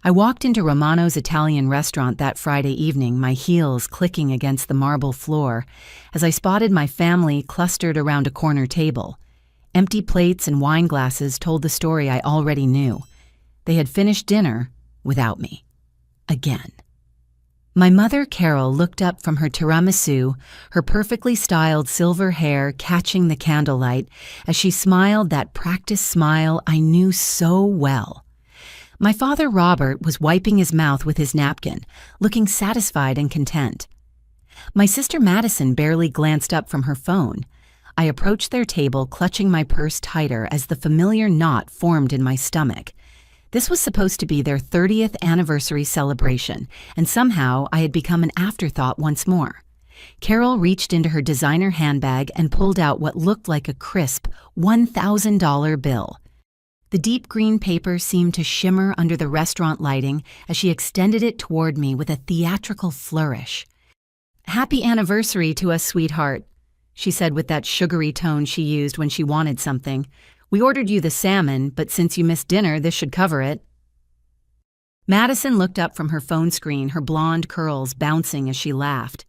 I walked into Romano's Italian restaurant that Friday evening, my heels clicking against the marble floor, as I spotted my family clustered around a corner table. Empty plates and wine glasses told the story I already knew. They had finished dinner without me. Again. My mother, Carol, looked up from her tiramisu, her perfectly styled silver hair catching the candlelight, as she smiled that practiced smile I knew so well. My father, Robert, was wiping his mouth with his napkin, looking satisfied and content. My sister, Madison, barely glanced up from her phone. I approached their table, clutching my purse tighter as the familiar knot formed in my stomach. This was supposed to be their 30th anniversary celebration, and somehow I had become an afterthought once more. Carol reached into her designer handbag and pulled out what looked like a crisp $1,000 bill. The deep green paper seemed to shimmer under the restaurant lighting as she extended it toward me with a theatrical flourish. "Happy anniversary to us, sweetheart," she said with that sugary tone she used when she wanted something. "We ordered you the salmon, but since you missed dinner, this should cover it." Madison looked up from her phone screen, her blonde curls bouncing as she laughed.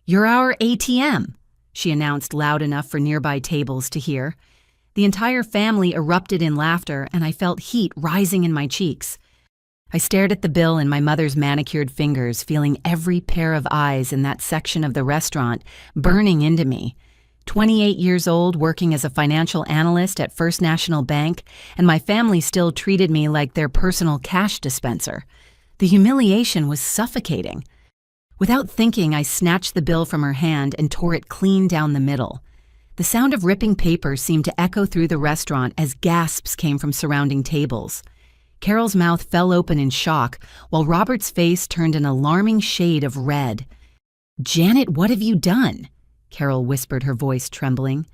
"You're our ATM," she announced loud enough for nearby tables to hear. The entire family erupted in laughter, and I felt heat rising in my cheeks. I stared at the bill in my mother's manicured fingers, feeling every pair of eyes in that section of the restaurant burning into me. 28 years old, working as a financial analyst at First National Bank, and my family still treated me like their personal cash dispenser. The humiliation was suffocating. Without thinking, I snatched the bill from her hand and tore it clean down the middle. The sound of ripping paper seemed to echo through the restaurant as gasps came from surrounding tables. Carol's mouth fell open in shock, while Robert's face turned an alarming shade of red. "Janet, what have you done?" Carol whispered, her voice trembling.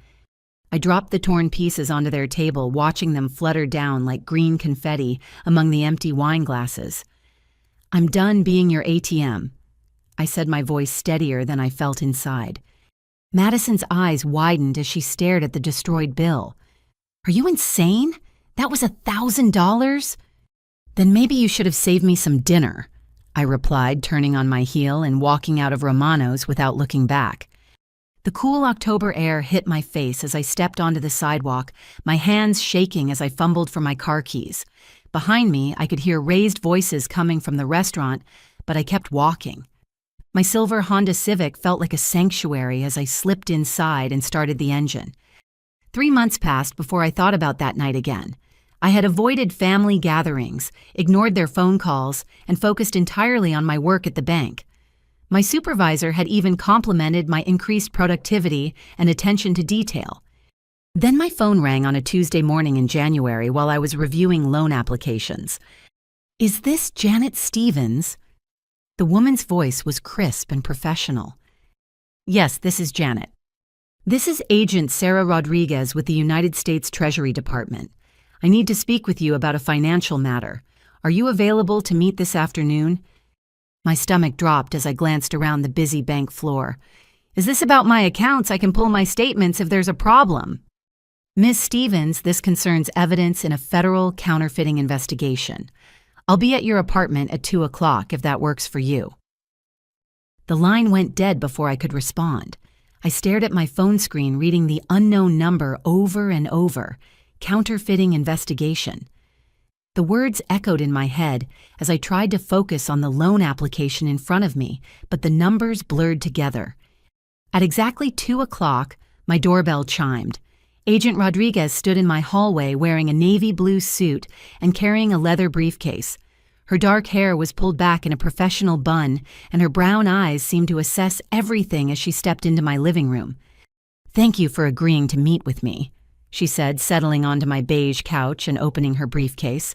I dropped the torn pieces onto their table, watching them flutter down like green confetti among the empty wine glasses. "I'm done being your ATM," I said, my voice steadier than I felt inside. Madison's eyes widened as she stared at the destroyed bill. "Are you insane? That was $1,000? Then maybe you should have saved me some dinner," I replied, turning on my heel and walking out of Romano's without looking back. The cool October air hit my face as I stepped onto the sidewalk, my hands shaking as I fumbled for my car keys. Behind me, I could hear raised voices coming from the restaurant, but I kept walking. My silver Honda Civic felt like a sanctuary as I slipped inside and started the engine. 3 months passed before I thought about that night again. I had avoided family gatherings, ignored their phone calls, and focused entirely on my work at the bank. My supervisor had even complimented my increased productivity and attention to detail. Then my phone rang on a Tuesday morning in January while I was reviewing loan applications. "Is this Janet Stevens?" The woman's voice was crisp and professional. "Yes, this is Janet. This is Agent Sarah Rodriguez with the United States Treasury Department. I need to speak with you about a financial matter. Are you available to meet this afternoon?" My stomach dropped as I glanced around the busy bank floor. "Is this about my accounts? I can pull my statements if there's a problem." "Ms. Stevens, this concerns evidence in a federal counterfeiting investigation. I'll be at your apartment at 2 o'clock if that works for you." The line went dead before I could respond. I stared at my phone screen, reading the unknown number over and over. Counterfeiting investigation. The words echoed in my head as I tried to focus on the loan application in front of me, but the numbers blurred together. At exactly 2 o'clock, my doorbell chimed. Agent Rodriguez stood in my hallway wearing a navy blue suit and carrying a leather briefcase. Her dark hair was pulled back in a professional bun, and her brown eyes seemed to assess everything as she stepped into my living room. "Thank you for agreeing to meet with me," she said, settling onto my beige couch and opening her briefcase.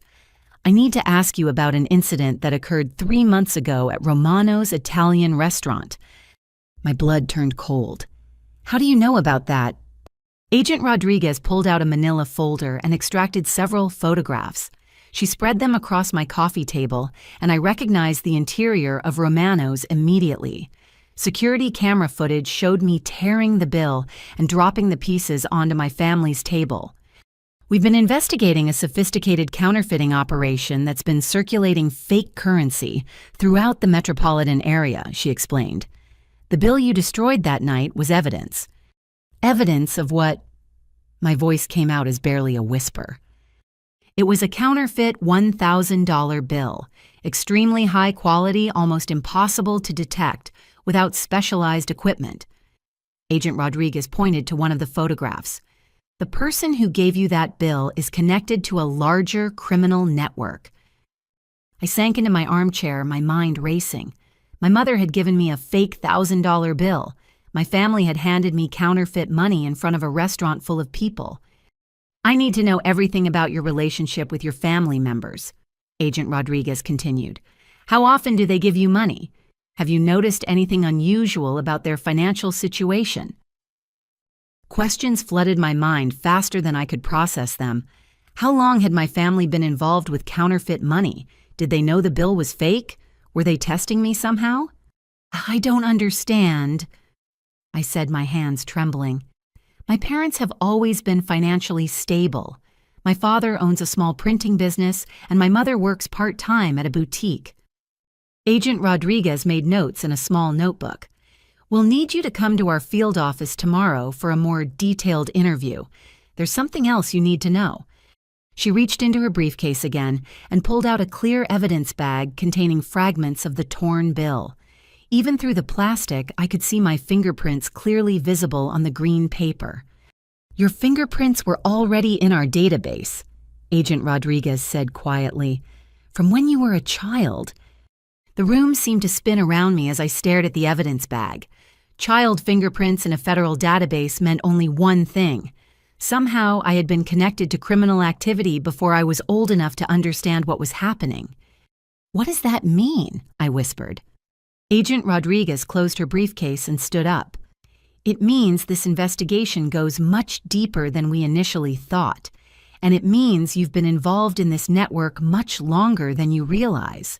"I need to ask you about an incident that occurred 3 months ago at Romano's Italian restaurant." My blood turned cold. "How do you know about that?" Agent Rodriguez pulled out a manila folder and extracted several photographs. She spread them across my coffee table, and I recognized the interior of Romano's immediately. Security camera footage showed me tearing the bill and dropping the pieces onto my family's table. We've been investigating a sophisticated counterfeiting operation that's been circulating fake currency throughout the metropolitan area, she explained. The bill you destroyed that night was evidence. Evidence of what? My voice came out as barely a whisper. It was a counterfeit $1,000 bill, extremely high quality, almost impossible to detect without specialized equipment. Agent Rodriguez pointed to one of the photographs. The person who gave you that bill is connected to a larger criminal network. I sank into my armchair, my mind racing. My mother had given me a fake $1,000 bill. My family had handed me counterfeit money in front of a restaurant full of people. I need to know everything about your relationship with your family members, Agent Rodriguez continued. How often do they give you money? Have you noticed anything unusual about their financial situation? Questions flooded my mind faster than I could process them. How long had my family been involved with counterfeit money? Did they know the bill was fake? Were they testing me somehow? I don't understand, I said, my hands trembling. My parents have always been financially stable. My father owns a small printing business, and my mother works part-time at a boutique. Agent Rodriguez made notes in a small notebook. We'll need you to come to our field office tomorrow for a more detailed interview. There's something else you need to know. She reached into her briefcase again and pulled out a clear evidence bag containing fragments of the torn bill. Even through the plastic, I could see my fingerprints clearly visible on the green paper. Your fingerprints were already in our database, Agent Rodriguez said quietly. From when you were a child. The room seemed to spin around me as I stared at the evidence bag. Child fingerprints in a federal database meant only one thing. Somehow I had been connected to criminal activity before I was old enough to understand what was happening. What does that mean? I whispered. Agent Rodriguez closed her briefcase and stood up. It means this investigation goes much deeper than we initially thought, and it means you've been involved in this network much longer than you realize.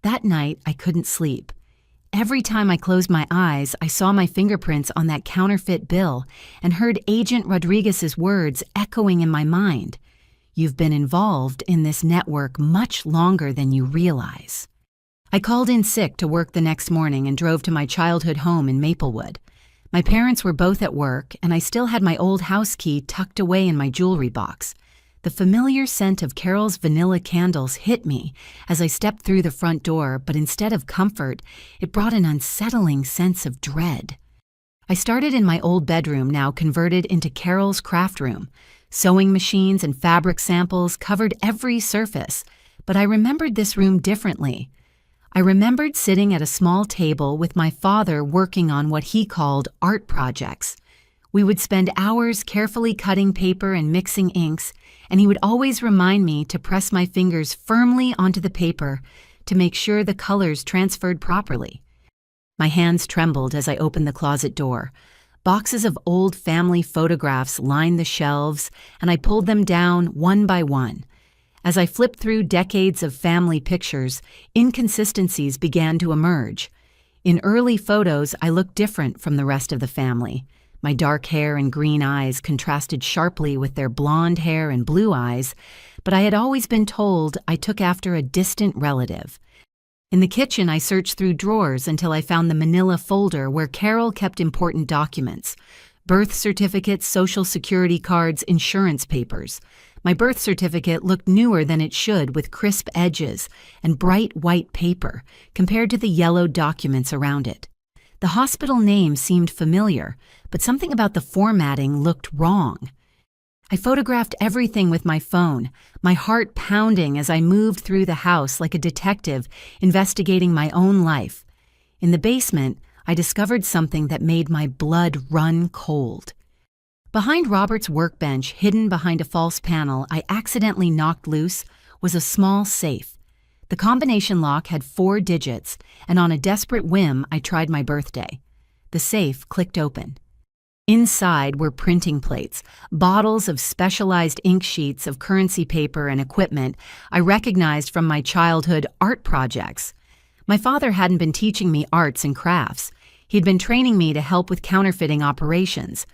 That night, I couldn't sleep. Every time I closed my eyes, I saw my fingerprints on that counterfeit bill and heard Agent Rodriguez's words echoing in my mind. You've been involved in this network much longer than you realize. I called in sick to work the next morning and drove to my childhood home in Maplewood. My parents were both at work, and I still had my old house key tucked away in my jewelry box. The familiar scent of Carol's vanilla candles hit me as I stepped through the front door, but instead of comfort, it brought an unsettling sense of dread. I started in my old bedroom, now converted into Carol's craft room. Sewing machines and fabric samples covered every surface, but I remembered this room differently. I remembered sitting at a small table with my father working on what he called art projects. We would spend hours carefully cutting paper and mixing inks, and he would always remind me to press my fingers firmly onto the paper to make sure the colors transferred properly. My hands trembled as I opened the closet door. Boxes of old family photographs lined the shelves, and I pulled them down one by one. As I flipped through decades of family pictures, inconsistencies began to emerge. In early photos, I looked different from the rest of the family. My dark hair and green eyes contrasted sharply with their blonde hair and blue eyes, but I had always been told I took after a distant relative. In the kitchen, I searched through drawers until I found the manila folder where Carol kept important documents: birth certificates, social security cards, insurance papers. My birth certificate looked newer than it should, with crisp edges and bright white paper compared to the yellowed documents around it. The hospital name seemed familiar, but something about the formatting looked wrong. I photographed everything with my phone, my heart pounding as I moved through the house like a detective investigating my own life. In the basement, I discovered something that made my blood run cold. Behind Robert's workbench, hidden behind a false panel I accidentally knocked loose, was a small safe. The combination lock had 4 digits, and on a desperate whim, I tried my birthday. The safe clicked open. Inside were printing plates, bottles of specialized ink sheets of currency paper and equipment I recognized from my childhood art projects. My father hadn't been teaching me arts and crafts. He'd been training me to help with counterfeiting operations.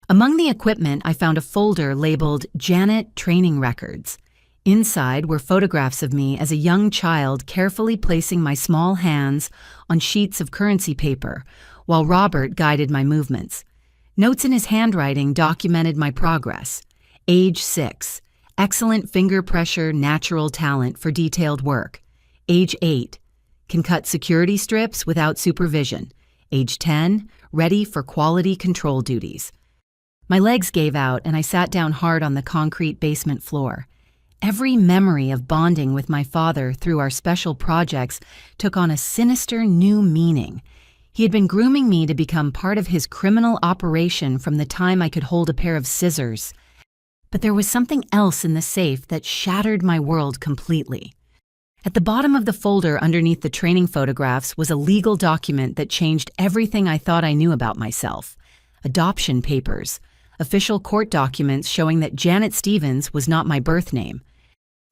Among the equipment, I found a folder labeled Janet Training Records. Inside were photographs of me as a young child carefully placing my small hands on sheets of currency paper while Robert guided my movements. Notes in his handwriting documented my progress. Age 6. Excellent finger pressure, natural talent for detailed work. Age 8. Can cut security strips without supervision. Age 10. Ready for quality control duties. My legs gave out and I sat down hard on the concrete basement floor. Every memory of bonding with my father through our special projects took on a sinister new meaning. He had been grooming me to become part of his criminal operation from the time I could hold a pair of scissors. But there was something else in the safe that shattered my world completely. At the bottom of the folder underneath the training photographs was a legal document that changed everything I thought I knew about myself. Adoption papers. Official court documents showing that Janet Stevens was not my birth name.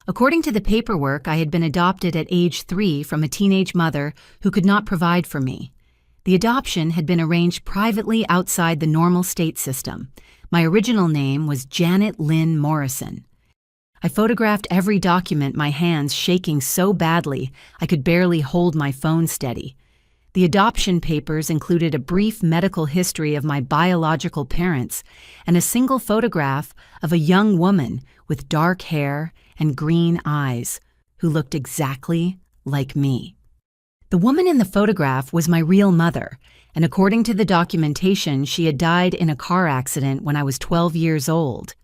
According to the paperwork, I had been adopted at age 3 from a teenage mother who could not provide for me. The adoption had been arranged privately outside the normal state system. My original name was Janet Lynn Morrison. I photographed every document, my hands shaking so badly I could barely hold my phone steady. The adoption papers included a brief medical history of my biological parents and a single photograph of a young woman with dark hair and green eyes who looked exactly like me. The woman in the photograph was my real mother, and according to the documentation, she had died in a car accident when I was 12 years old.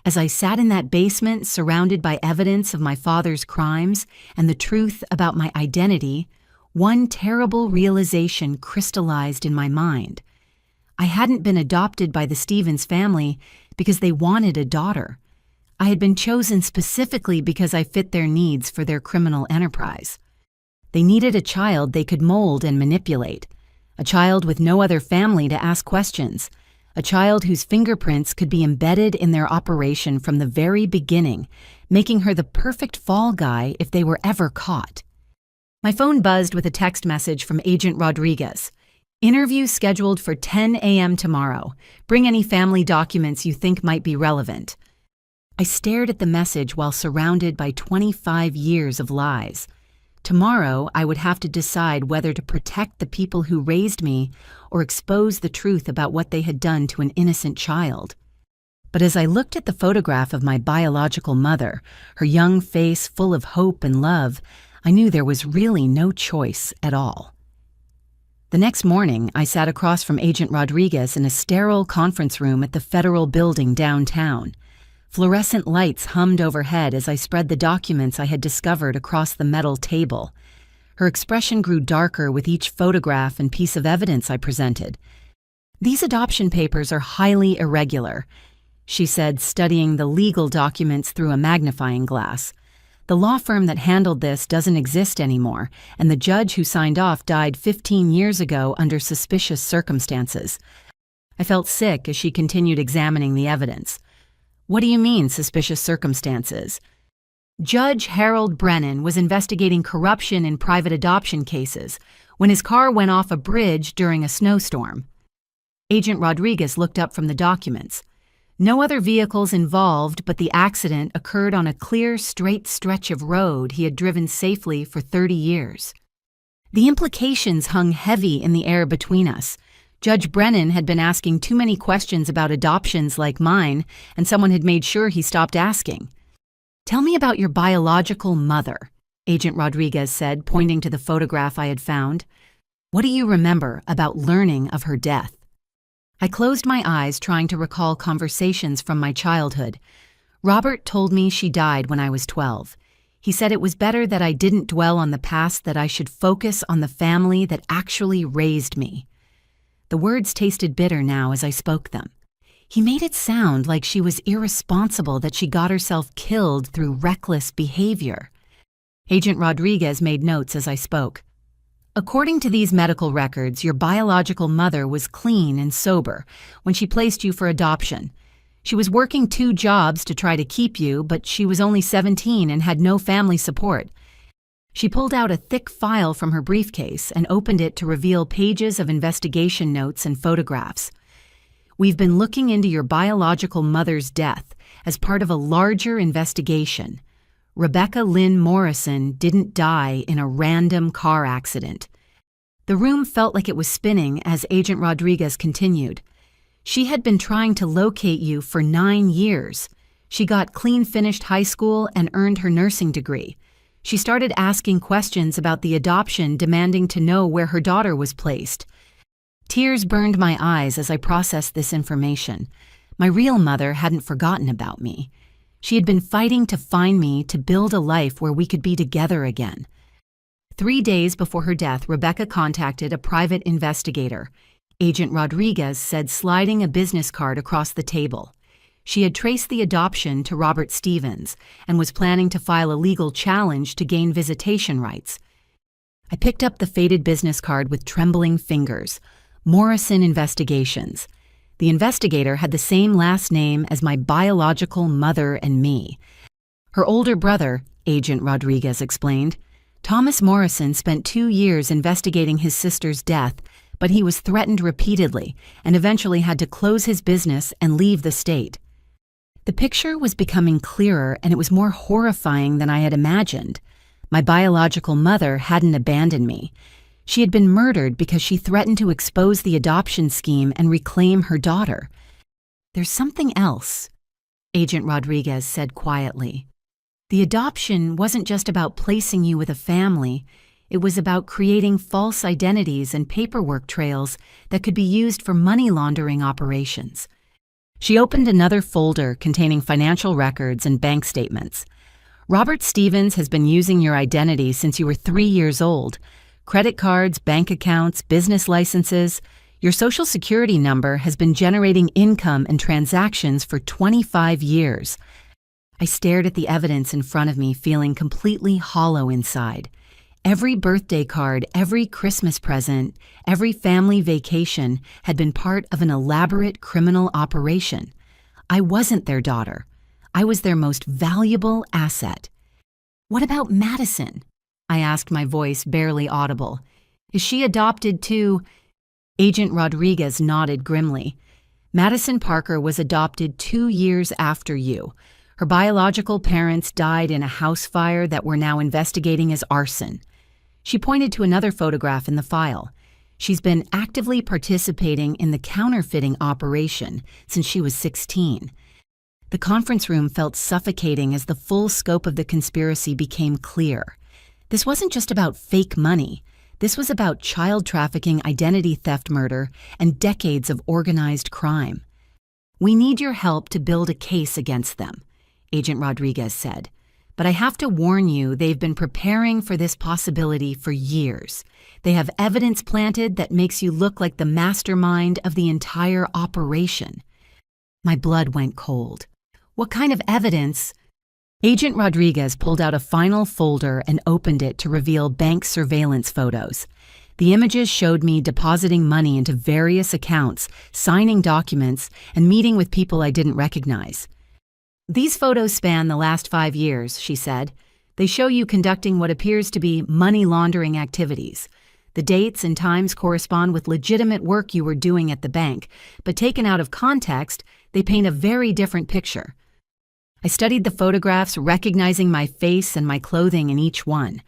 As I sat in that basement surrounded by evidence of my father's crimes and the truth about my identity, one terrible realization crystallized in my mind. I hadn't been adopted by the Stevens family because they wanted a daughter. I had been chosen specifically because I fit their needs for their criminal enterprise. They needed a child they could mold and manipulate, a child with no other family to ask questions, a child whose fingerprints could be embedded in their operation from the very beginning, making her the perfect fall guy if they were ever caught. My phone buzzed with a text message from Agent Rodriguez. Interview scheduled for 10 a.m. tomorrow. Bring any family documents you think might be relevant. I stared at the message while surrounded by 25 years of lies. Tomorrow, I would have to decide whether to protect the people who raised me or expose the truth about what they had done to an innocent child. But as I looked at the photograph of my biological mother, her young face full of hope and love, I knew there was really no choice at all. The next morning, I sat across from Agent Rodriguez in a sterile conference room at the federal building downtown. Fluorescent lights hummed overhead as I spread the documents I had discovered across the metal table. Her expression grew darker with each photograph and piece of evidence I presented. "These adoption papers are highly irregular," she said, studying the legal documents through a magnifying glass. "The law firm that handled this doesn't exist anymore, and the judge who signed off died 15 years ago under suspicious circumstances." I felt sick as she continued examining the evidence. "What do you mean, suspicious circumstances?" "Judge Harold Brennan was investigating corruption in private adoption cases when his car went off a bridge during a snowstorm." Agent Rodriguez looked up from the documents. "No other vehicles involved, but the accident occurred on a clear, straight stretch of road he had driven safely for 30 years. The implications hung heavy in the air between us. Judge Brennan had been asking too many questions about adoptions like mine, and someone had made sure he stopped asking. "Tell me about your biological mother," Agent Rodriguez said, pointing to the photograph I had found. "What do you remember about learning of her death?" I closed my eyes, trying to recall conversations from my childhood. Robert told me she died when I was 12. He said it was better that I didn't dwell on the past, that I should focus on the family that actually raised me. The words tasted bitter now as I spoke them. He made it sound like she was irresponsible, that she got herself killed through reckless behavior. Agent Rodriguez made notes as I spoke. "According to these medical records, your biological mother was clean and sober when she placed you for adoption. She was working 2 jobs to try to keep you, but she was only 17 and had no family support." She pulled out a thick file from her briefcase and opened it to reveal pages of investigation notes and photographs. We've been looking into your biological mother's death as part of a larger investigation. Rebecca Lynn Morrison didn't die in a random car accident. The room felt like it was spinning as Agent Rodriguez continued. She had been trying to locate you for 9 years. She got clean finished high school and earned her nursing degree. She started asking questions about the adoption, demanding to know where her daughter was placed. Tears burned my eyes as I processed this information. My real mother hadn't forgotten about me. She had been fighting to find me, to build a life where we could be together again. 3 days before her death, Rebecca contacted a private investigator. Agent Rodriguez said, sliding a business card across the table. She had traced the adoption to Robert Stevens and was planning to file a legal challenge to gain visitation rights. I picked up the faded business card with trembling fingers. Morrison Investigations. The investigator had the same last name as my biological mother and me. Her older brother, Agent Rodriguez explained. Thomas Morrison spent 2 years investigating his sister's death, but he was threatened repeatedly and eventually had to close his business and leave the state. The picture was becoming clearer, and it was more horrifying than I had imagined. My biological mother hadn't abandoned me. She had been murdered because she threatened to expose the adoption scheme and reclaim her daughter. There's something else, Agent Rodriguez said quietly. The adoption wasn't just about placing you with a family. It was about creating false identities and paperwork trails that could be used for money laundering operations. She opened another folder containing financial records and bank statements. Robert Stevens has been using your identity since you were 3 years old. Credit cards, bank accounts, business licenses. Your social security number has been generating income and transactions for 25 years. I stared at the evidence in front of me, feeling completely hollow inside. Every birthday card, every Christmas present, every family vacation had been part of an elaborate criminal operation. I wasn't their daughter. I was their most valuable asset. What about Madison? I asked, my voice barely audible. Is she adopted too? Agent Rodriguez nodded grimly. Madison Parker was adopted 2 years after you. Her biological parents died in a house fire that we're now investigating as arson. She pointed to another photograph in the file. She's been actively participating in the counterfeiting operation since she was 16. The conference room felt suffocating as the full scope of the conspiracy became clear. This wasn't just about fake money. This was about child trafficking, identity theft, murder, and decades of organized crime. We need your help to build a case against them, Agent Rodriguez said. But I have to warn you, they've been preparing for this possibility for years. They have evidence planted that makes you look like the mastermind of the entire operation. My blood went cold. What kind of evidence? Agent Rodriguez pulled out a final folder and opened it to reveal bank surveillance photos. The images showed me depositing money into various accounts, signing documents, and meeting with people I didn't recognize. These photos span the last 5 years, she said. They show you conducting what appears to be money laundering activities. The dates and times correspond with legitimate work you were doing at the bank, but taken out of context, they paint a very different picture. I studied the photographs, recognizing my face and my clothing in each one.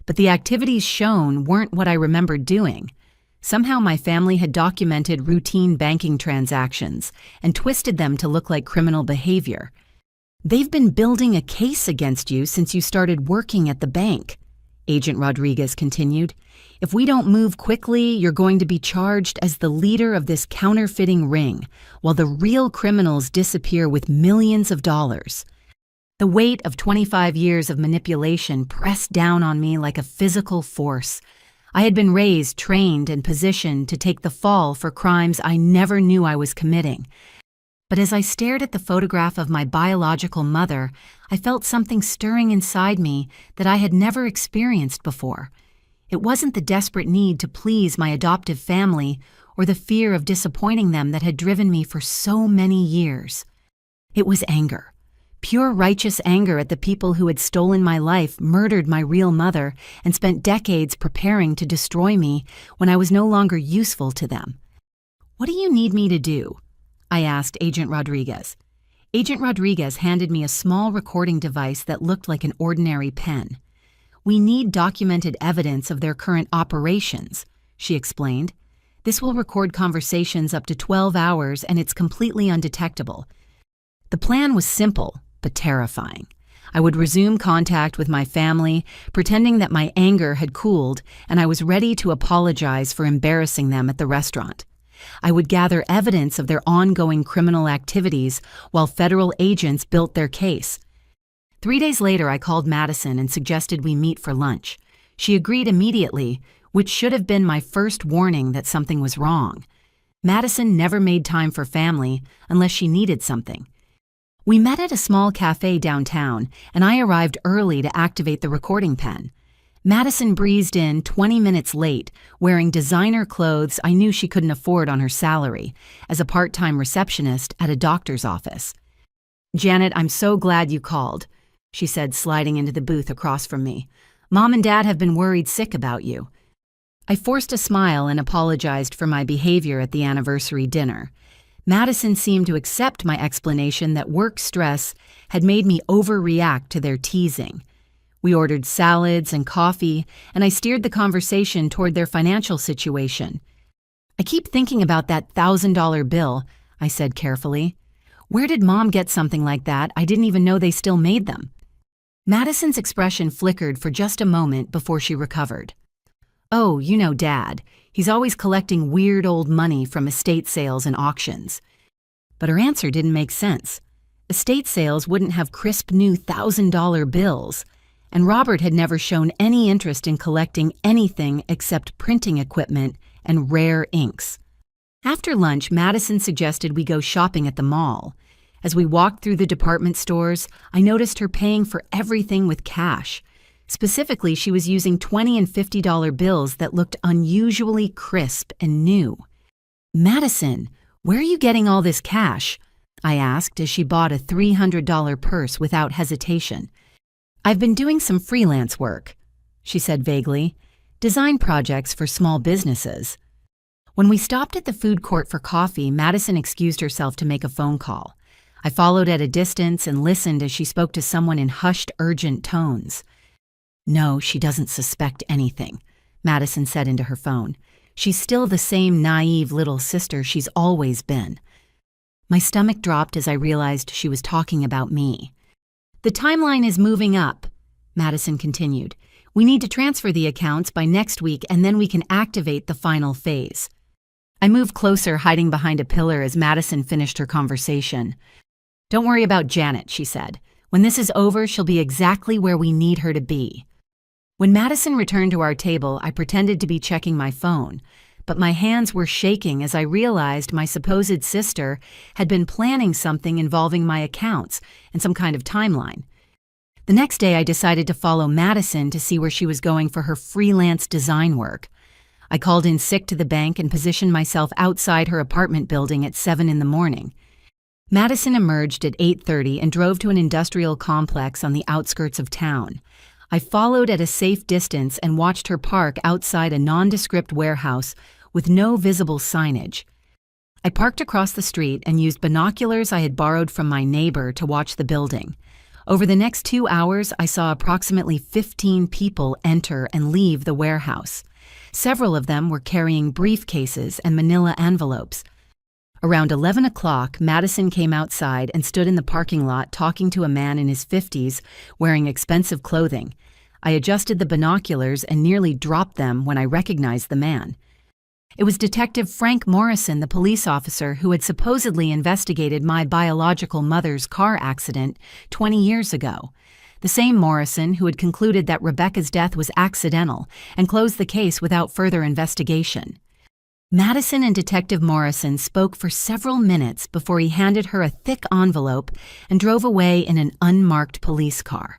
But the activities shown weren't what I remembered doing. Somehow my family had documented routine banking transactions and twisted them to look like criminal behavior. They've been building a case against you since you started working at the bank, Agent Rodriguez continued. If we don't move quickly, you're going to be charged as the leader of this counterfeiting ring, while the real criminals disappear with millions of dollars. The weight of 25 years of manipulation pressed down on me like a physical force. I had been raised, trained, and positioned to take the fall for crimes I never knew I was committing. But as I stared at the photograph of my biological mother, I felt something stirring inside me that I had never experienced before. It wasn't the desperate need to please my adoptive family or the fear of disappointing them that had driven me for so many years. It was anger. Pure righteous anger at the people who had stolen my life, murdered my real mother, and spent decades preparing to destroy me when I was no longer useful to them. "What do you need me to do?" I asked Agent Rodriguez. Agent Rodriguez handed me a small recording device that looked like an ordinary pen. "We need documented evidence of their current operations," she explained. "This will record conversations up to 12 hours and it's completely undetectable." The plan was simple, but terrifying. I would resume contact with my family, pretending that my anger had cooled and I was ready to apologize for embarrassing them at the restaurant. I would gather evidence of their ongoing criminal activities while federal agents built their case. 3 days later, I called Madison and suggested we meet for lunch. She agreed immediately, which should have been my first warning that something was wrong. Madison never made time for family unless she needed something. We met at a small cafe downtown, and I arrived early to activate the recording pen. Madison breezed in 20 minutes late, wearing designer clothes I knew she couldn't afford on her salary, as a part-time receptionist at a doctor's office. "Janet, I'm so glad you called," she said, sliding into the booth across from me. "Mom and Dad have been worried sick about you." I forced a smile and apologized for my behavior at the anniversary dinner. Madison seemed to accept my explanation that work stress had made me overreact to their teasing. We ordered salads and coffee, and I steered the conversation toward their financial situation. "I keep thinking about that $1,000 bill," I said carefully. "Where did Mom get something like that? I didn't even know they still made them." Madison's expression flickered for just a moment before she recovered. "Oh, you know Dad. He's always collecting weird old money from estate sales and auctions." But her answer didn't make sense. Estate sales wouldn't have crisp new $1,000 bills, and Robert had never shown any interest in collecting anything except printing equipment and rare inks. After lunch, Madison suggested we go shopping at the mall. As we walked through the department stores, I noticed her paying for everything with cash. Specifically, she was using $20 and $50 bills that looked unusually crisp and new. "Madison, where are you getting all this cash?" I asked as she bought a $300 purse without hesitation. "I've been doing some freelance work," she said vaguely. "Design projects for small businesses." When we stopped at the food court for coffee, Madison excused herself to make a phone call. I followed at a distance and listened as she spoke to someone in hushed, urgent tones. "No, she doesn't suspect anything," Madison said into her phone. "She's still the same naive little sister she's always been." My stomach dropped as I realized she was talking about me. "The timeline is moving up," Madison continued. "We need to transfer the accounts by next week and then we can activate the final phase." I moved closer, hiding behind a pillar as Madison finished her conversation. "Don't worry about Janet," she said. "When this is over, she'll be exactly where we need her to be." When Madison returned to our table, I pretended to be checking my phone, but my hands were shaking as I realized my supposed sister had been planning something involving my accounts and some kind of timeline. The next day, I decided to follow Madison to see where she was going for her freelance design work. I called in sick to the bank and positioned myself outside her apartment building at 7 in the morning. Madison emerged at 8:30 and drove to an industrial complex on the outskirts of town. I followed at a safe distance and watched her park outside a nondescript warehouse with no visible signage. I parked across the street and used binoculars I had borrowed from my neighbor to watch the building. Over the next 2 hours, I saw approximately 15 people enter and leave the warehouse. Several of them were carrying briefcases and manila envelopes. Around 11 o'clock, Madison came outside and stood in the parking lot talking to a man in his 50s wearing expensive clothing. I adjusted the binoculars and nearly dropped them when I recognized the man. It was Detective Frank Morrison, the police officer who had supposedly investigated my biological mother's car accident 20 years ago. The same Morrison who had concluded that Rebecca's death was accidental and closed the case without further investigation. Madison and Detective Morrison spoke for several minutes before he handed her a thick envelope and drove away in an unmarked police car.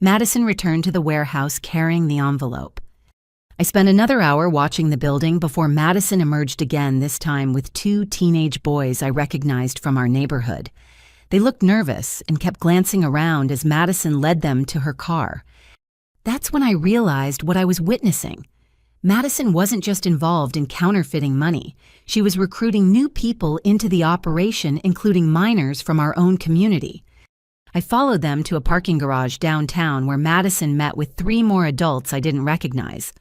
Madison returned to the warehouse carrying the envelope. I spent another hour watching the building before Madison emerged again, this time with 2 teenage boys I recognized from our neighborhood. They looked nervous and kept glancing around as Madison led them to her car. That's when I realized what I was witnessing. Madison wasn't just involved in counterfeiting money. She was recruiting new people into the operation, including minors from our own community. I followed them to a parking garage downtown where Madison met with 3 more adults I didn't recognize.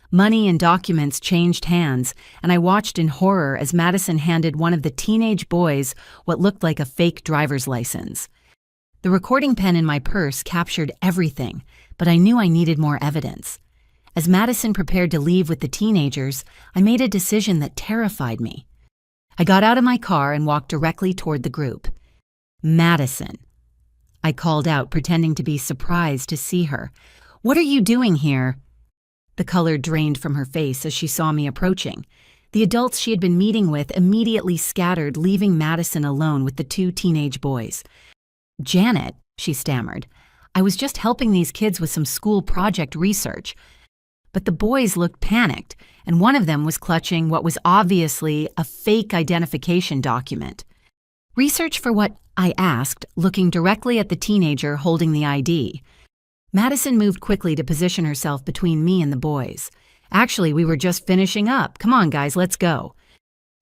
Money and documents changed hands, and I watched in horror as Madison handed one of the teenage boys what looked like a fake driver's license. The recording pen in my purse captured everything, but I knew I needed more evidence. As Madison prepared to leave with the teenagers, I made a decision that terrified me. I got out of my car and walked directly toward the group. "Madison," I called out, pretending to be surprised to see her. "What are you doing here?" The color drained from her face as she saw me approaching. The adults she had been meeting with immediately scattered, leaving Madison alone with the 2 teenage boys. "Janet," she stammered, "I was just helping these kids with some school project research." But the boys looked panicked, and one of them was clutching what was obviously a fake identification document. "Research for what?" I asked, looking directly at the teenager holding the ID. Madison moved quickly to position herself between me and the boys. "Actually, we were just finishing up. Come on, guys, let's go."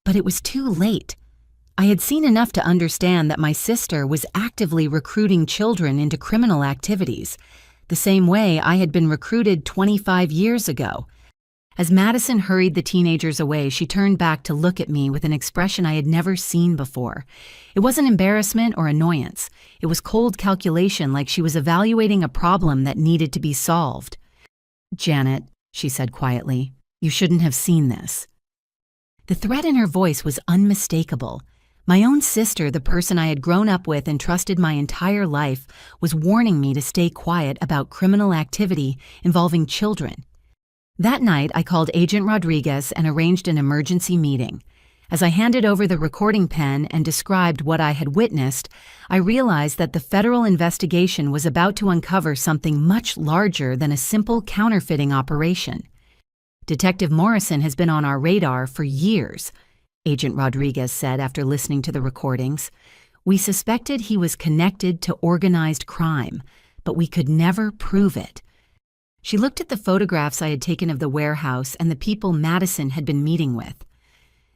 But it was too late. I had seen enough to understand that my sister was actively recruiting children into criminal activities, the same way I had been recruited 25 years ago. As Madison hurried the teenagers away, she turned back to look at me with an expression I had never seen before. It wasn't embarrassment or annoyance. It was cold calculation, like she was evaluating a problem that needed to be solved. "Janet," she said quietly, "you shouldn't have seen this." The threat in her voice was unmistakable. My own sister, the person I had grown up with and trusted my entire life, was warning me to stay quiet about criminal activity involving children. That night, I called Agent Rodriguez and arranged an emergency meeting. As I handed over the recording pen and described what I had witnessed, I realized that the federal investigation was about to uncover something much larger than a simple counterfeiting operation. "Detective Morrison has been on our radar for years," Agent Rodriguez said after listening to the recordings. "We suspected he was connected to organized crime, but we could never prove it." She looked at the photographs I had taken of the warehouse and the people Madison had been meeting with.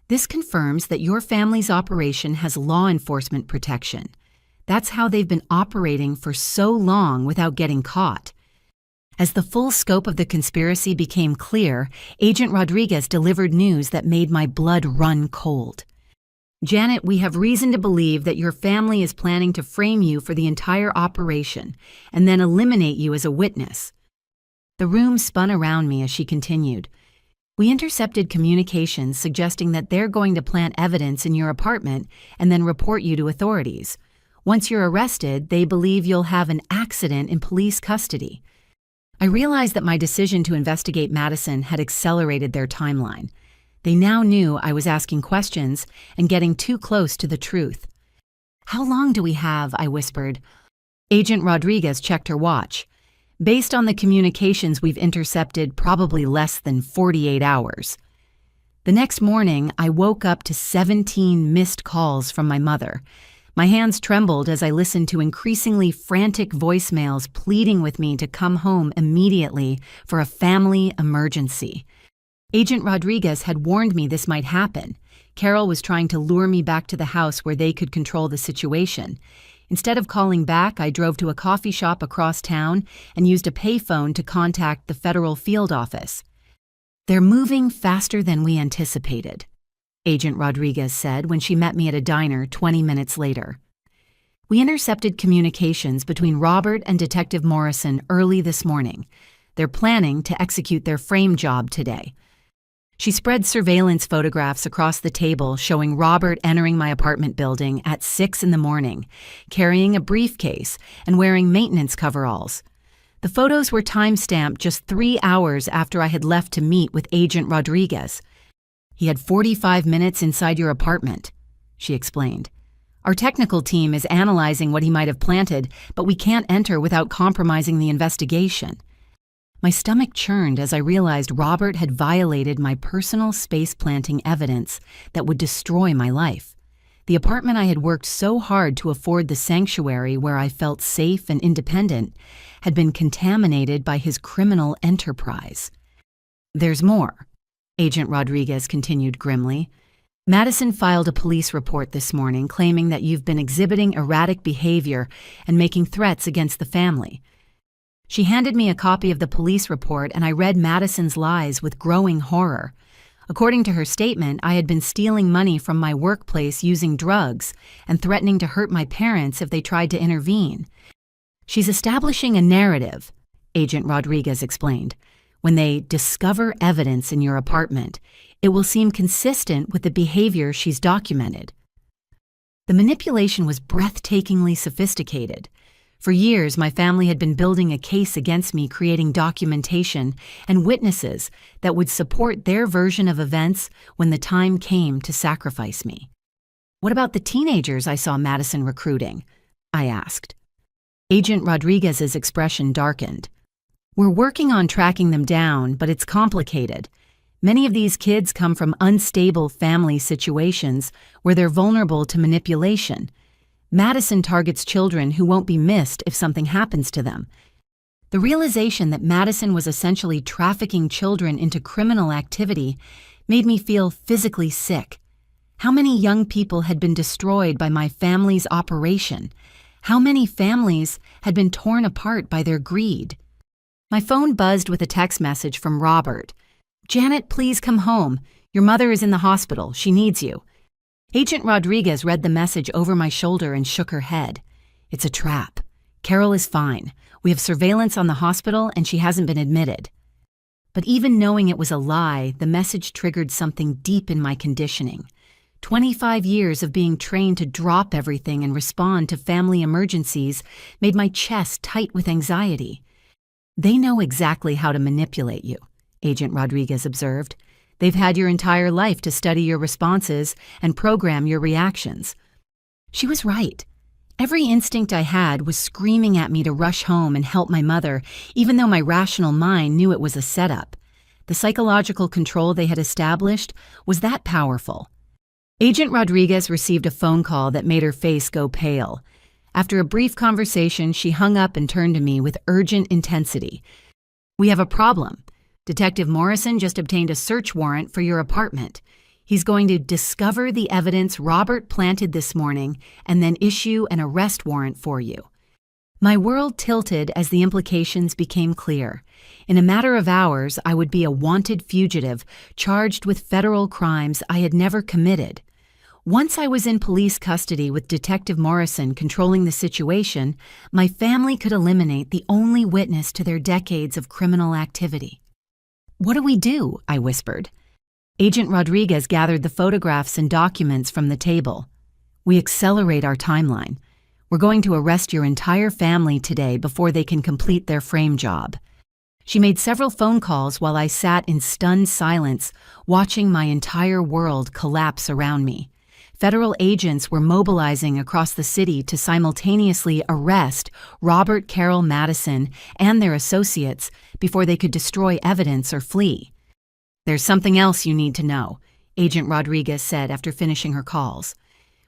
"This confirms that your family's operation has law enforcement protection. That's how they've been operating for so long without getting caught." As the full scope of the conspiracy became clear, Agent Rodriguez delivered news that made my blood run cold. "Janet, we have reason to believe that your family is planning to frame you for the entire operation and then eliminate you as a witness." The room spun around me as she continued. "We intercepted communications suggesting that they're going to plant evidence in your apartment and then report you to authorities. Once you're arrested, they believe you'll have an accident in police custody." I realized that my decision to investigate Madison had accelerated their timeline. They now knew I was asking questions and getting too close to the truth. "How long do we have?" I whispered. Agent Rodriguez checked her watch. "Based on the communications we've intercepted, probably less than 48 hours. The next morning, I woke up to 17 missed calls from my mother. My hands trembled as I listened to increasingly frantic voicemails pleading with me to come home immediately for a family emergency. Agent Rodriguez had warned me this might happen. Carol was trying to lure me back to the house where they could control the situation. Instead of calling back, I drove to a coffee shop across town and used a payphone to contact the federal field office. "They're moving faster than we anticipated," Agent Rodriguez said when she met me at a diner 20 minutes later. "We intercepted communications between Robert and Detective Morrison early this morning. They're planning to execute their frame job today." She spread surveillance photographs across the table showing Robert entering my apartment building at 6 in the morning, carrying a briefcase and wearing maintenance coveralls. The photos were time-stamped just 3 hours after I had left to meet with Agent Rodriguez. "He had 45 minutes inside your apartment," she explained. "Our technical team is analyzing what he might have planted, but we can't enter without compromising the investigation." My stomach churned as I realized Robert had violated my personal space-planting evidence that would destroy my life. The apartment I had worked so hard to afford the sanctuary where I felt safe and independent had been contaminated by his criminal enterprise. There's more, Agent Rodriguez continued grimly. Madison filed a police report this morning claiming that you've been exhibiting erratic behavior and making threats against the family. She handed me a copy of the police report and I read Madison's lies with growing horror. According to her statement, I had been stealing money from my workplace using drugs and threatening to hurt my parents if they tried to intervene. She's establishing a narrative, Agent Rodriguez explained. When they discover evidence in your apartment, it will seem consistent with the behavior she's documented. The manipulation was breathtakingly sophisticated. For years, my family had been building a case against me, creating documentation and witnesses that would support their version of events when the time came to sacrifice me. What about the teenagers I saw Madison recruiting? I asked. Agent Rodriguez's expression darkened. We're working on tracking them down, but it's complicated. Many of these kids come from unstable family situations where they're vulnerable to manipulation. Madison targets children who won't be missed if something happens to them. The realization that Madison was essentially trafficking children into criminal activity made me feel physically sick. How many young people had been destroyed by my family's operation? How many families had been torn apart by their greed? My phone buzzed with a text message from Robert. Janet, please come home. Your mother is in the hospital. She needs you. Agent Rodriguez read the message over my shoulder and shook her head. It's a trap. Carol is fine. We have surveillance on the hospital and she hasn't been admitted. But even knowing it was a lie, the message triggered something deep in my conditioning. 25 years of being trained to drop everything and respond to family emergencies made my chest tight with anxiety. They know exactly how to manipulate you, Agent Rodriguez observed. They've had your entire life to study your responses and program your reactions. She was right. Every instinct I had was screaming at me to rush home and help my mother, even though my rational mind knew it was a setup. The psychological control they had established was that powerful. Agent Rodriguez received a phone call that made her face go pale. After a brief conversation, she hung up and turned to me with urgent intensity. We have a problem. Detective Morrison just obtained a search warrant for your apartment. He's going to discover the evidence Robert planted this morning and then issue an arrest warrant for you. My world tilted as the implications became clear. In a matter of hours, I would be a wanted fugitive charged with federal crimes I had never committed. Once I was in police custody with Detective Morrison controlling the situation, my family could eliminate the only witness to their decades of criminal activity. What do we do? I whispered. Agent Rodriguez gathered the photographs and documents from the table. We accelerate our timeline. We're going to arrest your entire family today before they can complete their frame job. She made several phone calls while I sat in stunned silence, watching my entire world collapse around me. Federal agents were mobilizing across the city to simultaneously arrest Robert Carroll Madison and their associates before they could destroy evidence or flee. There's something else you need to know, Agent Rodriguez said after finishing her calls.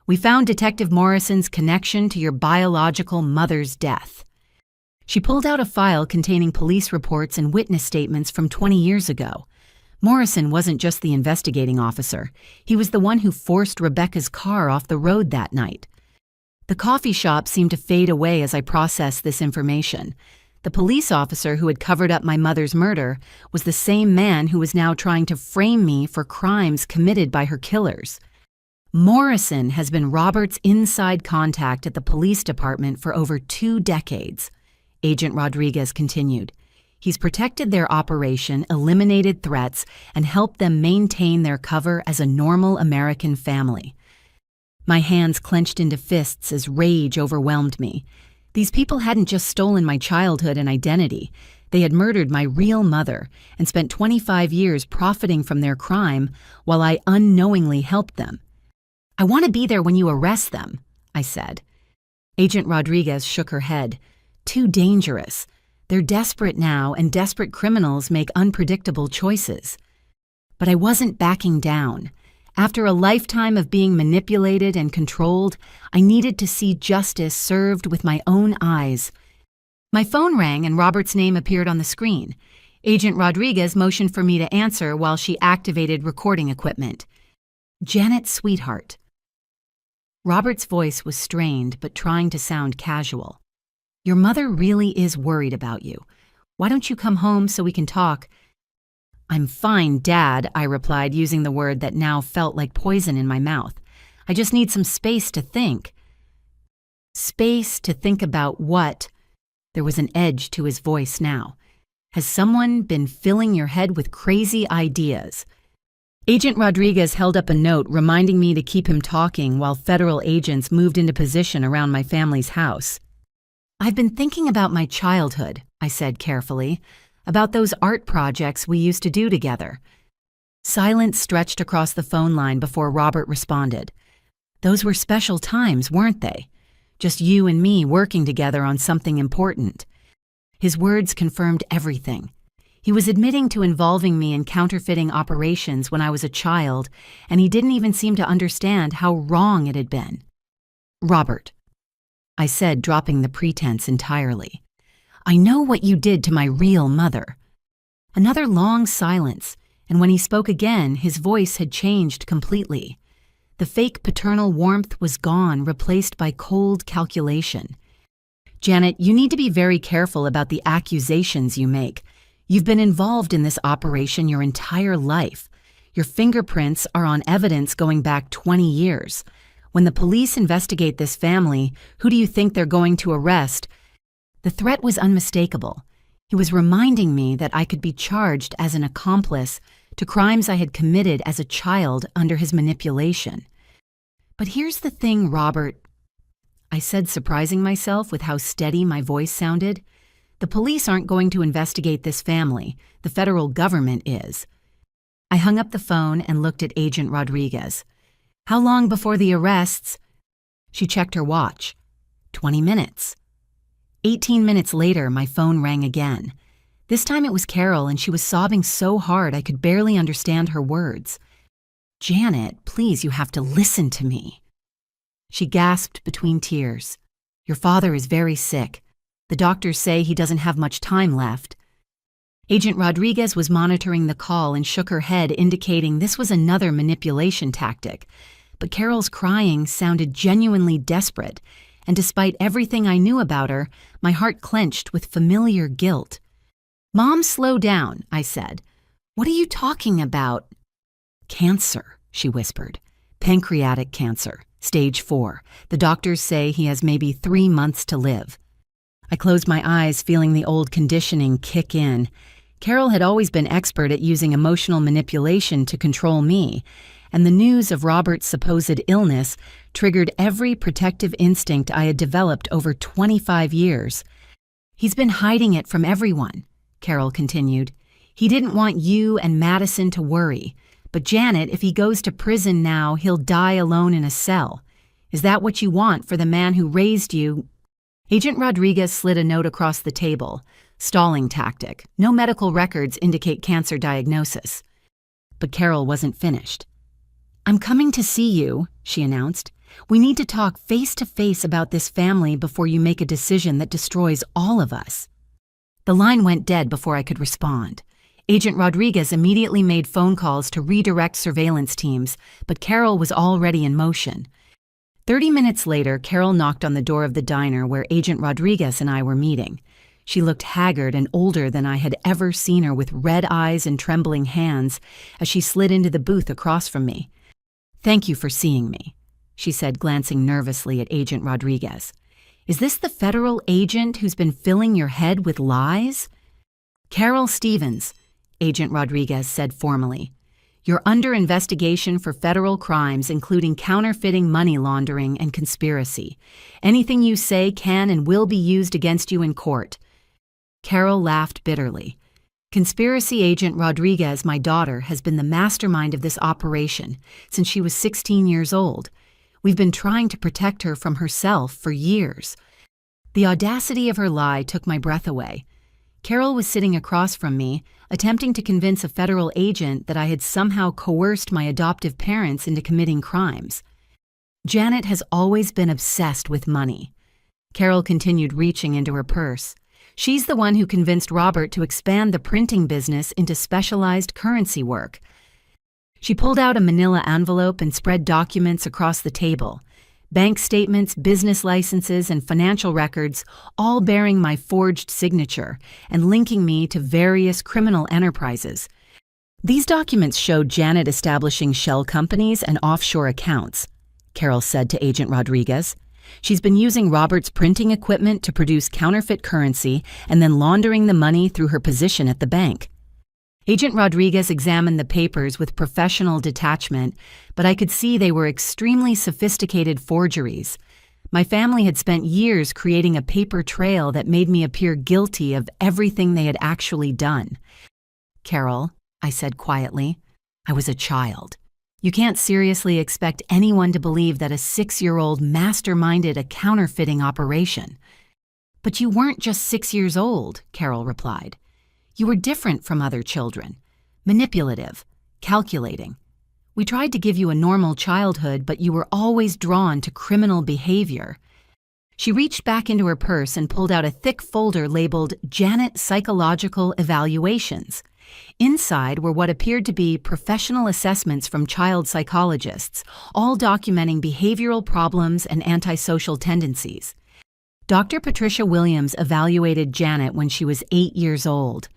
We found Detective Morrison's connection to your biological mother's death. She pulled out a file containing police reports and witness statements from 20 years ago. Morrison wasn't just the investigating officer. He was the one who forced Rebecca's car off the road that night. The coffee shop seemed to fade away as I processed this information. The police officer who had covered up my mother's murder was the same man who was now trying to frame me for crimes committed by her killers. Morrison has been Robert's inside contact at the police department for over 2 decades, Agent Rodriguez continued. He's protected their operation, eliminated threats, and helped them maintain their cover as a normal American family. My hands clenched into fists as rage overwhelmed me. These people hadn't just stolen my childhood and identity. They had murdered my real mother and spent 25 years profiting from their crime while I unknowingly helped them. I want to be there when you arrest them, I said. Agent Rodriguez shook her head. Too dangerous. They're desperate now, and desperate criminals make unpredictable choices. But I wasn't backing down. After a lifetime of being manipulated and controlled, I needed to see justice served with my own eyes. My phone rang and Robert's name appeared on the screen. Agent Rodriguez motioned for me to answer while she activated recording equipment. Janet, sweetheart. Robert's voice was strained but trying to sound casual. Your mother really is worried about you. Why don't you come home so we can talk? I'm fine, Dad, I replied, using the word that now felt like poison in my mouth. I just need some space to think. Space to think about what? There was an edge to his voice now. Has someone been filling your head with crazy ideas? Agent Rodriguez held up a note reminding me to keep him talking while federal agents moved into position around my family's house. I've been thinking about my childhood, I said carefully, about those art projects we used to do together. Silence stretched across the phone line before Robert responded. Those were special times, weren't they? Just you and me working together on something important. His words confirmed everything. He was admitting to involving me in counterfeiting operations when I was a child, and he didn't even seem to understand how wrong it had been. Robert, I said, dropping the pretense entirely. I know what you did to my real mother. Another long silence, and when he spoke again, his voice had changed completely. The fake paternal warmth was gone, replaced by cold calculation. Janet, you need to be very careful about the accusations you make. You've been involved in this operation your entire life. Your fingerprints are on evidence going back 20 years. When the police investigate this family, who do you think they're going to arrest? The threat was unmistakable. He was reminding me that I could be charged as an accomplice to crimes I had committed as a child under his manipulation. But here's the thing, Robert, I said, surprising myself with how steady my voice sounded. The police aren't going to investigate this family. The federal government is. I hung up the phone and looked at Agent Rodriguez. How long before the arrests? She checked her watch. 20 minutes. 18 minutes later, my phone rang again. This time it was Carol, and she was sobbing so hard I could barely understand her words. Janet, please, you have to listen to me. She gasped between tears. Your father is very sick. The doctors say he doesn't have much time left. Agent Rodriguez was monitoring the call and shook her head, indicating this was another manipulation tactic. But Carol's crying sounded genuinely desperate, and despite everything I knew about her, my heart clenched with familiar guilt. Mom, slow down, I said. What are you talking about? Cancer, she whispered. Pancreatic cancer, stage 4. The doctors say he has maybe 3 months to live. I closed my eyes, feeling the old conditioning kick in. Carol had always been expert at using emotional manipulation to control me, and the news of Robert's supposed illness triggered every protective instinct I had developed over 25 years. He's been hiding it from everyone, Carol continued. He didn't want you and Madison to worry. But Janet, if he goes to prison now, he'll die alone in a cell. Is that what you want for the man who raised you? Agent Rodriguez slid a note across the table. Stalling tactic. No medical records indicate cancer diagnosis. But Carol wasn't finished. I'm coming to see you, she announced. We need to talk face to face about this family before you make a decision that destroys all of us. The line went dead before I could respond. Agent Rodriguez immediately made phone calls to redirect surveillance teams, but Carol was already in motion. 30 minutes later, Carol knocked on the door of the diner where Agent Rodriguez and I were meeting. She looked haggard and older than I had ever seen her, with red eyes and trembling hands, as she slid into the booth across from me. Thank you for seeing me, she said, glancing nervously at Agent Rodriguez. Is this the federal agent who's been filling your head with lies? Carol Stevens, Agent Rodriguez said formally. You're under investigation for federal crimes, including counterfeiting, money laundering, and conspiracy. Anything you say can and will be used against you in court. Carol laughed bitterly. Conspiracy agent Rodriguez, my daughter, has been the mastermind of this operation since she was 16 years old. We've been trying to protect her from herself for years. The audacity of her lie took my breath away. Carol was sitting across from me, attempting to convince a federal agent that I had somehow coerced my adoptive parents into committing crimes. Janet has always been obsessed with money. Carol continued, reaching into her purse. She's the one who convinced Robert to expand the printing business into specialized currency work. She pulled out a manila envelope and spread documents across the table. Bank statements, business licenses, and financial records, all bearing my forged signature and linking me to various criminal enterprises. These documents showed Janet establishing shell companies and offshore accounts, Carol said to Agent Rodriguez. She's been using Robert's printing equipment to produce counterfeit currency and then laundering the money through her position at the bank. Agent Rodriguez examined the papers with professional detachment, but I could see they were extremely sophisticated forgeries. My family had spent years creating a paper trail that made me appear guilty of everything they had actually done. Carol, I said quietly, I was a child. You can't seriously expect anyone to believe that a 6-year-old masterminded a counterfeiting operation. But you weren't just 6 years old, Carol replied. You were different from other children, manipulative, calculating. We tried to give you a normal childhood, but you were always drawn to criminal behavior. She reached back into her purse and pulled out a thick folder labeled Janet Psychological Evaluations. Inside were what appeared to be professional assessments from child psychologists, all documenting behavioral problems and antisocial tendencies. Dr. Patricia Williams evaluated Janet when she was 8 years old,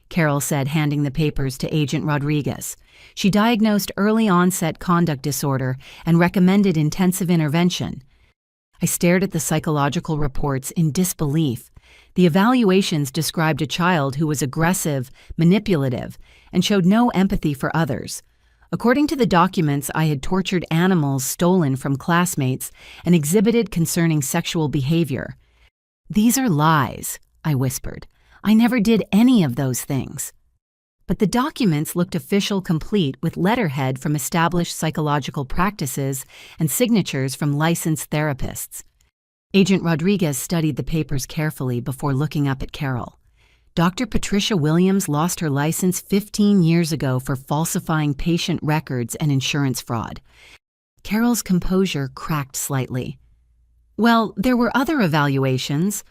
Carol said, handing the papers to Agent Rodriguez. She diagnosed early-onset conduct disorder and recommended intensive intervention. I stared at the psychological reports in disbelief. The evaluations described a child who was aggressive, manipulative, and showed no empathy for others. According to the documents, I had tortured animals stolen from classmates and exhibited concerning sexual behavior. These are lies, I whispered. I never did any of those things. But the documents looked official, complete with letterhead from established psychological practices and signatures from licensed therapists. Agent Rodriguez studied the papers carefully before looking up at Carol. Dr. Patricia Williams lost her license 15 years ago for falsifying patient records and insurance fraud. Carol's composure cracked slightly. Well, there were other evaluations,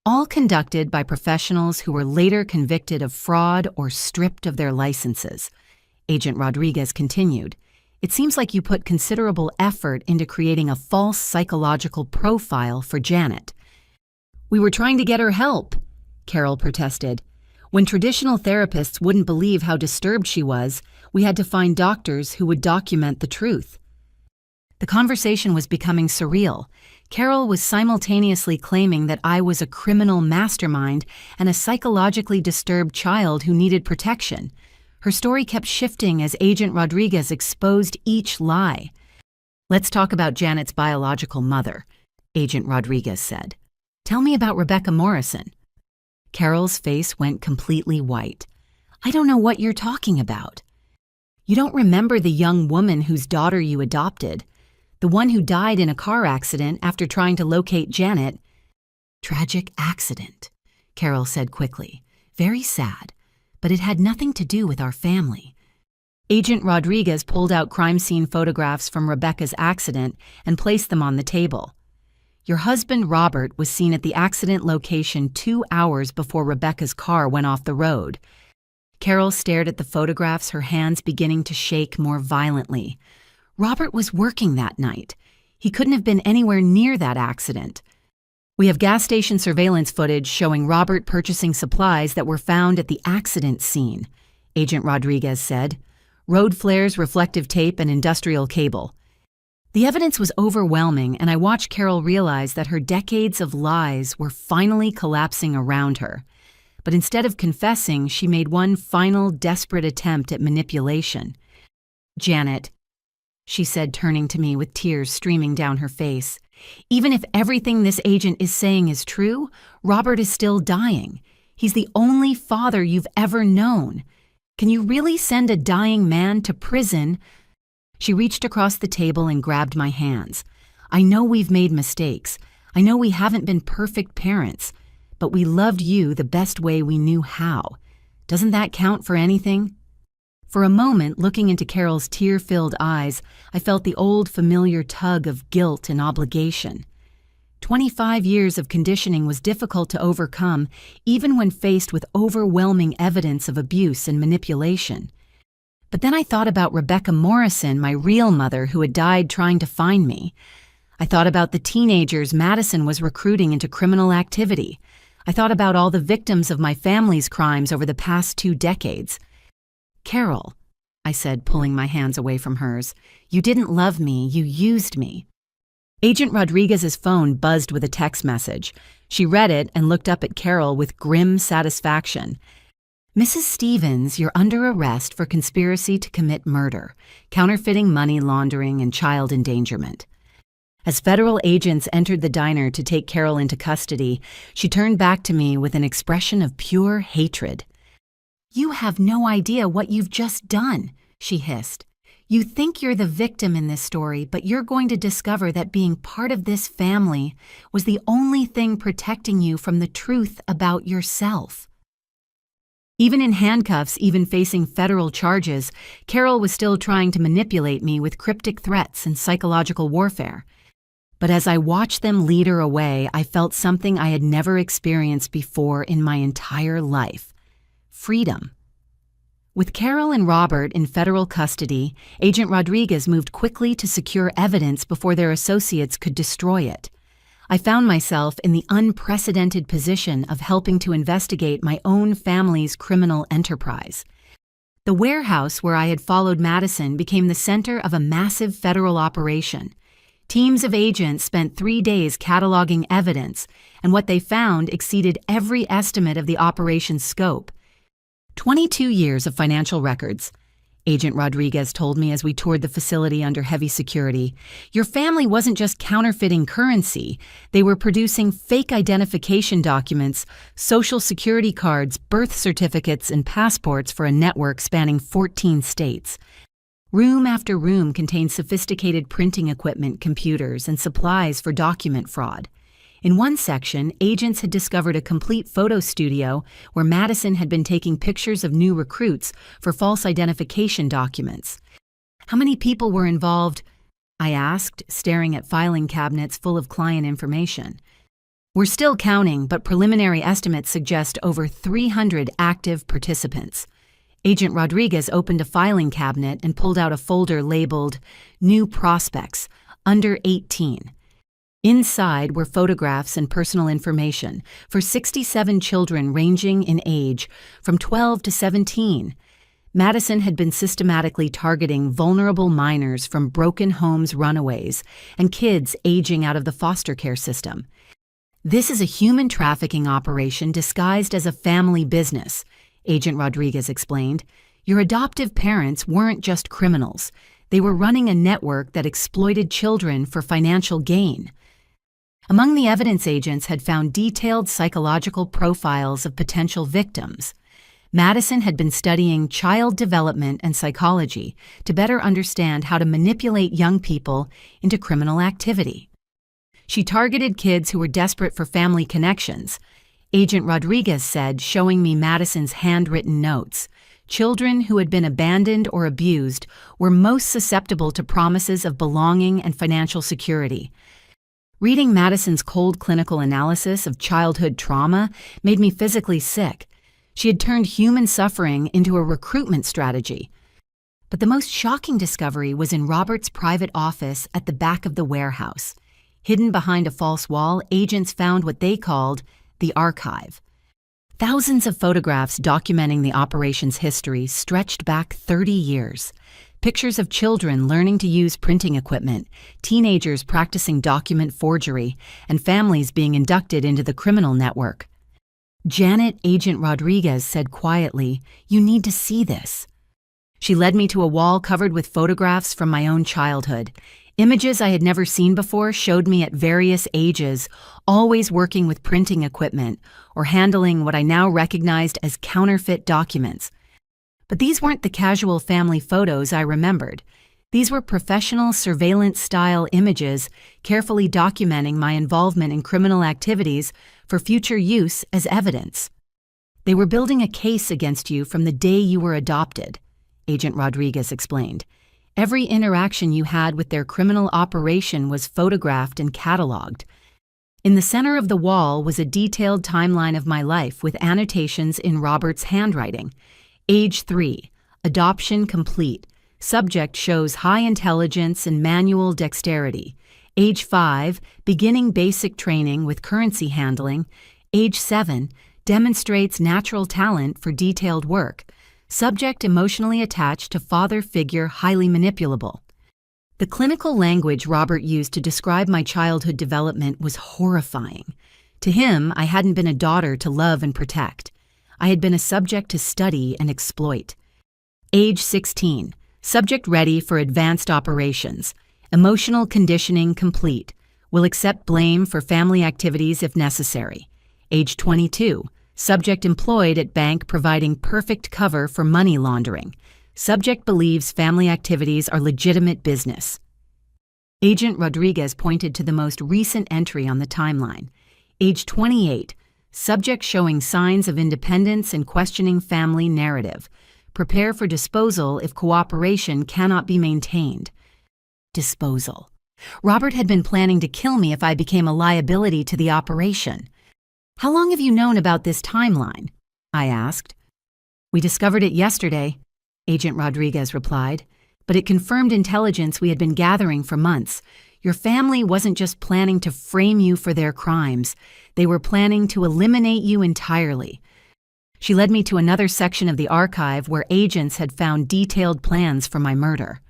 all conducted by professionals who were later convicted of fraud or stripped of their licenses. Agent Rodriguez continued, It seems like you put considerable effort into creating a false psychological profile for Janet. We were trying to get her help, Carol protested. When traditional therapists wouldn't believe how disturbed she was, we had to find doctors who would document the truth. The conversation was becoming surreal. Carol was simultaneously claiming that I was a criminal mastermind and a psychologically disturbed child who needed protection. Her story kept shifting as Agent Rodriguez exposed each lie. Let's talk about Janet's biological mother, Agent Rodriguez said. Tell me about Rebecca Morrison. Carol's face went completely white. I don't know what you're talking about. You don't remember the young woman whose daughter you adopted, the one who died in a car accident after trying to locate Janet. Tragic accident, Carol said quickly. Very sad, but it had nothing to do with our family. Agent Rodriguez pulled out crime scene photographs from Rebecca's accident and placed them on the table. Your husband, Robert, was seen at the accident location 2 hours before Rebecca's car went off the road. Carol stared at the photographs, her hands beginning to shake more violently. Robert was working that night. He couldn't have been anywhere near that accident. We have gas station surveillance footage showing Robert purchasing supplies that were found at the accident scene, Agent Rodriguez said. Road flares, reflective tape, and industrial cable. The evidence was overwhelming, and I watched Carol realize that her decades of lies were finally collapsing around her. But instead of confessing, she made one final desperate attempt at manipulation. Janet, she said, turning to me with tears streaming down her face. Even if everything this agent is saying is true, Robert is still dying. He's the only father you've ever known. Can you really send a dying man to prison? She reached across the table and grabbed my hands. I know we've made mistakes. I know we haven't been perfect parents, but we loved you the best way we knew how. Doesn't that count for anything? For a moment, looking into Carol's tear-filled eyes, I felt the old familiar tug of guilt and obligation. 25 years of conditioning was difficult to overcome, even when faced with overwhelming evidence of abuse and manipulation. But then I thought about Rebecca Morrison, my real mother, who had died trying to find me. I thought about the teenagers Madison was recruiting into criminal activity. I thought about all the victims of my family's crimes over the past 2 decades. "Carol," I said, pulling my hands away from hers, "you didn't love me, you used me." Agent Rodriguez's phone buzzed with a text message. She read it and looked up at Carol with grim satisfaction. "Mrs. Stevens, you're under arrest for conspiracy to commit murder, counterfeiting money laundering, and child endangerment." As federal agents entered the diner to take Carol into custody, she turned back to me with an expression of pure hatred. "You have no idea what you've just done," she hissed. "You think you're the victim in this story, but you're going to discover that being part of this family was the only thing protecting you from the truth about yourself." Even in handcuffs, even facing federal charges, Carol was still trying to manipulate me with cryptic threats and psychological warfare. But as I watched them lead her away, I felt something I had never experienced before in my entire life: freedom. With Carol and Robert in federal custody, Agent Rodriguez moved quickly to secure evidence before their associates could destroy it. I found myself in the unprecedented position of helping to investigate my own family's criminal enterprise. The warehouse where I had followed Madison became the center of a massive federal operation. Teams of agents spent 3 days cataloging evidence, and what they found exceeded every estimate of the operation's scope. 22 years of financial records. Agent Rodriguez told me as we toured the facility under heavy security. "Your family wasn't just counterfeiting currency. They were producing fake identification documents, social security cards, birth certificates, and passports for a network spanning 14 states. Room after room contained sophisticated printing equipment, computers, and supplies for document fraud. In one section, agents had discovered a complete photo studio where Madison had been taking pictures of new recruits for false identification documents. How many people were involved?" I asked, staring at filing cabinets full of client information. "We're still counting, but preliminary estimates suggest over 300 active participants." Agent Rodriguez opened a filing cabinet and pulled out a folder labeled "New Prospects, Under 18. Inside were photographs and personal information for 67 children ranging in age from 12 to 17. Madison had been systematically targeting vulnerable minors from broken homes runaways and kids aging out of the foster care system. "This is a human trafficking operation disguised as a family business," Agent Rodriguez explained. "Your adoptive parents weren't just criminals. They were running a network that exploited children for financial gain." Among the evidence agents had found detailed psychological profiles of potential victims. Madison had been studying child development and psychology to better understand how to manipulate young people into criminal activity. She targeted kids who were desperate for family connections. Agent Rodriguez said, showing me Madison's handwritten notes, children who had been abandoned or abused were most susceptible to promises of belonging and financial security. Reading Madison's cold clinical analysis of childhood trauma made me physically sick. She had turned human suffering into a recruitment strategy. But the most shocking discovery was in Robert's private office at the back of the warehouse. Hidden behind a false wall, agents found what they called the archive. Thousands of photographs documenting the operation's history stretched back 30 years. Pictures of children learning to use printing equipment, teenagers practicing document forgery, and families being inducted into the criminal network. "Janet," Agent Rodriguez said quietly, "you need to see this." She led me to a wall covered with photographs from my own childhood. Images I had never seen before showed me at various ages, always working with printing equipment or handling what I now recognized as counterfeit documents. But these weren't the casual family photos I remembered. These were professional surveillance-style images carefully documenting my involvement in criminal activities for future use as evidence. "They were building a case against you from the day you were adopted," Agent Rodriguez explained. "Every interaction you had with their criminal operation was photographed and cataloged. In the center of the wall was a detailed timeline of my life with annotations in Robert's handwriting. Age 3, adoption complete. Subject shows high intelligence and manual dexterity. Age 5, beginning basic training with currency handling. Age 7, demonstrates natural talent for detailed work. Subject emotionally attached to father figure, highly manipulable. The clinical language Robert used to describe my childhood development was horrifying. To him, I hadn't been a daughter to love and protect. I had been a subject to study and exploit. Age 16, subject ready for advanced operations. Emotional conditioning complete. Will accept blame for family activities if necessary. Age 22, subject employed at bank providing perfect cover for money laundering. Subject believes family activities are legitimate business. Agent Rodriguez pointed to the most recent entry on the timeline. Age 28, subject showing signs of independence and questioning family narrative. Prepare for disposal if cooperation cannot be maintained. Disposal. Robert had been planning to kill me if I became a liability to the operation. How long have you known about this timeline? I asked. We discovered it yesterday, Agent Rodriguez replied, but it confirmed intelligence we had been gathering for months. Your family wasn't just planning to frame you for their crimes, they were planning to eliminate you entirely. She led me to another section of the archive where agents had found detailed plans for my murder.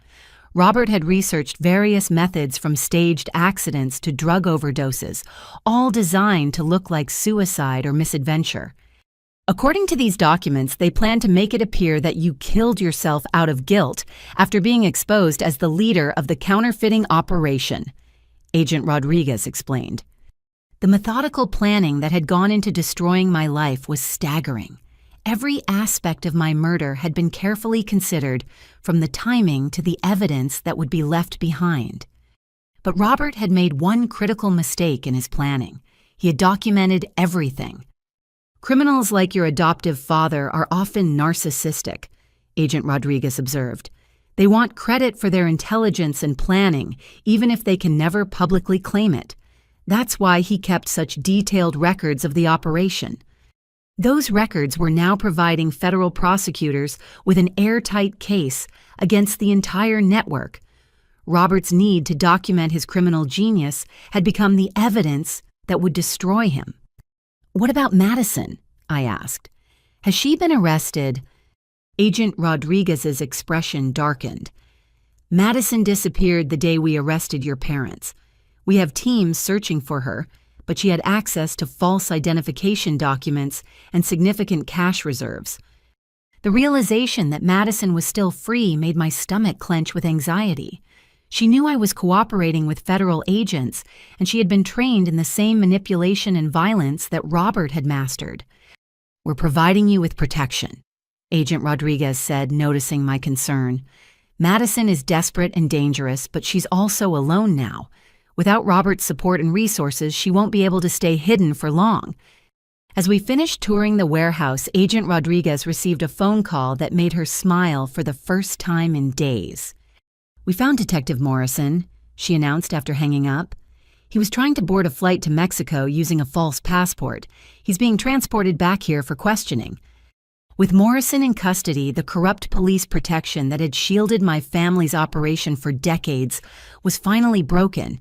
Robert had researched various methods from staged accidents to drug overdoses, all designed to look like suicide or misadventure. According to these documents, they planned to make it appear that you killed yourself out of guilt after being exposed as the leader of the counterfeiting operation, Agent Rodriguez explained. The methodical planning that had gone into destroying my life was staggering. Every aspect of my murder had been carefully considered, from the timing to the evidence that would be left behind. But Robert had made one critical mistake in his planning. He had documented everything. Criminals like your adoptive father are often narcissistic, Agent Rodriguez observed. They want credit for their intelligence and planning, even if they can never publicly claim it. That's why he kept such detailed records of the operation. Those records were now providing federal prosecutors with an airtight case against the entire network. Robert's need to document his criminal genius had become the evidence that would destroy him. What about Madison? I asked. Has she been arrested? Agent Rodriguez's expression darkened. Madison disappeared the day we arrested your parents. We have teams searching for her, but she had access to false identification documents and significant cash reserves. The realization that Madison was still free made my stomach clench with anxiety. She knew I was cooperating with federal agents, and she had been trained in the same manipulation and violence that Robert had mastered. We're providing you with protection, Agent Rodriguez said, noticing my concern. Madison is desperate and dangerous, but she's also alone now. Without Robert's support and resources, she won't be able to stay hidden for long. As we finished touring the warehouse, Agent Rodriguez received a phone call that made her smile for the first time in days. We found Detective Morrison, she announced after hanging up. He was trying to board a flight to Mexico using a false passport. He's being transported back here for questioning. With Morrison in custody, the corrupt police protection that had shielded my family's operation for decades was finally broken.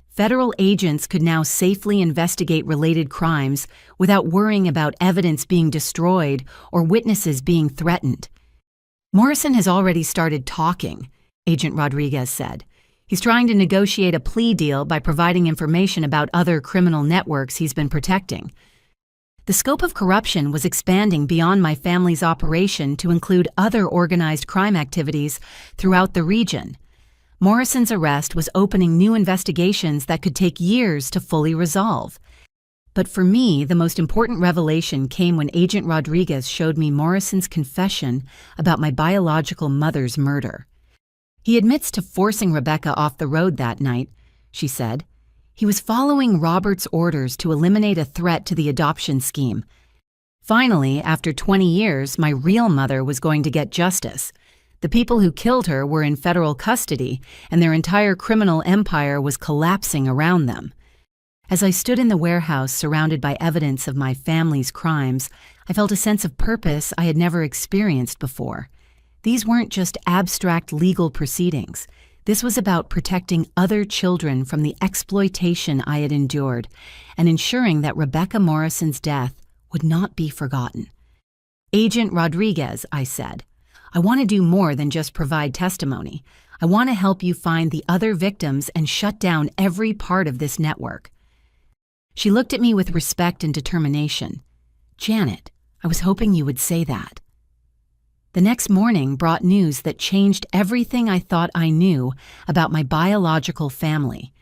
Federal agents could now safely investigate related crimes without worrying about evidence being destroyed or witnesses being threatened. Morrison has already started talking, Agent Rodriguez said. He's trying to negotiate a plea deal by providing information about other criminal networks he's been protecting. The scope of corruption was expanding beyond my family's operation to include other organized crime activities throughout the region. Morrison's arrest was opening new investigations that could take years to fully resolve. But for me, the most important revelation came when Agent Rodriguez showed me Morrison's confession about my biological mother's murder. He admits to forcing Rebecca off the road that night, she said. He was following Robert's orders to eliminate a threat to the adoption scheme. Finally, after 20 years, my real mother was going to get justice. The people who killed her were in federal custody, and their entire criminal empire was collapsing around them. As I stood in the warehouse surrounded by evidence of my family's crimes, I felt a sense of purpose I had never experienced before. These weren't just abstract legal proceedings. This was about protecting other children from the exploitation I had endured and ensuring that Rebecca Morrison's death would not be forgotten. "Agent Rodriguez," I said, "I want to do more than just provide testimony. I want to help you find the other victims and shut down every part of this network." She looked at me with respect and determination. "Janet, I was hoping you would say that." The next morning brought news that changed everything I thought I knew about my biological family.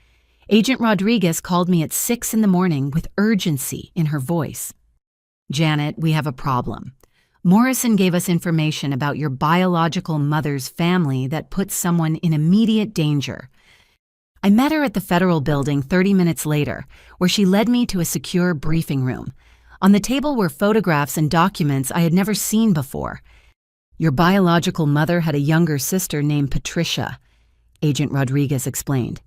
Agent Rodriguez called me at 6 in the morning with urgency in her voice. "Janet, we have a problem. Morrison gave us information about your biological mother's family that puts someone in immediate danger." I met her at the federal building 30 minutes later, where she led me to a secure briefing room. On the table were photographs and documents I had never seen before. "Your biological mother had a younger sister named Patricia," Agent Rodriguez explained.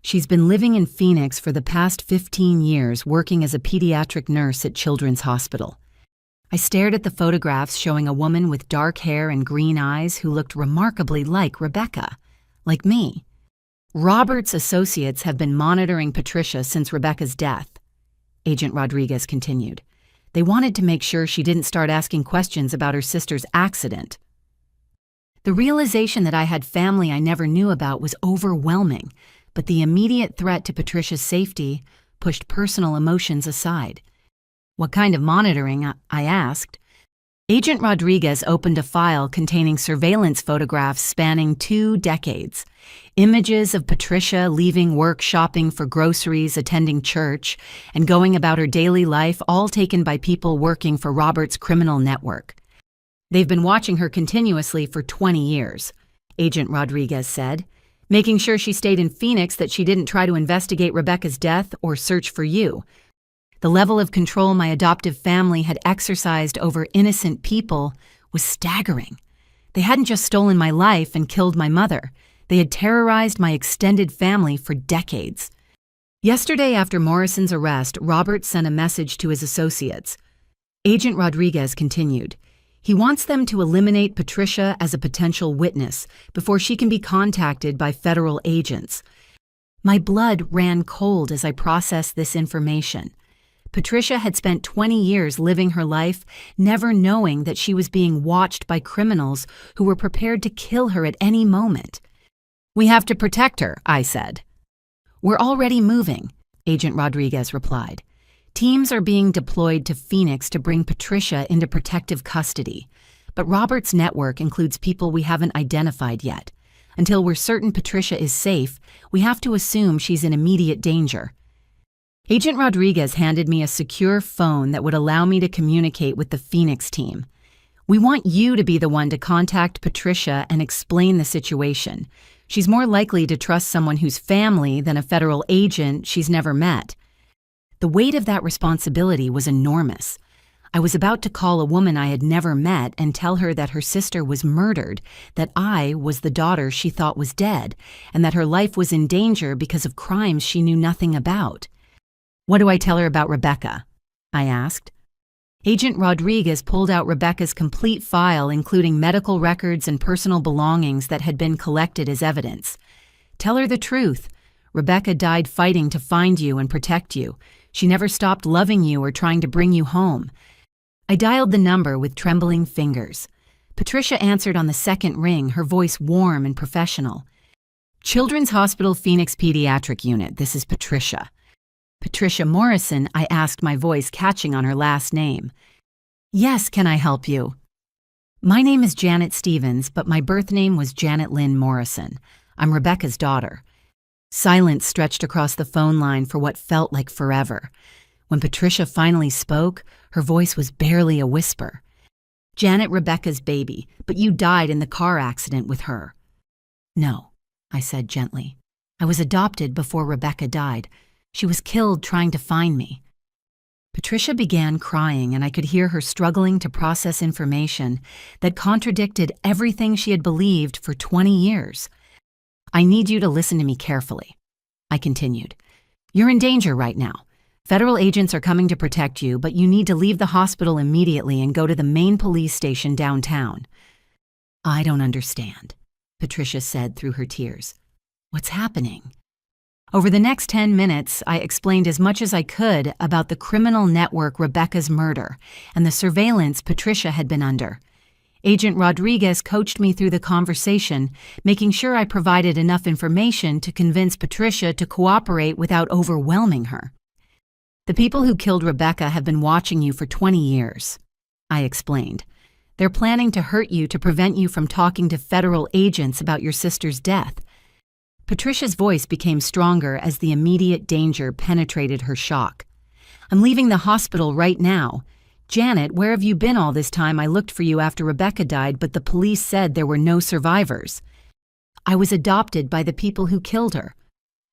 "She's been living in Phoenix for the past 15 years, working as a pediatric nurse at Children's Hospital." I stared at the photographs showing a woman with dark hair and green eyes who looked remarkably like Rebecca, like me. "Robert's associates have been monitoring Patricia since Rebecca's death," Agent Rodriguez continued. "They wanted to make sure she didn't start asking questions about her sister's accident." The realization that I had family I never knew about was overwhelming, but the immediate threat to Patricia's safety pushed personal emotions aside. "What kind of monitoring?" I asked. Agent Rodriguez opened a file containing surveillance photographs spanning 2 decades. Images of Patricia leaving work, shopping for groceries, attending church, and going about her daily life, all taken by people working for Robert's criminal network. "They've been watching her continuously for 20 years, Agent Rodriguez said, "making sure she stayed in Phoenix, that she didn't try to investigate Rebecca's death or search for you. The level of control my adoptive family had exercised over innocent people was staggering. They hadn't just stolen my life and killed my mother. They had terrorized my extended family for decades." Yesterday, after Morrison's arrest, Robert sent a message to his associates. Agent Rodriguez continued. "He wants them to eliminate Patricia as a potential witness before she can be contacted by federal agents." My blood ran cold as I processed this information. Patricia had spent 20 years living her life, never knowing that she was being watched by criminals who were prepared to kill her at any moment. "We have to protect her," I said. "We're already moving," Agent Rodriguez replied. "Teams are being deployed to Phoenix to bring Patricia into protective custody. But Robert's network includes people we haven't identified yet. Until we're certain Patricia is safe, we have to assume she's in immediate danger." Agent Rodriguez handed me a secure phone that would allow me to communicate with the Phoenix team. "We want you to be the one to contact Patricia and explain the situation. She's more likely to trust someone who's family than a federal agent she's never met." The weight of that responsibility was enormous. I was about to call a woman I had never met and tell her that her sister was murdered, that I was the daughter she thought was dead, and that her life was in danger because of crimes she knew nothing about. "What do I tell her about Rebecca?" I asked. Agent Rodriguez pulled out Rebecca's complete file, including medical records and personal belongings that had been collected as evidence. "Tell her the truth. Rebecca died fighting to find you and protect you. She never stopped loving you or trying to bring you home." I dialed the number with trembling fingers. Patricia answered on the second ring, her voice warm and professional. "Children's Hospital Phoenix Pediatric Unit, this is Patricia." "Patricia Morrison?" I asked, my voice catching on her last name. "Yes, can I help you?" "My name is Janet Stevens, but my birth name was Janet Lynn Morrison. I'm Rebecca's daughter." Silence stretched across the phone line for what felt like forever. When Patricia finally spoke, her voice was barely a whisper. "Janet, Rebecca's baby, but you died in the car accident with her." "No," I said gently. "I was adopted before Rebecca died. She was killed trying to find me." Patricia began crying, and I could hear her struggling to process information that contradicted everything she had believed for 20 years. "I need you to listen to me carefully," I continued. You're in danger right now. Federal agents are coming to protect you, but you need to leave the hospital immediately and go to the main police station downtown." "I don't understand," Patricia said through her tears. "What's happening?" Over the next 10 minutes, I explained as much as I could about the criminal network Rebecca's murder and the surveillance Patricia had been under. Agent Rodriguez coached me through the conversation, making sure I provided enough information to convince Patricia to cooperate without overwhelming her. "The people who killed Rebecca have been watching you for 20 years, I explained. "They're planning to hurt you to prevent you from talking to federal agents about your sister's death." Patricia's voice became stronger as the immediate danger penetrated her shock. "I'm leaving the hospital right now. Janet, where have you been all this time? I looked for you after Rebecca died, but the police said there were no survivors." "I was adopted by the people who killed her."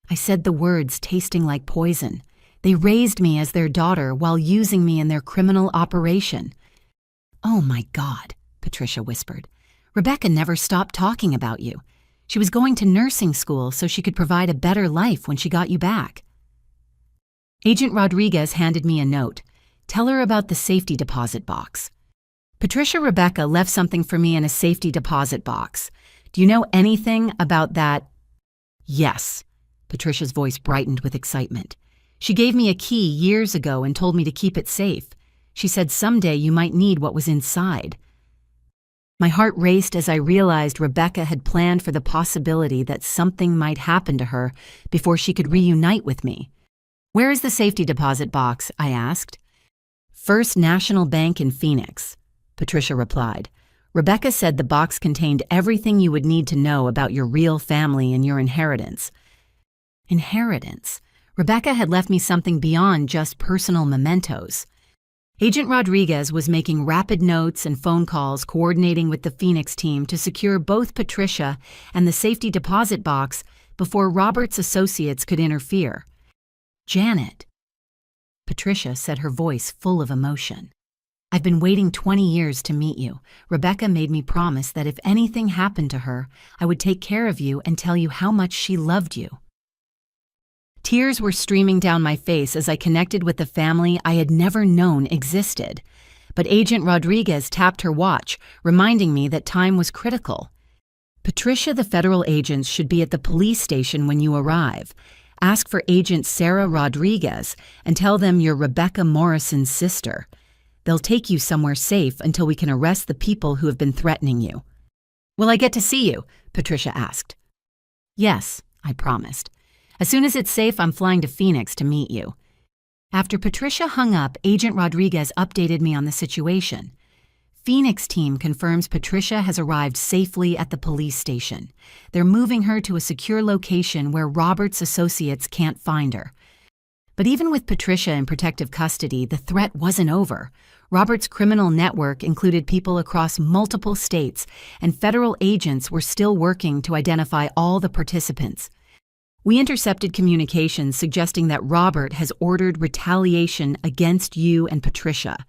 I said the words tasting like poison. "They raised me as their daughter while using me in their criminal operation." "Oh my God," Patricia whispered. "Rebecca never stopped talking about you. She was going to nursing school so she could provide a better life when she got you back." Agent Rodriguez handed me a note. "Tell her about the safety deposit box." "Patricia Rebecca left something for me in a safety deposit box. Do you know anything about that?" "Yes." Patricia's voice brightened with excitement. "She gave me a key years ago and told me to keep it safe. She said someday you might need what was inside." My heart raced as I realized Rebecca had planned for the possibility that something might happen to her before she could reunite with me. "Where is the safety deposit box?" I asked. "First National Bank in Phoenix," Patricia replied. "Rebecca said the box contained everything you would need to know about your real family and your inheritance." Inheritance? Rebecca had left me something beyond just personal mementos. Agent Rodriguez was making rapid notes and phone calls, coordinating with the Phoenix team to secure both Patricia and the safety deposit box before Robert's associates could interfere. "Janet," Patricia said, her voice full of emotion. "I've been waiting 20 years to meet you. Rebecca made me promise that if anything happened to her, I would take care of you and tell you how much she loved you." Tears were streaming down my face as I connected with the family I had never known existed. But Agent Rodriguez tapped her watch, reminding me that time was critical. "Patricia, the federal agents should be at the police station when you arrive. Ask for Agent Sarah Rodriguez and tell them you're Rebecca Morrison's sister. They'll take you somewhere safe until we can arrest the people who have been threatening you." "Will I get to see you?" Patricia asked. "Yes," I promised. "As soon as it's safe, I'm flying to Phoenix to meet you." After Patricia hung up, Agent Rodriguez updated me on the situation. "Phoenix team confirms Patricia has arrived safely at the police station. They're moving her to a secure location where Robert's associates can't find her." But even with Patricia in protective custody, the threat wasn't over. Robert's criminal network included people across multiple states, and federal agents were still working to identify all the participants. "We intercepted communications suggesting that Robert has ordered retaliation against you and Patricia,"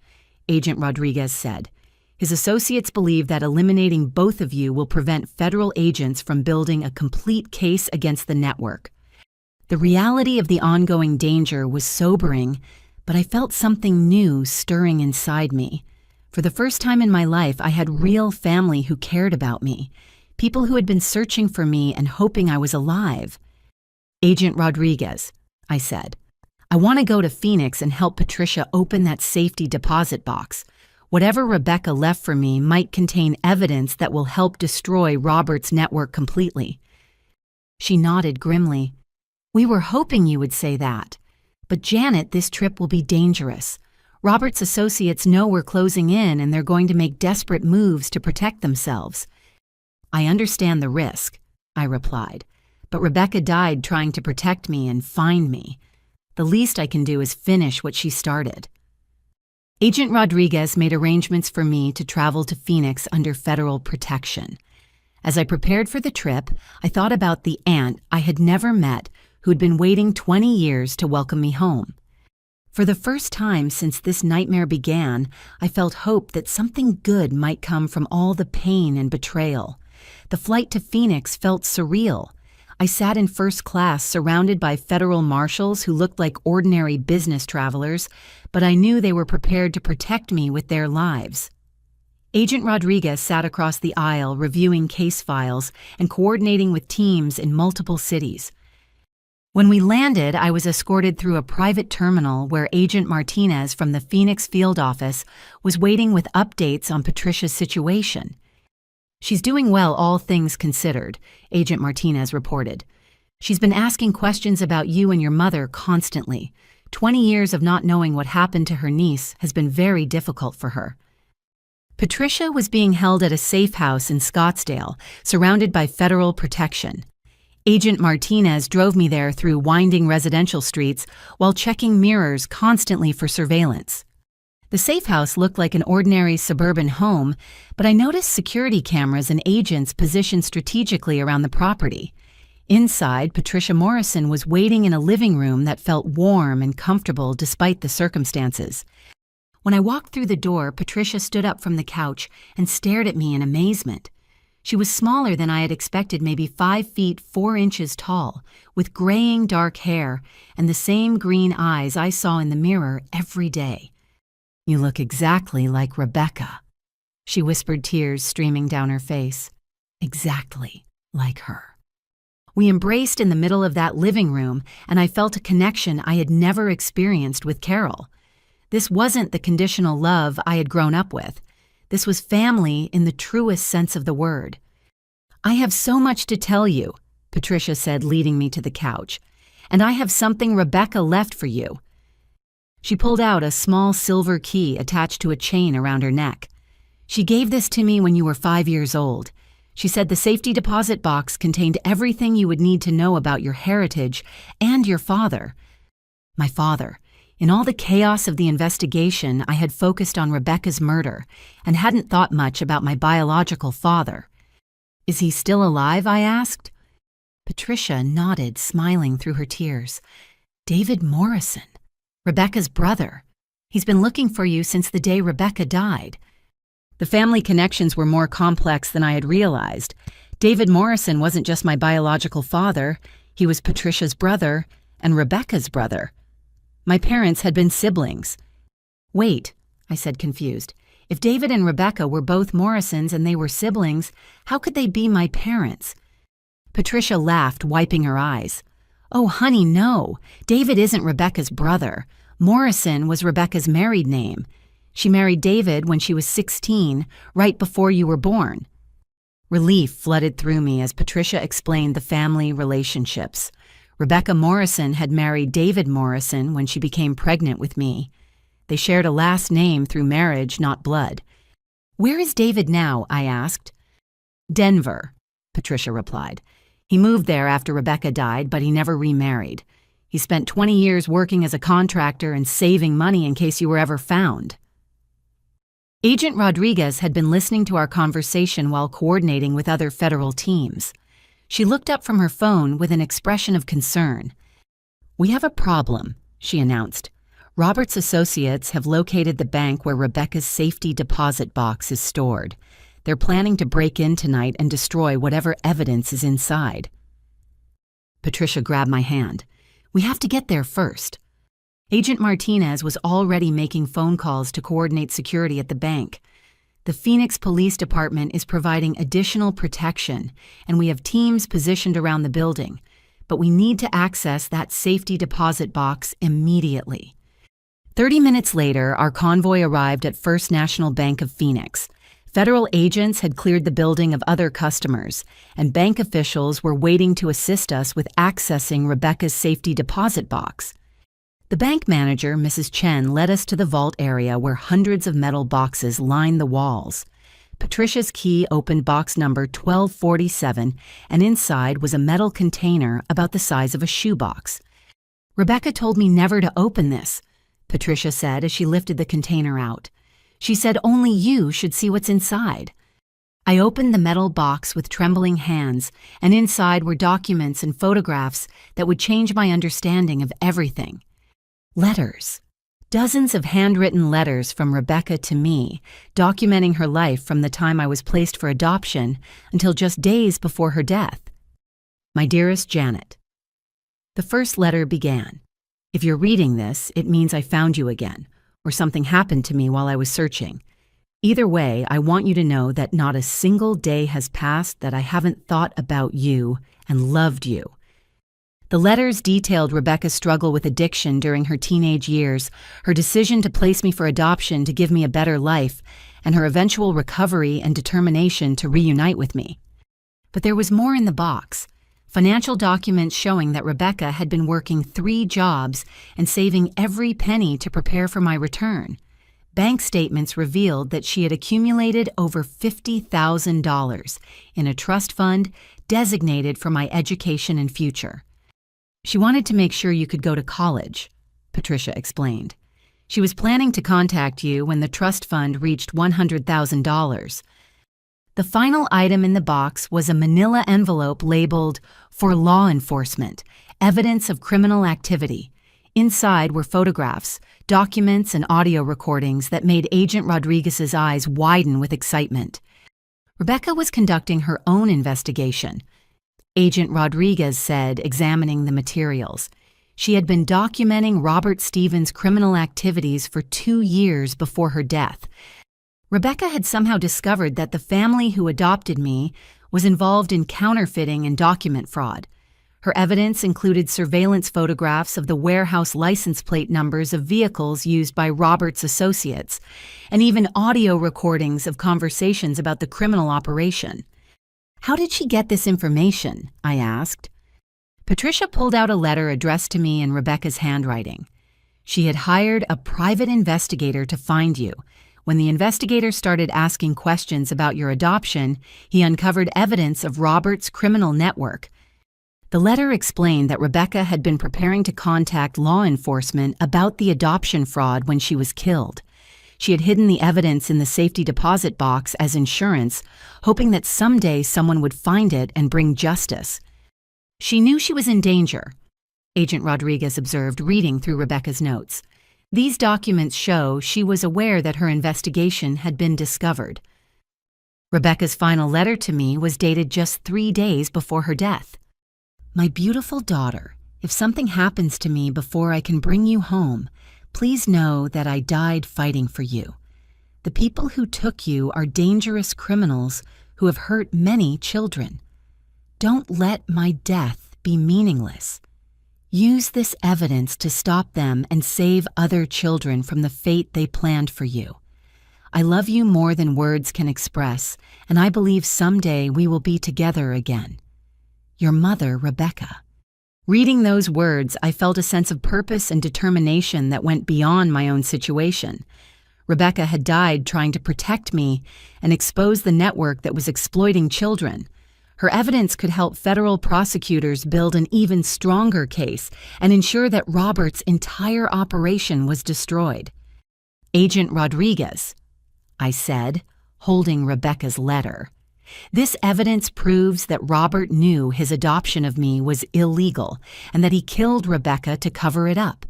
Agent Rodriguez said. "His associates believe that eliminating both of you will prevent federal agents from building a complete case against the network." The reality of the ongoing danger was sobering, but I felt something new stirring inside me. For the first time in my life, I had real family who cared about me, people who had been searching for me and hoping I was alive. "Agent Rodriguez," I said, "I want to go to Phoenix and help Patricia open that safety deposit box. Whatever Rebecca left for me might contain evidence that will help destroy Robert's network completely." She nodded grimly. "We were hoping you would say that. But Janet, this trip will be dangerous. Robert's associates know we're closing in and they're going to make desperate moves to protect themselves." "I understand the risk," I replied. "But Rebecca died trying to protect me and find me. The least I can do is finish what she started." Agent Rodriguez made arrangements for me to travel to Phoenix under federal protection. As I prepared for the trip, I thought about the aunt I had never met who'd been waiting 20 years to welcome me home. For the first time since this nightmare began, I felt hope that something good might come from all the pain and betrayal. The flight to Phoenix felt surreal. I sat in first class surrounded by federal marshals who looked like ordinary business travelers, but I knew they were prepared to protect me with their lives. Agent Rodriguez sat across the aisle reviewing case files and coordinating with teams in multiple cities. When we landed, I was escorted through a private terminal where Agent Martinez from the Phoenix field office was waiting with updates on Patricia's situation. "She's doing well, all things considered," Agent Martinez reported. "She's been asking questions about you and your mother constantly. 20 years of not knowing what happened to her niece has been very difficult for her." Patricia was being held at a safe house in Scottsdale, surrounded by federal protection. Agent Martinez drove me there through winding residential streets while checking mirrors constantly for surveillance. The safe house looked like an ordinary suburban home, but I noticed security cameras and agents positioned strategically around the property. Inside, Patricia Morrison was waiting in a living room that felt warm and comfortable despite the circumstances. When I walked through the door, Patricia stood up from the couch and stared at me in amazement. She was smaller than I had expected, maybe 5 feet 4 inches tall, with graying dark hair and the same green eyes I saw in the mirror every day. "You look exactly like Rebecca," she whispered, tears streaming down her face. Exactly like her. We embraced in the middle of that living room, and I felt a connection I had never experienced with Carol. This wasn't the conditional love I had grown up with. This was family in the truest sense of the word. "I have so much to tell you," Patricia said, leading me to the couch. "And I have something Rebecca left for you." She pulled out a small silver key attached to a chain around her neck. "She gave this to me when you were 5 years old. She said the safety deposit box contained everything you would need to know about your heritage and your father." My father. In all the chaos of the investigation, I had focused on Rebecca's murder and hadn't thought much about my biological father. "Is he still alive?" I asked. Patricia nodded, smiling through her tears. "David Morrison, Rebecca's brother. He's been looking for you since the day Rebecca died." The family connections were more complex than I had realized. David Morrison wasn't just my biological father, he was Patricia's brother and Rebecca's brother. My parents had been siblings. "Wait," I said, confused. "If David and Rebecca were both Morrisons and they were siblings, how could they be my parents?" Patricia laughed, wiping her eyes. "Oh, honey, no. David isn't Rebecca's brother. Morrison was Rebecca's married name. She married David when she was 16, right before you were born." Relief flooded through me as Patricia explained the family relationships. Rebecca Morrison had married David Morrison when she became pregnant with me. They shared a last name through marriage, not blood. "Where is David now?" I asked. "Denver," Patricia replied. "He moved there after Rebecca died, but he never remarried. He spent 20 years working as a contractor and saving money in case you were ever found." Agent Rodriguez had been listening to our conversation while coordinating with other federal teams. She looked up from her phone with an expression of concern. "We have a problem," she announced. "Robert's associates have located the bank where Rebecca's safety deposit box is stored. They're planning to break in tonight and destroy whatever evidence is inside." Patricia grabbed my hand. "We have to get there first." Agent Martinez was already making phone calls to coordinate security at the bank. The Phoenix Police Department is providing additional protection, and we have teams positioned around the building, but we need to access that safety deposit box immediately. 30 minutes later, our convoy arrived at First National Bank of Phoenix. Federal agents had cleared the building of other customers, and bank officials were waiting to assist us with accessing Rebecca's safety deposit box. The bank manager, Mrs. Chen, led us to the vault area where hundreds of metal boxes lined the walls. Patricia's key opened box number 1247, and inside was a metal container about the size of a shoebox. "Rebecca told me never to open this," Patricia said as she lifted the container out. "She said only you should see what's inside." I opened the metal box with trembling hands, and inside were documents and photographs that would change my understanding of everything. Letters. Dozens of handwritten letters from Rebecca to me, documenting her life from the time I was placed for adoption until just days before her death. My dearest Janet. The first letter began. If you're reading this, it means I found you again, or something happened to me while I was searching. Either way, I want you to know that not a single day has passed that I haven't thought about you and loved you. The letters detailed Rebecca's struggle with addiction during her teenage years, her decision to place me for adoption to give me a better life, and her eventual recovery and determination to reunite with me. But there was more in the box. Financial documents showing that Rebecca had been working 3 jobs and saving every penny to prepare for my return. Bank statements revealed that she had accumulated over $50,000 in a trust fund designated for my education and future. She wanted to make sure you could go to college, Patricia explained. She was planning to contact you when the trust fund reached $100,000. The final item in the box was a manila envelope labeled, "For law enforcement, evidence of criminal activity." Inside were photographs, documents, and audio recordings that made Agent Rodriguez's eyes widen with excitement. Rebecca was conducting her own investigation. Agent Rodriguez said, examining the materials. She had been documenting Robert Stevens' criminal activities for 2 years before her death. Rebecca had somehow discovered that the family who adopted me was involved in counterfeiting and document fraud. Her evidence included surveillance photographs of the warehouse license plate numbers of vehicles used by Robert's associates, and even audio recordings of conversations about the criminal operation. How did she get this information? I asked. Patricia pulled out a letter addressed to me in Rebecca's handwriting. She had hired a private investigator to find you. When the investigator started asking questions about your adoption, he uncovered evidence of Robert's criminal network. The letter explained that Rebecca had been preparing to contact law enforcement about the adoption fraud when she was killed. She had hidden the evidence in the safety deposit box as insurance, hoping that someday someone would find it and bring justice. She knew she was in danger, Agent Rodriguez observed, reading through Rebecca's notes. These documents show she was aware that her investigation had been discovered. Rebecca's final letter to me was dated just 3 days before her death. My beautiful daughter, if something happens to me before I can bring you home, please know that I died fighting for you. The people who took you are dangerous criminals who have hurt many children. Don't let my death be meaningless. Use this evidence to stop them and save other children from the fate they planned for you. I love you more than words can express, and I believe someday we will be together again. Your mother, Rebecca. Reading those words, I felt a sense of purpose and determination that went beyond my own situation. Rebecca had died trying to protect me and expose the network that was exploiting children. Her evidence could help federal prosecutors build an even stronger case and ensure that Robert's entire operation was destroyed. Agent Rodriguez, I said, holding Rebecca's letter. This evidence proves that Robert knew his adoption of me was illegal and that he killed Rebecca to cover it up.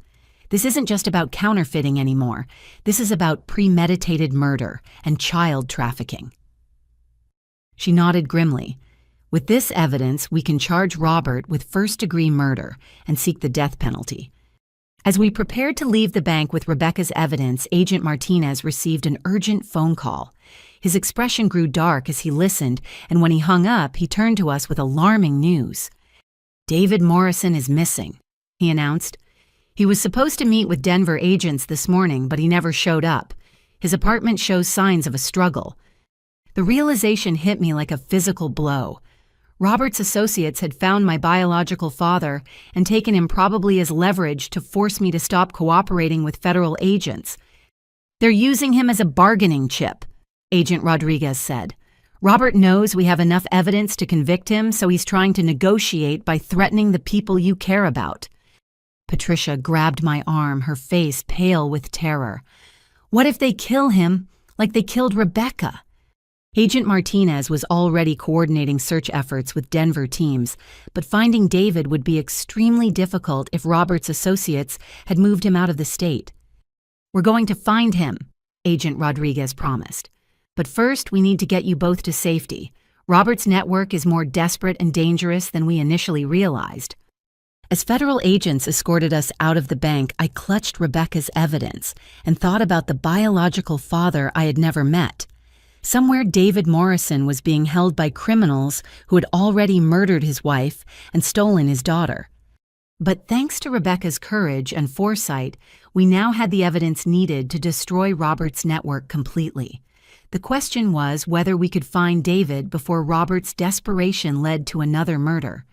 This isn't just about counterfeiting anymore. This is about premeditated murder and child trafficking. She nodded grimly. With this evidence, we can charge Robert with first-degree murder and seek the death penalty. As we prepared to leave the bank with Rebecca's evidence, Agent Martinez received an urgent phone call. His expression grew dark as he listened, and when he hung up, he turned to us with alarming news. David Morrison is missing, he announced. He was supposed to meet with Denver agents this morning, but he never showed up. His apartment shows signs of a struggle. The realization hit me like a physical blow. Robert's associates had found my biological father and taken him probably as leverage to force me to stop cooperating with federal agents. They're using him as a bargaining chip, Agent Rodriguez said. Robert knows we have enough evidence to convict him, so he's trying to negotiate by threatening the people you care about. Patricia grabbed my arm, her face pale with terror. What if they kill him like they killed Rebecca? Agent Martinez was already coordinating search efforts with Denver teams, but finding David would be extremely difficult if Robert's associates had moved him out of the state. We're going to find him, Agent Rodriguez promised. But first, we need to get you both to safety. Robert's network is more desperate and dangerous than we initially realized. As federal agents escorted us out of the bank, I clutched Rebecca's evidence and thought about the biological father I had never met. Somewhere David Morrison was being held by criminals who had already murdered his wife and stolen his daughter. But thanks to Rebecca's courage and foresight, we now had the evidence needed to destroy Robert's network completely. The question was whether we could find David before Robert's desperation led to another murder.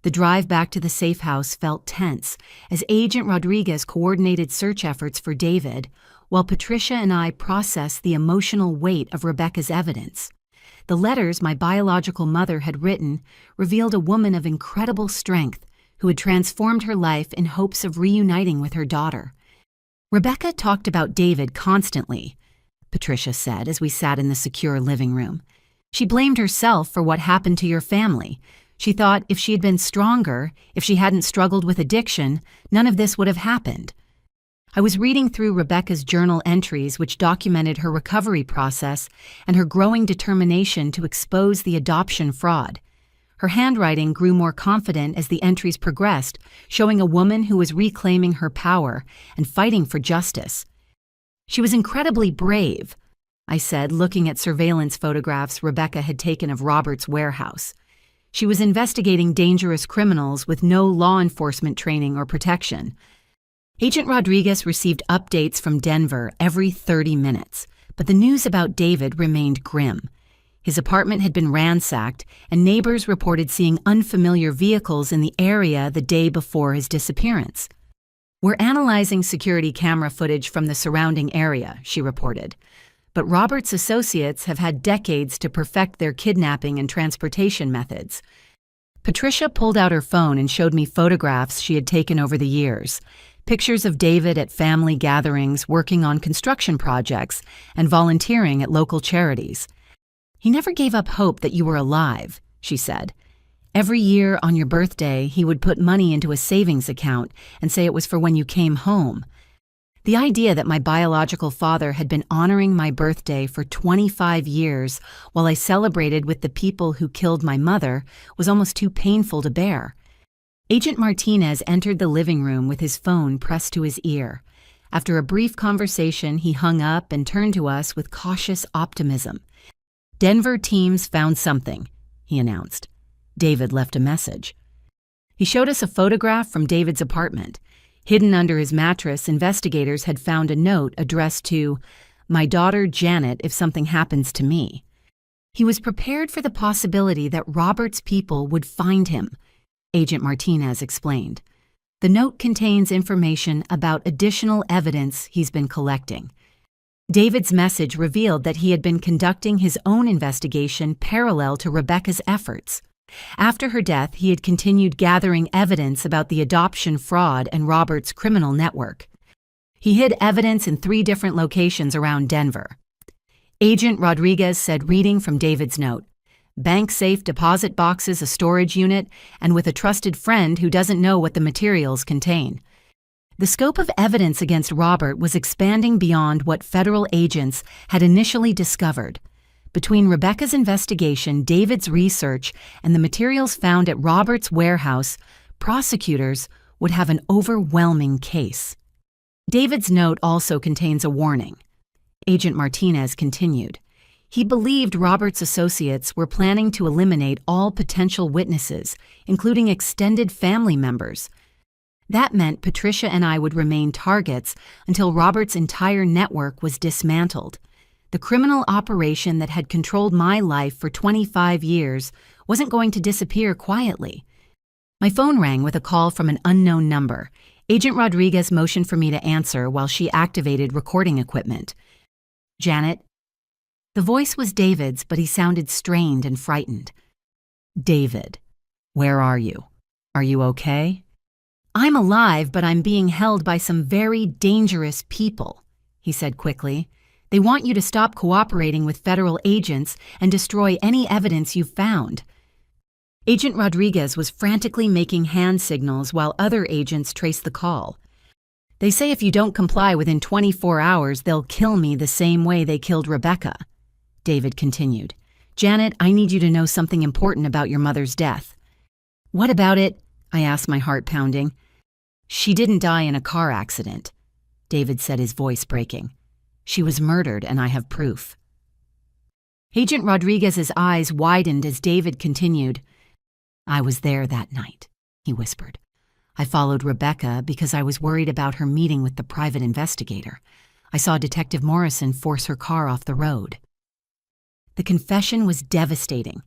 The drive back to the safe house felt tense as Agent Rodriguez coordinated search efforts for David, while Patricia and I processed the emotional weight of Rebecca's evidence. The letters my biological mother had written revealed a woman of incredible strength who had transformed her life in hopes of reuniting with her daughter. Rebecca talked about David constantly, Patricia said as we sat in the secure living room. She blamed herself for what happened to your family. She thought if she had been stronger, if she hadn't struggled with addiction, none of this would have happened. I was reading through Rebecca's journal entries which documented her recovery process and her growing determination to expose the adoption fraud. Her handwriting grew more confident as the entries progressed, showing a woman who was reclaiming her power and fighting for justice. She was incredibly brave, I said, looking at surveillance photographs Rebecca had taken of Robert's warehouse. She was investigating dangerous criminals with no law enforcement training or protection. Agent Rodriguez received updates from Denver every 30 minutes, but the news about David remained grim. His apartment had been ransacked, and neighbors reported seeing unfamiliar vehicles in the area the day before his disappearance. "We're analyzing security camera footage from the surrounding area," she reported. But Robert's associates have had decades to perfect their kidnapping and transportation methods. Patricia pulled out her phone and showed me photographs she had taken over the years. Pictures of David at family gatherings, working on construction projects, and volunteering at local charities. "He never gave up hope that you were alive," she said. "Every year on your birthday, he would put money into a savings account and say it was for when you came home." The idea that my biological father had been honoring my birthday for 25 years while I celebrated with the people who killed my mother was almost too painful to bear. Agent Martinez entered the living room with his phone pressed to his ear. After a brief conversation, he hung up and turned to us with cautious optimism. "Denver teams found something," he announced. David left a message. He showed us a photograph from David's apartment. Hidden under his mattress, investigators had found a note addressed to "My daughter Janet if something happens to me." He was prepared for the possibility that Robert's people would find him, Agent Martinez explained. The note contains information about additional evidence he's been collecting. David's message revealed that he had been conducting his own investigation parallel to Rebecca's efforts. After her death, he had continued gathering evidence about the adoption fraud and Robert's criminal network. He hid evidence in 3 different locations around Denver. Agent Rodriguez said, reading from David's note, "Bank safe deposit boxes, a storage unit, and with a trusted friend who doesn't know what the materials contain." The scope of evidence against Robert was expanding beyond what federal agents had initially discovered. Between Rebecca's investigation, David's research, and the materials found at Robert's warehouse, prosecutors would have an overwhelming case. David's note also contains a warning. Agent Martinez continued. He believed Robert's associates were planning to eliminate all potential witnesses, including extended family members. That meant Patricia and I would remain targets until Robert's entire network was dismantled. The criminal operation that had controlled my life for 25 years wasn't going to disappear quietly. My phone rang with a call from an unknown number. Agent Rodriguez motioned for me to answer while she activated recording equipment. "Janet?" The voice was David's, but he sounded strained and frightened. "David, where are you? Are you okay?" "I'm alive, but I'm being held by some very dangerous people," he said quickly. "They want you to stop cooperating with federal agents and destroy any evidence you've found." Agent Rodriguez was frantically making hand signals while other agents traced the call. "They say if you don't comply within 24 hours, they'll kill me the same way they killed Rebecca," David continued. "Janet, I need you to know something important about your mother's death." "What about it?" I asked, my heart pounding. "She didn't die in a car accident," David said, his voice breaking. "She was murdered, and I have proof." Agent Rodriguez's eyes widened as David continued. "I was there that night," he whispered. "I followed Rebecca because I was worried about her meeting with the private investigator. I saw Detective Morrison force her car off the road." The confession was devastating.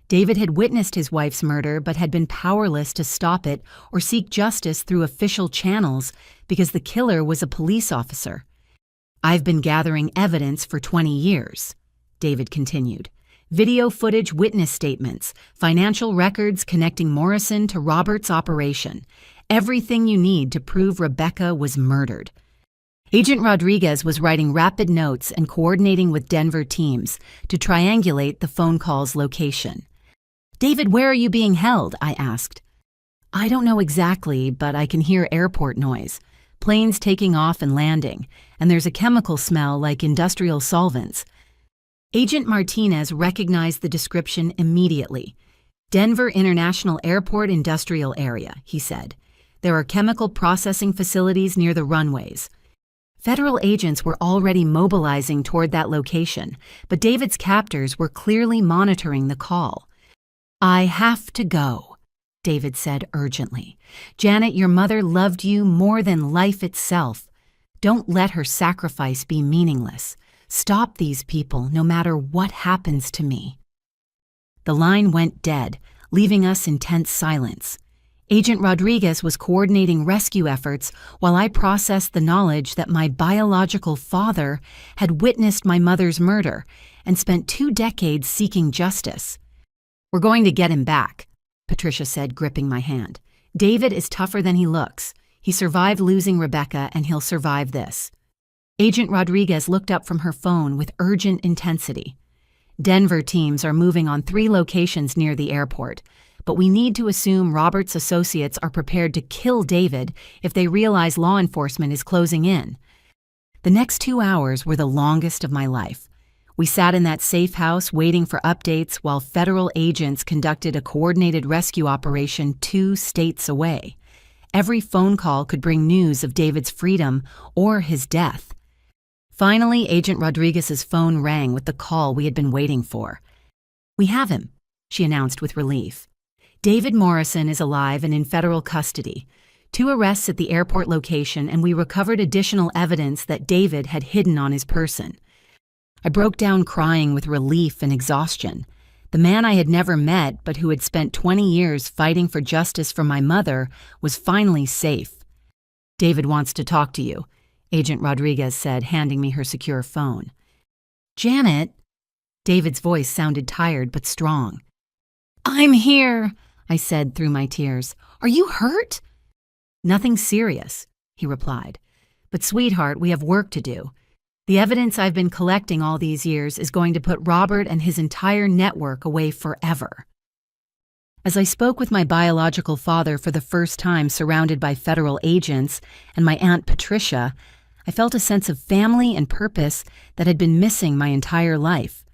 David had witnessed his wife's murder but had been powerless to stop it or seek justice through official channels because the killer was a police officer. "I've been gathering evidence for 20 years, David continued. "Video footage, witness statements, financial records connecting Morrison to Robert's operation. Everything you need to prove Rebecca was murdered." Agent Rodriguez was writing rapid notes and coordinating with Denver teams to triangulate the phone call's location. "David, where are you being held?" I asked. "I don't know exactly, but I can hear airport noise, planes taking off and landing, and there's a chemical smell like industrial solvents." Agent Martinez recognized the description immediately. "Denver International Airport Industrial Area," he said. "There are chemical processing facilities near the runways." Federal agents were already mobilizing toward that location, but David's captors were clearly monitoring the call. "I have to go," David said urgently. "Janet, your mother loved you more than life itself. Don't let her sacrifice be meaningless. Stop these people, no matter what happens to me." The line went dead, leaving us in tense silence. Agent Rodriguez was coordinating rescue efforts while I processed the knowledge that my biological father had witnessed my mother's murder and spent 2 decades seeking justice. "We're going to get him back," Patricia said, gripping my hand. "David is tougher than he looks. He survived losing Rebecca, and he'll survive this." Agent Rodriguez looked up from her phone with urgent intensity. "Denver teams are moving on 3 locations near the airport, but we need to assume Robert's associates are prepared to kill David if they realize law enforcement is closing in." The next 2 hours were the longest of my life. We sat in that safe house waiting for updates while federal agents conducted a coordinated rescue operation 2 states away. Every phone call could bring news of David's freedom or his death. Finally, Agent Rodriguez's phone rang with the call we had been waiting for. "We have him," she announced with relief. "David Morrison is alive and in federal custody. 2 arrests at the airport location, and we recovered additional evidence that David had hidden on his person." I broke down crying with relief and exhaustion. The man I had never met but who had spent 20 years fighting for justice for my mother was finally safe. "David wants to talk to you," Agent Rodriguez said, handing me her secure phone. "Janet?" David's voice sounded tired but strong. "I'm here," I said through my tears. "Are you hurt?" "Nothing serious," he replied. "But sweetheart, we have work to do. The evidence I've been collecting all these years is going to put Robert and his entire network away forever." As I spoke with my biological father for the first time surrounded by federal agents and my Aunt Patricia, I felt a sense of family and purpose that had been missing my entire life.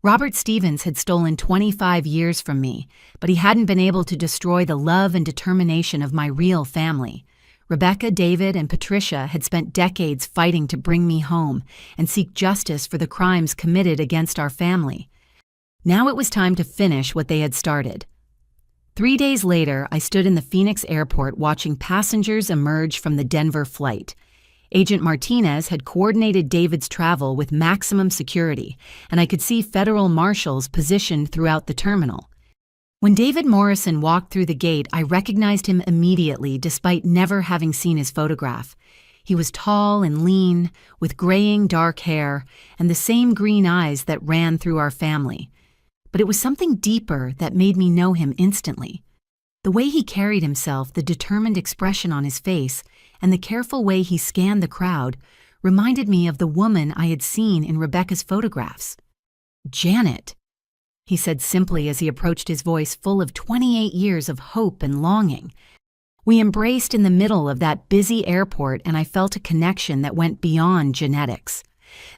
Robert Stevens had stolen 25 years from me, but he hadn't been able to destroy the love and determination of my real family. Rebecca, David, and Patricia had spent decades fighting to bring me home and seek justice for the crimes committed against our family. Now it was time to finish what they had started. 3 days later, I stood in the Phoenix airport watching passengers emerge from the Denver flight. Agent Martinez had coordinated David's travel with maximum security, and I could see federal marshals positioned throughout the terminal. When David Morrison walked through the gate, I recognized him immediately despite never having seen his photograph. He was tall and lean, with graying dark hair and the same green eyes that ran through our family. But it was something deeper that made me know him instantly. The way he carried himself, the determined expression on his face, and the careful way he scanned the crowd reminded me of the woman I had seen in Rebecca's photographs. "Janet," he said simply as he approached, his voice full of 28 years of hope and longing. We embraced in the middle of that busy airport, and I felt a connection that went beyond genetics.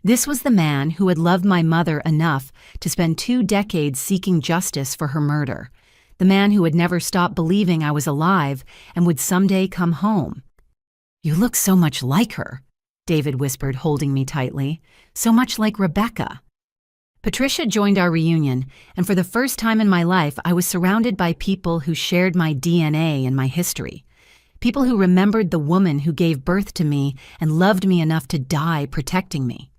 This was the man who had loved my mother enough to spend 2 decades seeking justice for her murder. The man who had never stopped believing I was alive and would someday come home. "You look so much like her," David whispered, holding me tightly. "So much like Rebecca." Patricia joined our reunion, and for the first time in my life, I was surrounded by people who shared my DNA and my history. People who remembered the woman who gave birth to me and loved me enough to die protecting me.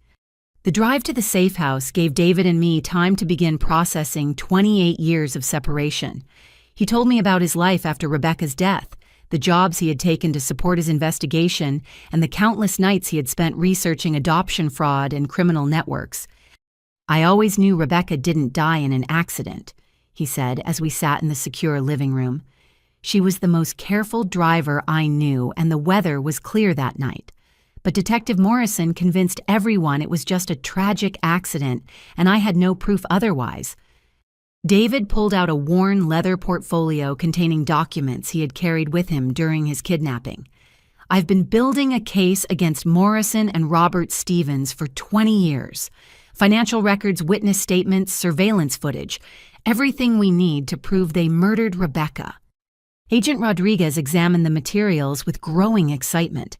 The drive to the safe house gave David and me time to begin processing 28 years of separation. He told me about his life after Rebecca's death, the jobs he had taken to support his investigation, and the countless nights he had spent researching adoption fraud and criminal networks. "I always knew Rebecca didn't die in an accident," he said as we sat in the secure living room. "She was the most careful driver I knew, and the weather was clear that night. But Detective Morrison convinced everyone it was just a tragic accident, and I had no proof otherwise." David pulled out a worn leather portfolio containing documents he had carried with him during his kidnapping. "I've been building a case against Morrison and Robert Stevens for 20 years. Financial records, witness statements, surveillance footage, everything we need to prove they murdered Rebecca." Agent Rodriguez examined the materials with growing excitement.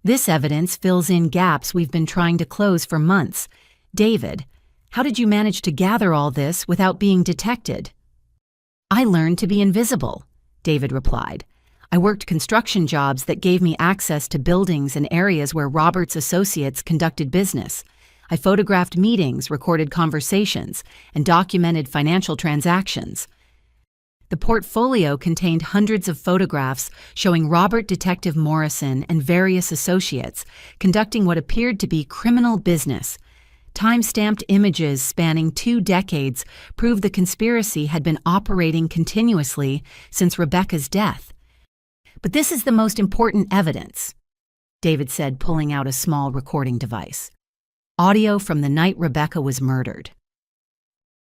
"This evidence fills in gaps we've been trying to close for months. David, how did you manage to gather all this without being detected?" "I learned to be invisible," David replied. "I worked construction jobs that gave me access to buildings and areas where Robert's associates conducted business. I photographed meetings, recorded conversations, and documented financial transactions." The portfolio contained hundreds of photographs showing Robert Detective Morrison and various associates conducting what appeared to be criminal business. Time-stamped images spanning 2 decades proved the conspiracy had been operating continuously since Rebecca's death. "But this is the most important evidence," David said, pulling out a small recording device. "Audio from the night Rebecca was murdered."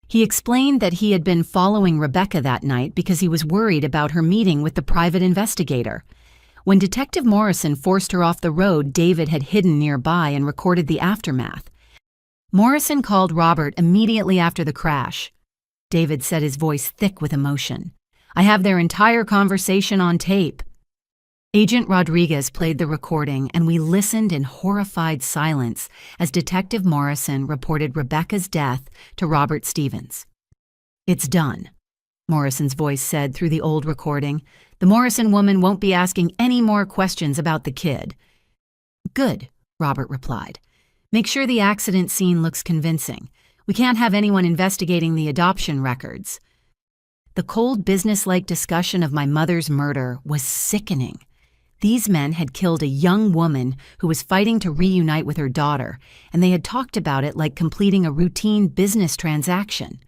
He explained that he had been following Rebecca that night because he was worried about her meeting with the private investigator. When Detective Morrison forced her off the road, David had hidden nearby and recorded the aftermath. "Morrison called Robert immediately after the crash," David said, his voice thick with emotion. "I have their entire conversation on tape." Agent Rodriguez played the recording, and we listened in horrified silence as Detective Morrison reported Rebecca's death to Robert Stevens. "It's done," Morrison's voice said through the old recording. "The Morrison woman won't be asking any more questions about the kid." "Good," Robert replied. "Make sure the accident scene looks convincing. We can't have anyone investigating the adoption records." The cold, businesslike discussion of my mother's murder was sickening. These men had killed a young woman who was fighting to reunite with her daughter, and they had talked about it like completing a routine business transaction.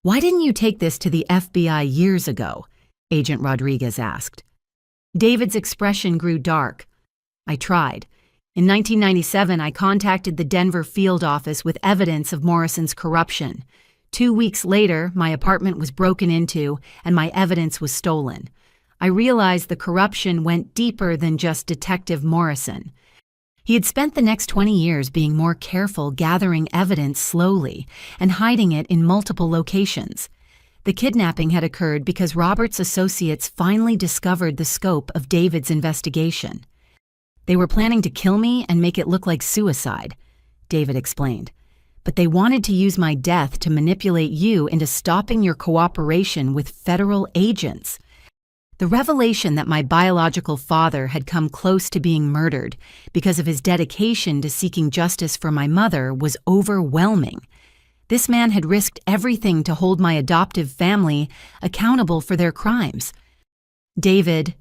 "Why didn't you take this to the FBI years ago?" Agent Rodriguez asked. David's expression grew dark. "I tried. In 1997, I contacted the Denver field office with evidence of Morrison's corruption. 2 weeks later, my apartment was broken into and my evidence was stolen. I realized the corruption went deeper than just Detective Morrison. He had spent the next 20 years being more careful gathering evidence slowly and hiding it in multiple locations. The kidnapping had occurred because Robert's associates finally discovered the scope of David's investigation. They were planning to kill me and make it look like suicide," David explained. "But they wanted to use my death to manipulate you into stopping your cooperation with federal agents. The revelation that my biological father had come close to being murdered because of his dedication to seeking justice for my mother was overwhelming. This man had risked everything to hold my adoptive family accountable for their crimes. David,"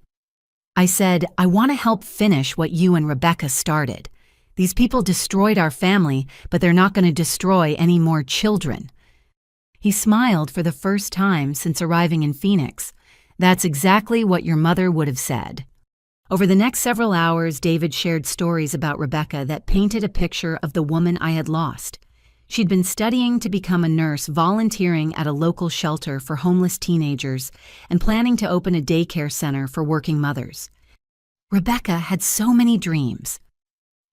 I said, "I want to help finish what you and Rebecca started. These people destroyed our family, but they're not going to destroy any more children." He smiled for the first time since arriving in Phoenix. "That's exactly what your mother would have said." Over the next several hours, David shared stories about Rebecca that painted a picture of the woman I had lost. She'd been studying to become a nurse, volunteering at a local shelter for homeless teenagers, and planning to open a daycare center for working mothers. Rebecca had so many dreams.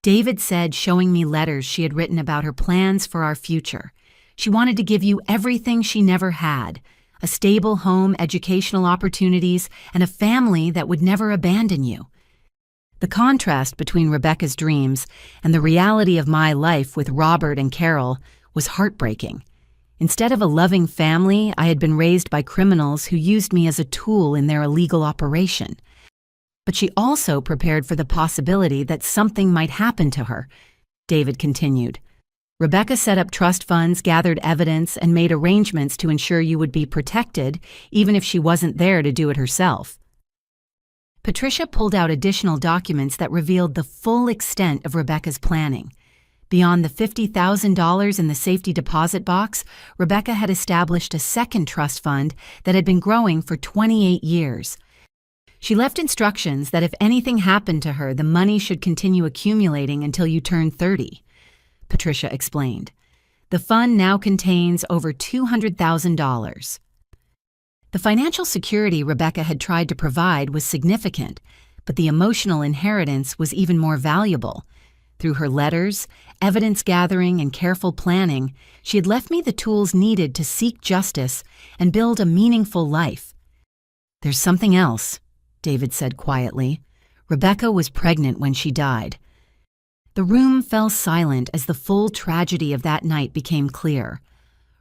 David said, showing me letters she had written about her plans for our future. She wanted to give you everything she never had: a stable home, educational opportunities, and a family that would never abandon you. The contrast between Rebecca's dreams and the reality of my life with Robert and Carol was heartbreaking. Instead of a loving family, I had been raised by criminals who used me as a tool in their illegal operation. But she also prepared for the possibility that something might happen to her, David continued. Rebecca set up trust funds, gathered evidence, and made arrangements to ensure you would be protected, even if she wasn't there to do it herself. Patricia pulled out additional documents that revealed the full extent of Rebecca's planning. Beyond the $50,000 in the safety deposit box, Rebecca had established a second trust fund that had been growing for 28 years. She left instructions that if anything happened to her, the money should continue accumulating until you turned 30. Patricia explained. The fund now contains over $200,000. The financial security Rebecca had tried to provide was significant, but the emotional inheritance was even more valuable. Through her letters, evidence gathering, and careful planning, she had left me the tools needed to seek justice and build a meaningful life. There's something else, David said quietly. Rebecca was pregnant when she died. The room fell silent as the full tragedy of that night became clear.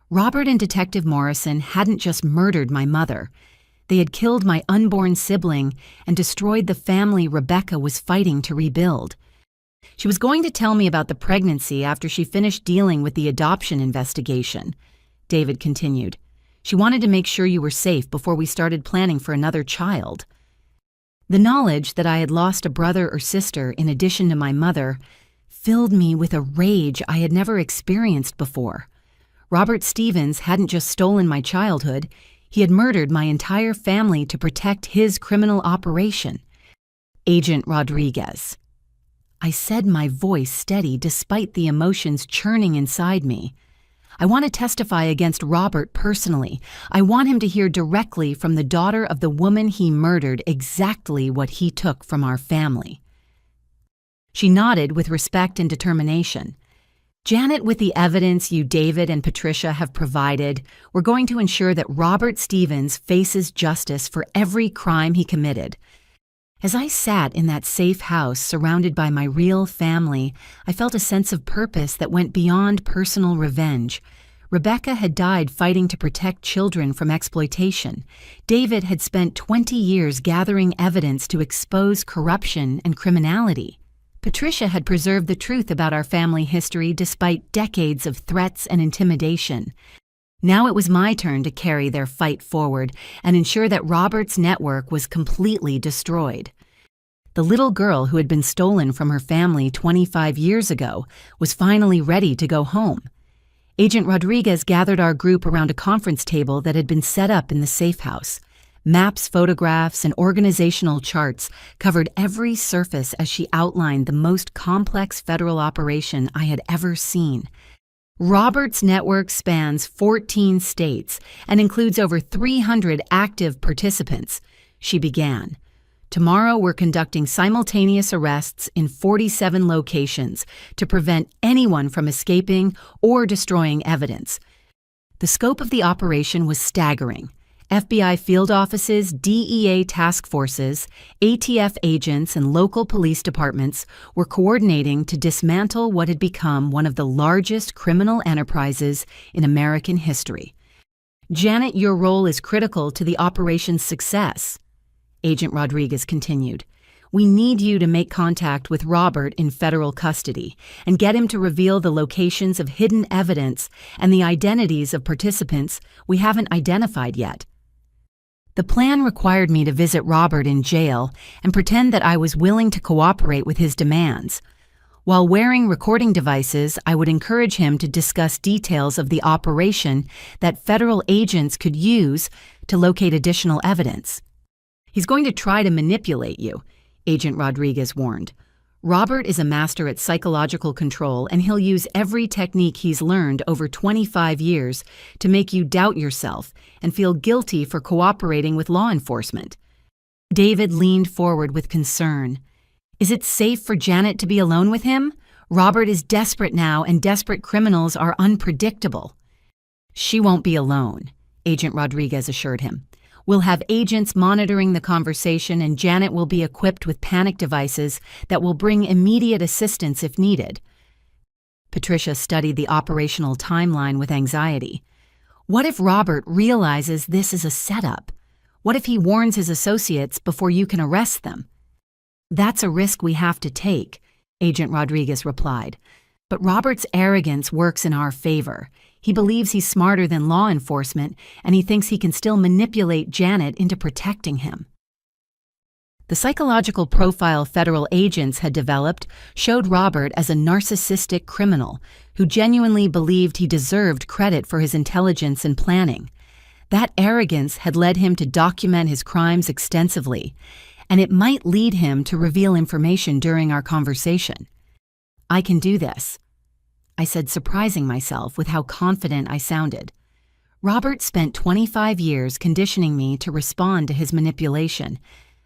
Robert and Detective Morrison hadn't just murdered my mother. They had killed my unborn sibling and destroyed the family Rebecca was fighting to rebuild. She was going to tell me about the pregnancy after she finished dealing with the adoption investigation, David continued. She wanted to make sure you were safe before we started planning for another child. The knowledge that I had lost a brother or sister in addition to my mother filled me with a rage I had never experienced before. Robert Stevens hadn't just stolen my childhood, he had murdered my entire family to protect his criminal operation. Agent Rodriguez. I said, my voice steady despite the emotions churning inside me. I want to testify against Robert personally. I want him to hear directly from the daughter of the woman he murdered exactly what he took from our family. She nodded with respect and determination. Janet, with the evidence you, David, and Patricia have provided, we're going to ensure that Robert Stevens faces justice for every crime he committed. As I sat in that safe house surrounded by my real family, I felt a sense of purpose that went beyond personal revenge. Rebecca had died fighting to protect children from exploitation. David had spent 20 years gathering evidence to expose corruption and criminality. Patricia had preserved the truth about our family history despite decades of threats and intimidation. Now it was my turn to carry their fight forward and ensure that Robert's network was completely destroyed. The little girl who had been stolen from her family 25 years ago was finally ready to go home. Agent Rodriguez gathered our group around a conference table that had been set up in the safe house. Maps, photographs, and organizational charts covered every surface as she outlined the most complex federal operation I had ever seen. Robert's network spans 14 states and includes over 300 active participants. She began. Tomorrow we're conducting simultaneous arrests in 47 locations to prevent anyone from escaping or destroying evidence. The scope of the operation was staggering. FBI field offices, DEA task forces, ATF agents, and local police departments were coordinating to dismantle what had become one of the largest criminal enterprises in American history. Janet, your role is critical to the operation's success, Agent Rodriguez continued. We need you to make contact with Robert in federal custody and get him to reveal the locations of hidden evidence and the identities of participants we haven't identified yet. The plan required me to visit Robert in jail and pretend that I was willing to cooperate with his demands. While wearing recording devices, I would encourage him to discuss details of the operation that federal agents could use to locate additional evidence. He's going to try to manipulate you, Agent Rodriguez warned. Robert is a master at psychological control, and he'll use every technique he's learned over 25 years to make you doubt yourself and feel guilty for cooperating with law enforcement. David leaned forward with concern. Is it safe for Janet to be alone with him? Robert is desperate now, and desperate criminals are unpredictable. She won't be alone, Agent Rodriguez assured him. We'll have agents monitoring the conversation, and Janet will be equipped with panic devices that will bring immediate assistance if needed. Patricia studied the operational timeline with anxiety. What if Robert realizes this is a setup? What if he warns his associates before you can arrest them? That's a risk we have to take, Agent Rodriguez replied. But Robert's arrogance works in our favor. He believes he's smarter than law enforcement, and he thinks he can still manipulate Janet into protecting him. The psychological profile federal agents had developed showed Robert as a narcissistic criminal who genuinely believed he deserved credit for his intelligence and planning. That arrogance had led him to document his crimes extensively, and it might lead him to reveal information during our conversation. I can do this, I said, surprising myself with how confident I sounded. Robert spent 25 years conditioning me to respond to his manipulation,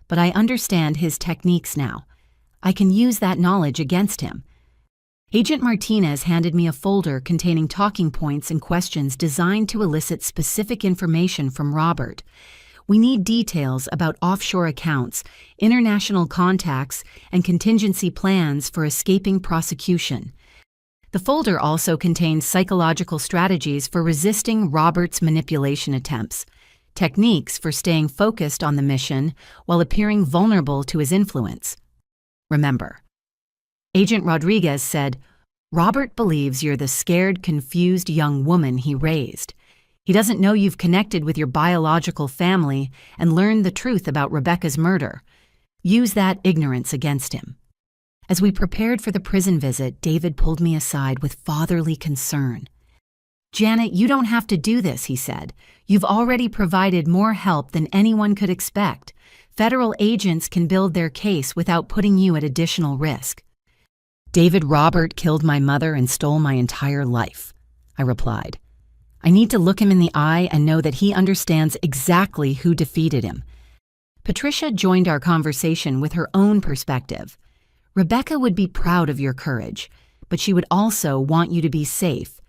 but I understand his techniques now. I can use that knowledge against him. Agent Martinez handed me a folder containing talking points and questions designed to elicit specific information from Robert. We need details about offshore accounts, international contacts, and contingency plans for escaping prosecution. The folder also contains psychological strategies for resisting Robert's manipulation attempts, techniques for staying focused on the mission while appearing vulnerable to his influence. Remember, Agent Rodriguez said, Robert believes you're the scared, confused young woman he raised. He doesn't know you've connected with your biological family and learned the truth about Rebecca's murder. Use that ignorance against him. As we prepared for the prison visit, David pulled me aside with fatherly concern. Janet, you don't have to do this, he said. You've already provided more help than anyone could expect. Federal agents can build their case without putting you at additional risk. David, Robert killed my mother and stole my entire life, I replied. I need to look him in the eye and know that he understands exactly who defeated him. Patricia joined our conversation with her own perspective. Rebecca would be proud of your courage, but she would also want you to be safe.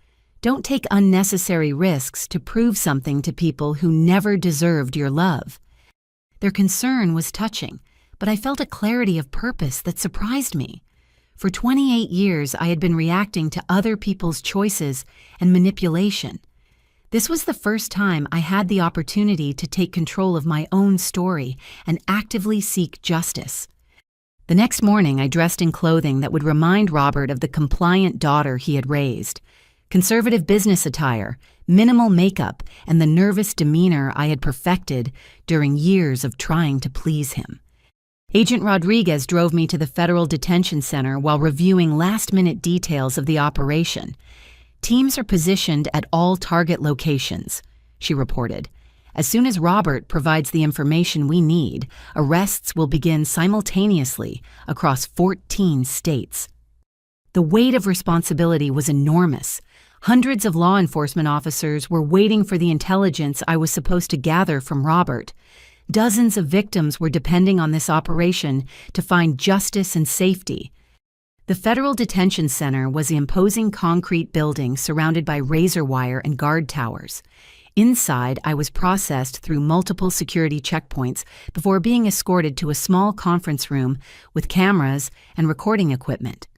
Don't take unnecessary risks to prove something to people who never deserved your love. Their concern was touching, but I felt a clarity of purpose that surprised me. For 28 years, I had been reacting to other people's choices and manipulation. This was the first time I had the opportunity to take control of my own story and actively seek justice. The next morning, I dressed in clothing that would remind Robert of the compliant daughter he had raised. Conservative business attire, minimal makeup, and the nervous demeanor I had perfected during years of trying to please him. Agent Rodriguez drove me to the Federal Detention Center while reviewing last-minute details of the operation. Teams are positioned at all target locations, she reported. As soon as Robert provides the information we need, arrests will begin simultaneously across 14 states. The weight of responsibility was enormous. Hundreds of law enforcement officers were waiting for the intelligence I was supposed to gather from Robert. Dozens of victims were depending on this operation to find justice and safety. The Federal Detention Center was the imposing concrete building surrounded by razor wire and guard towers. Inside, I was processed through multiple security checkpoints before being escorted to a small conference room with cameras and recording equipment.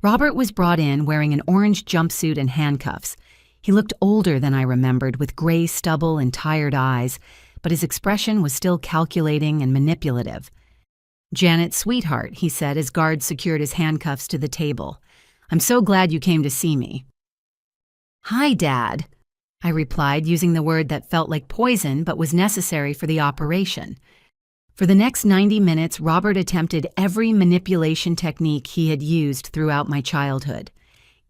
Robert was brought in wearing an orange jumpsuit and handcuffs. He looked older than I remembered, with gray stubble and tired eyes, but his expression was still calculating and manipulative. "Janet, sweetheart," he said as guards secured his handcuffs to the table. "I'm so glad you came to see me." "Hi, Dad," I replied, using the word that felt like poison but was necessary for the operation. For the next 90 minutes, Robert attempted every manipulation technique he had used throughout my childhood.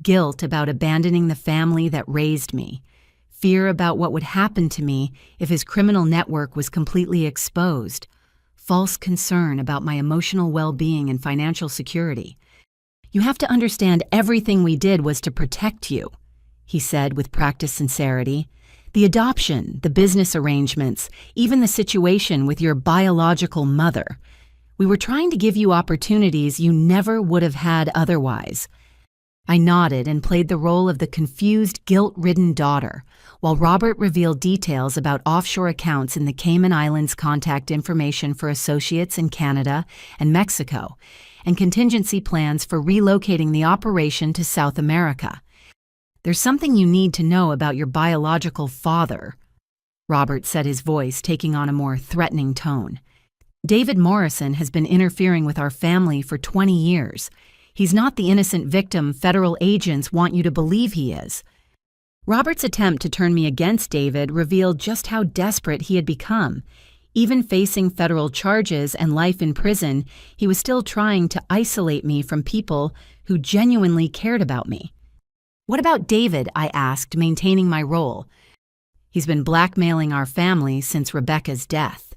Guilt about abandoning the family that raised me. Fear about what would happen to me if his criminal network was completely exposed. False concern about my emotional well-being and financial security. "You have to understand everything we did was to protect you," he said with practiced sincerity. "The adoption, the business arrangements, even the situation with your biological mother. We were trying to give you opportunities you never would have had otherwise. I nodded and played the role of the confused, guilt-ridden daughter, while Robert revealed details about offshore accounts in the Cayman Islands, contact information for associates in Canada and Mexico, and contingency plans for relocating the operation to South America. "There's something you need to know about your biological father," Robert said, his voice taking on a more threatening tone. "David Morrison has been interfering with our family for 20 years. He's not the innocent victim federal agents want you to believe he is." Robert's attempt to turn me against David revealed just how desperate he had become. Even facing federal charges and life in prison, he was still trying to isolate me from people who genuinely cared about me. "What about David?" I asked, maintaining my role. "He's been blackmailing our family since Rebecca's death."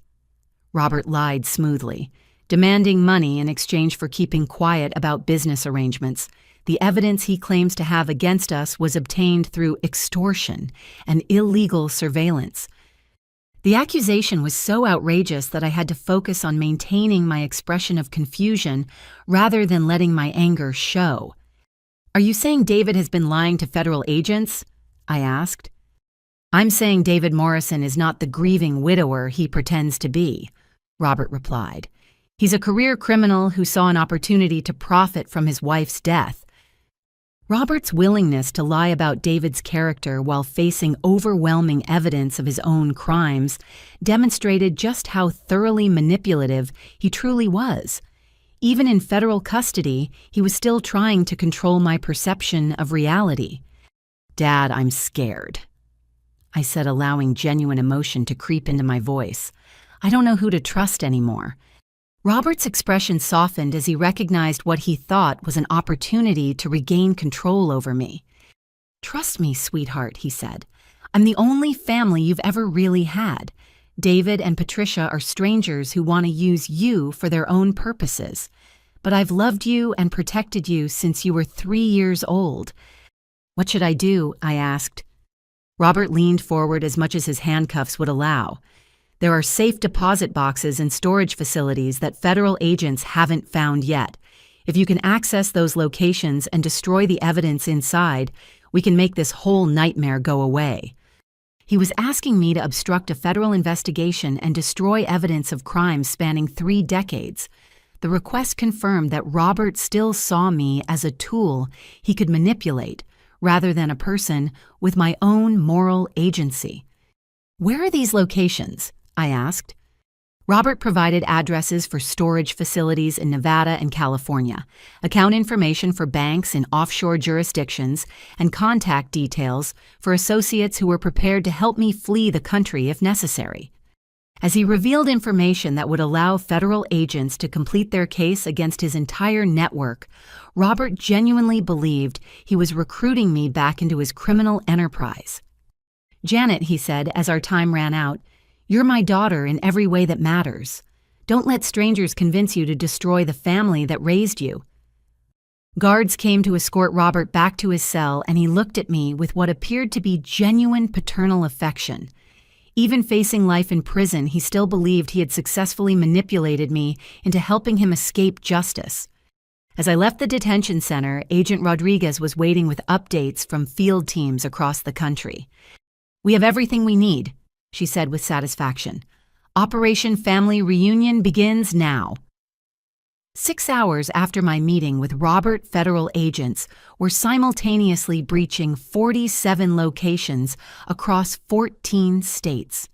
Robert lied smoothly, demanding money in exchange for keeping quiet about business arrangements. The evidence he claims to have against us was obtained through extortion and illegal surveillance. The accusation was so outrageous that I had to focus on maintaining my expression of confusion rather than letting my anger show. "Are you saying David has been lying to federal agents?" I asked. "I'm saying David Morrison is not the grieving widower he pretends to be," Robert replied. "He's a career criminal who saw an opportunity to profit from his wife's death." Robert's willingness to lie about David's character while facing overwhelming evidence of his own crimes demonstrated just how thoroughly manipulative he truly was. Even in federal custody, he was still trying to control my perception of reality. "Dad, I'm scared," I said, allowing genuine emotion to creep into my voice. "I don't know who to trust anymore." Robert's expression softened as he recognized what he thought was an opportunity to regain control over me. "Trust me, sweetheart," he said. "I'm the only family you've ever really had. David and Patricia are strangers who want to use you for their own purposes. But I've loved you and protected you since you were 3 years old." "What should I do?" I asked. Robert leaned forward as much as his handcuffs would allow. "There are safe deposit boxes and storage facilities that federal agents haven't found yet. If you can access those locations and destroy the evidence inside, we can make this whole nightmare go away." He was asking me to obstruct a federal investigation and destroy evidence of crimes spanning 3 decades. The request confirmed that Robert still saw me as a tool he could manipulate, rather than a person with my own moral agency. "Where are these locations?" I asked. Robert provided addresses for storage facilities in Nevada and California, account information for banks in offshore jurisdictions, and contact details for associates who were prepared to help me flee the country if necessary. As he revealed information that would allow federal agents to complete their case against his entire network, Robert genuinely believed he was recruiting me back into his criminal enterprise. "Janet," he said as our time ran out, "you're my daughter in every way that matters. Don't let strangers convince you to destroy the family that raised you." Guards came to escort Robert back to his cell, and he looked at me with what appeared to be genuine paternal affection. Even facing life in prison, he still believed he had successfully manipulated me into helping him escape justice. As I left the detention center, Agent Rodriguez was waiting with updates from field teams across the country. "We have everything we need," she said with satisfaction. "Operation Family Reunion begins now." 6 hours after my meeting with Robert, federal agents were simultaneously breaching 47 locations across 14 states.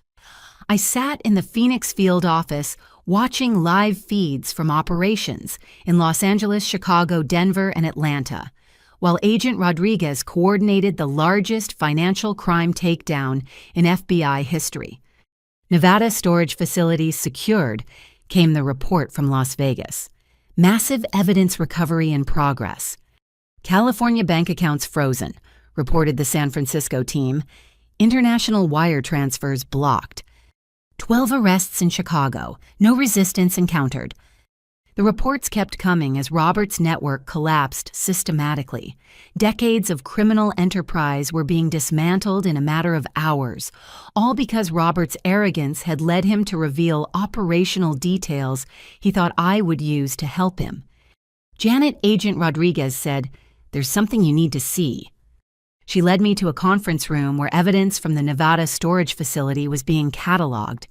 I sat in the Phoenix field office watching live feeds from operations in Los Angeles, Chicago, Denver, and Atlanta, while Agent Rodriguez coordinated the largest financial crime takedown in FBI history. "Nevada storage facilities secured," came the report from Las Vegas. "Massive evidence recovery in progress." "California bank accounts frozen," reported the San Francisco team. "International wire transfers blocked." 12 arrests in Chicago, no resistance encountered. The reports kept coming as Robert's network collapsed systematically. Decades of criminal enterprise were being dismantled in a matter of hours, all because Robert's arrogance had led him to reveal operational details he thought I would use to help him. Janet Agent Rodriguez said, "There's something you need to see." She led me to a conference room where evidence from the Nevada storage facility was being cataloged.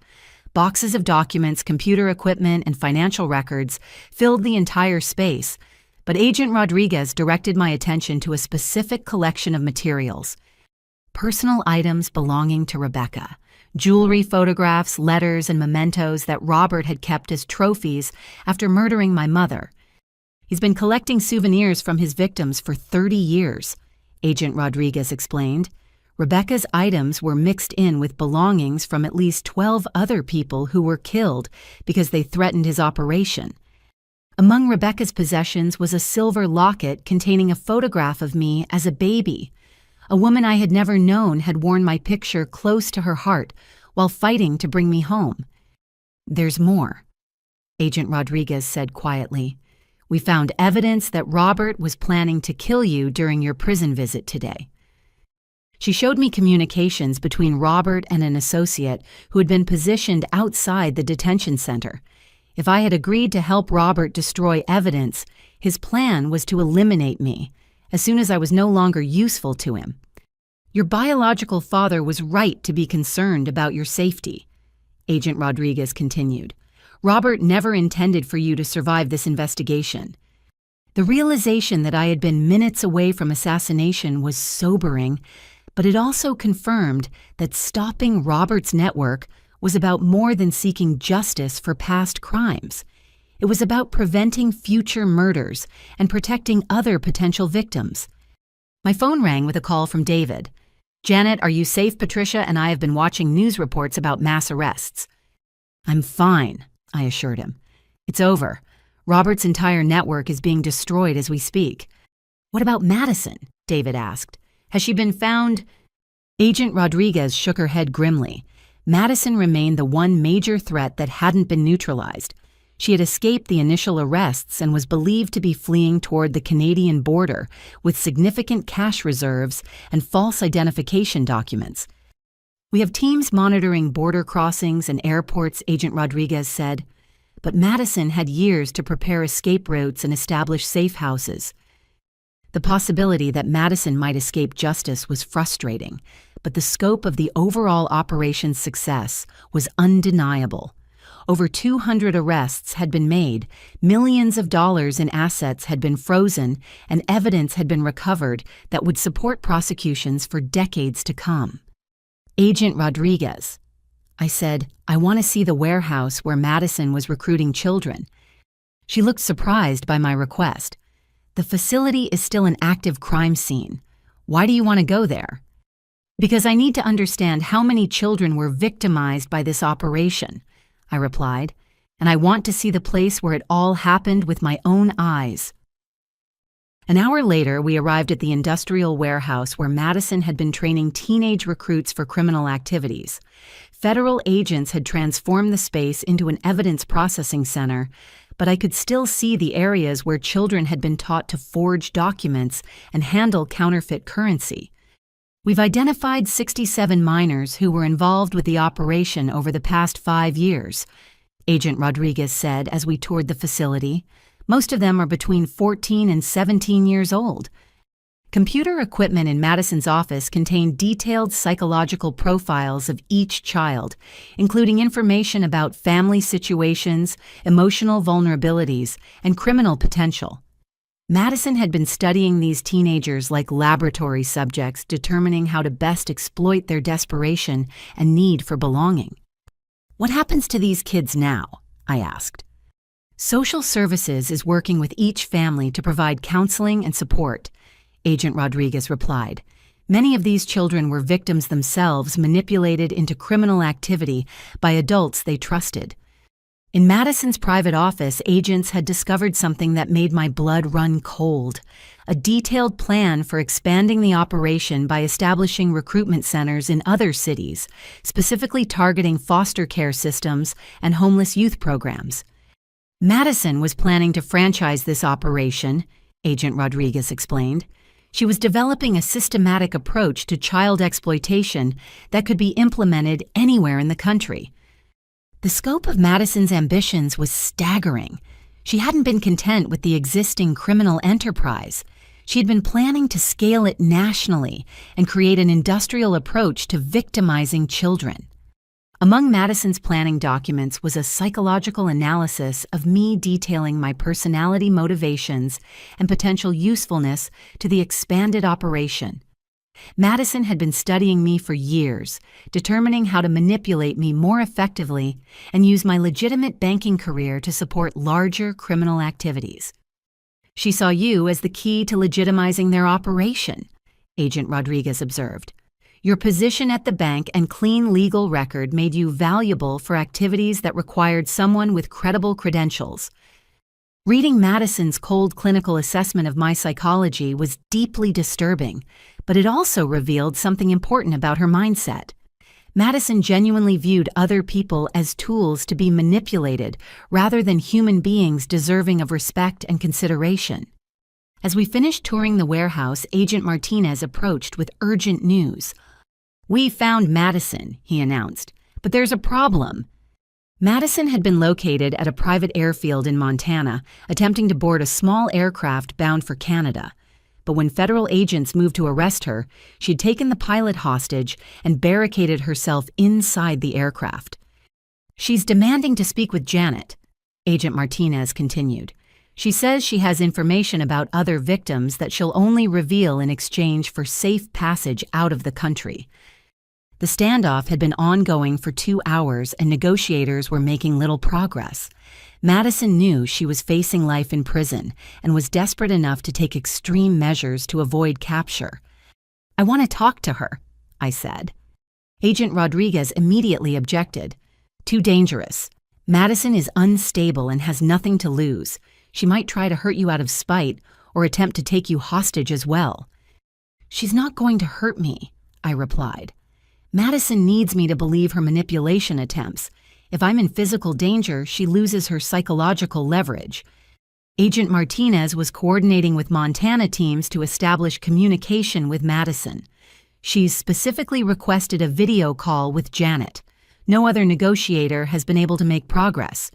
Boxes of documents, computer equipment, and financial records filled the entire space, but Agent Rodriguez directed my attention to a specific collection of materials. Personal items belonging to Rebecca, jewelry, photographs, letters, and mementos that Robert had kept as trophies after murdering my mother. He's been collecting souvenirs from his victims for 30 years, Agent Rodriguez explained. Rebecca's items were mixed in with belongings from at least 12 other people who were killed because they threatened his operation. Among Rebecca's possessions was a silver locket containing a photograph of me as a baby. A woman I had never known had worn my picture close to her heart while fighting to bring me home. "There's more," Agent Rodriguez said quietly. "We found evidence that Robert was planning to kill you during your prison visit today." She showed me communications between Robert and an associate who had been positioned outside the detention center. If I had agreed to help Robert destroy evidence, his plan was to eliminate me as soon as I was no longer useful to him. "Your biological father was right to be concerned about your safety," Agent Rodriguez continued. "Robert never intended for you to survive this investigation." The realization that I had been minutes away from assassination was sobering, but it also confirmed that stopping Robert's network was about more than seeking justice for past crimes. It was about preventing future murders and protecting other potential victims. My phone rang with a call from David. "Janet, are you safe? Patricia and I have been watching news reports about mass arrests." "I'm fine," I assured him. "It's over. Robert's entire network is being destroyed as we speak." "What about Madison?" David asked. "Has she been found?" Agent Rodriguez shook her head grimly. Madison remained the one major threat that hadn't been neutralized. She had escaped the initial arrests and was believed to be fleeing toward the Canadian border with significant cash reserves and false identification documents. "We have teams monitoring border crossings and airports," Agent Rodriguez said. "But Madison had years to prepare escape routes and establish safe houses." The possibility that Madison might escape justice was frustrating, but the scope of the overall operation's success was undeniable. Over 200 arrests had been made, millions of dollars in assets had been frozen, and evidence had been recovered that would support prosecutions for decades to come. "Agent Rodriguez," I said, "I want to see the warehouse where Madison was recruiting children." She looked surprised by my request. "The facility is still an active crime scene. Why do you want to go there?" "Because I need to understand how many children were victimized by this operation," I replied, "and I want to see the place where it all happened with my own eyes." An hour later, we arrived at the industrial warehouse where Madison had been training teenage recruits for criminal activities. Federal agents had transformed the space into an evidence processing center, but I could still see the areas where children had been taught to forge documents and handle counterfeit currency. "We've identified 67 minors who were involved with the operation over the past 5 years," Agent Rodriguez said as we toured the facility. "Most of them are between 14 and 17 years old." Computer equipment in Madison's office contained detailed psychological profiles of each child, including information about family situations, emotional vulnerabilities, and criminal potential. Madison had been studying these teenagers like laboratory subjects, determining how to best exploit their desperation and need for belonging. "What happens to these kids now?" I asked. "Social services is working with each family to provide counseling and support," Agent Rodriguez replied. "Many of these children were victims themselves, manipulated into criminal activity by adults they trusted." In Madison's private office, agents had discovered something that made my blood run cold: a detailed plan for expanding the operation by establishing recruitment centers in other cities, specifically targeting foster care systems and homeless youth programs. Madison was planning to franchise this operation, Agent Rodriguez explained. She was developing a systematic approach to child exploitation that could be implemented anywhere in the country. The scope of Madison's ambitions was staggering. She hadn't been content with the existing criminal enterprise. She had been planning to scale it nationally and create an industrial approach to victimizing children. Among Madison's planning documents was a psychological analysis of me detailing my personality motivations and potential usefulness to the expanded operation. Madison had been studying me for years, determining how to manipulate me more effectively and use my legitimate banking career to support larger criminal activities. She saw you as the key to legitimizing their operation, Agent Rodriguez observed. Your position at the bank and clean legal record made you valuable for activities that required someone with credible credentials. Reading Madison's cold clinical assessment of my psychology was deeply disturbing, but it also revealed something important about her mindset. Madison genuinely viewed other people as tools to be manipulated rather than human beings deserving of respect and consideration. As we finished touring the warehouse, Agent Martinez approached with urgent news. "We found Madison," he announced, "but there's a problem." Madison had been located at a private airfield in Montana, attempting to board a small aircraft bound for Canada. But when federal agents moved to arrest her, she'd taken the pilot hostage and barricaded herself inside the aircraft. "She's demanding to speak with Janet," Agent Martinez continued. "She says she has information about other victims that she'll only reveal in exchange for safe passage out of the country." The standoff had been ongoing for 2 hours and negotiators were making little progress. Madison knew she was facing life in prison and was desperate enough to take extreme measures to avoid capture. "I want to talk to her," I said. Agent Rodriguez immediately objected. "Too dangerous. Madison is unstable and has nothing to lose. She might try to hurt you out of spite or attempt to take you hostage as well." "She's not going to hurt me," I replied. "Madison needs me to believe her manipulation attempts. If I'm in physical danger, she loses her psychological leverage." Agent Martinez was coordinating with Montana teams to establish communication with Madison. She's specifically requested a video call with Janet. No other negotiator has been able to make progress.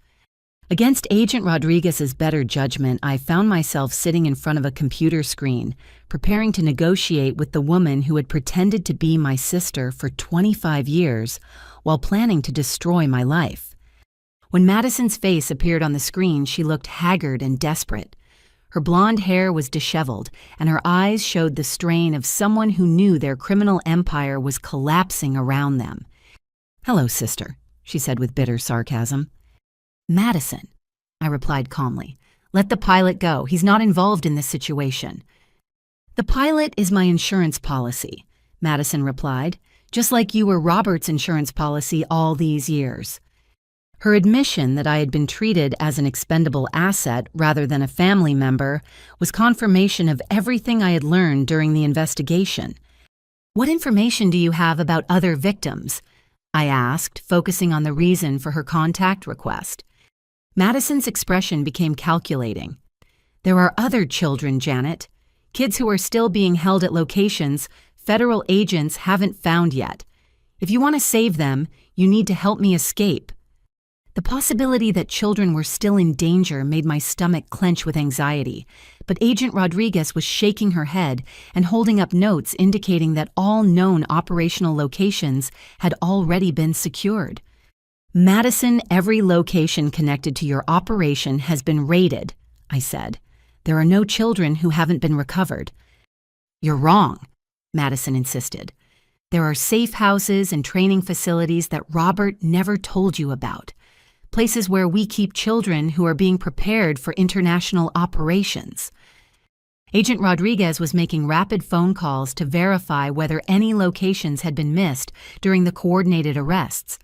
Against Agent Rodriguez's better judgment, I found myself sitting in front of a computer screen, preparing to negotiate with the woman who had pretended to be my sister for 25 years while planning to destroy my life. When Madison's face appeared on the screen, she looked haggard and desperate. Her blonde hair was disheveled, and her eyes showed the strain of someone who knew their criminal empire was collapsing around them. "Hello, sister," she said with bitter sarcasm. "Madison," I replied calmly. "Let the pilot go. He's not involved in this situation." "The pilot is my insurance policy," Madison replied, "just like you were Robert's insurance policy all these years." Her admission that I had been treated as an expendable asset rather than a family member was confirmation of everything I had learned during the investigation. "What information do you have about other victims?" I asked, focusing on the reason for her contact request. Madison's expression became calculating. "There are other children, Janet. Kids who are still being held at locations federal agents haven't found yet. If you want to save them, you need to help me escape." The possibility that children were still in danger made my stomach clench with anxiety, but Agent Rodriguez was shaking her head and holding up notes indicating that all known operational locations had already been secured. "Madison, every location connected to your operation has been raided," I said. "There are no children who haven't been recovered." "You're wrong," Madison insisted. "There are safe houses and training facilities that Robert never told you about. Places where we keep children who are being prepared for international operations." Agent Rodriguez was making rapid phone calls to verify whether any locations had been missed during the coordinated arrests.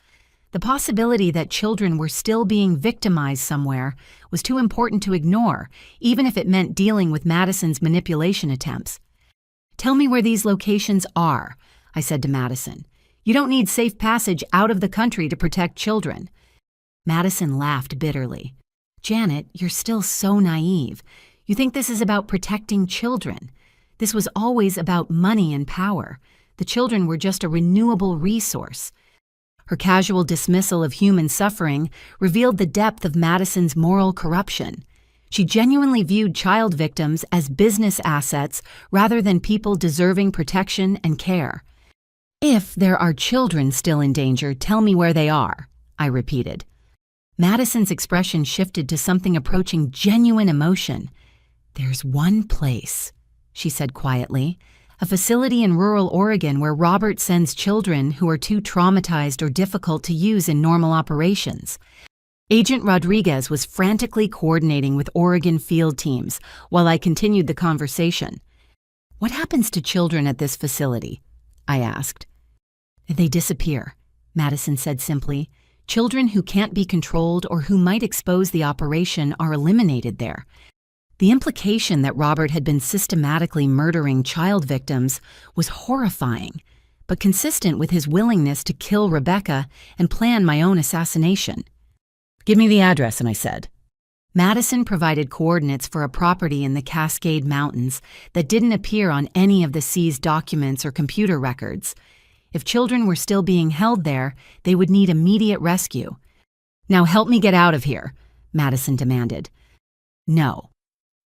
The possibility that children were still being victimized somewhere was too important to ignore, even if it meant dealing with Madison's manipulation attempts. "Tell me where these locations are," I said to Madison. "You don't need safe passage out of the country to protect children." Madison laughed bitterly. Janet, you're still so naive. You think this is about protecting children. This was always about money and power. The children were just a renewable resource. Her casual dismissal of human suffering revealed the depth of Madison's moral corruption. She genuinely viewed child victims as business assets rather than people deserving protection and care. If there are children still in danger, tell me where they are, I repeated. Madison's expression shifted to something approaching genuine emotion. There's one place, she said quietly, a facility in rural Oregon where Robert sends children who are too traumatized or difficult to use in normal operations. Agent Rodriguez was frantically coordinating with Oregon field teams while I continued the conversation. What happens to children at this facility? I asked. They disappear, Madison said simply. Children who can't be controlled or who might expose the operation are eliminated there. The implication that Robert had been systematically murdering child victims was horrifying, but consistent with his willingness to kill Rebecca and plan my own assassination. Give me the address, and I said. Madison provided coordinates for a property in the Cascade Mountains that didn't appear on any of the seized documents or computer records. If children were still being held there, they would need immediate rescue. Now help me get out of here, Madison demanded. No,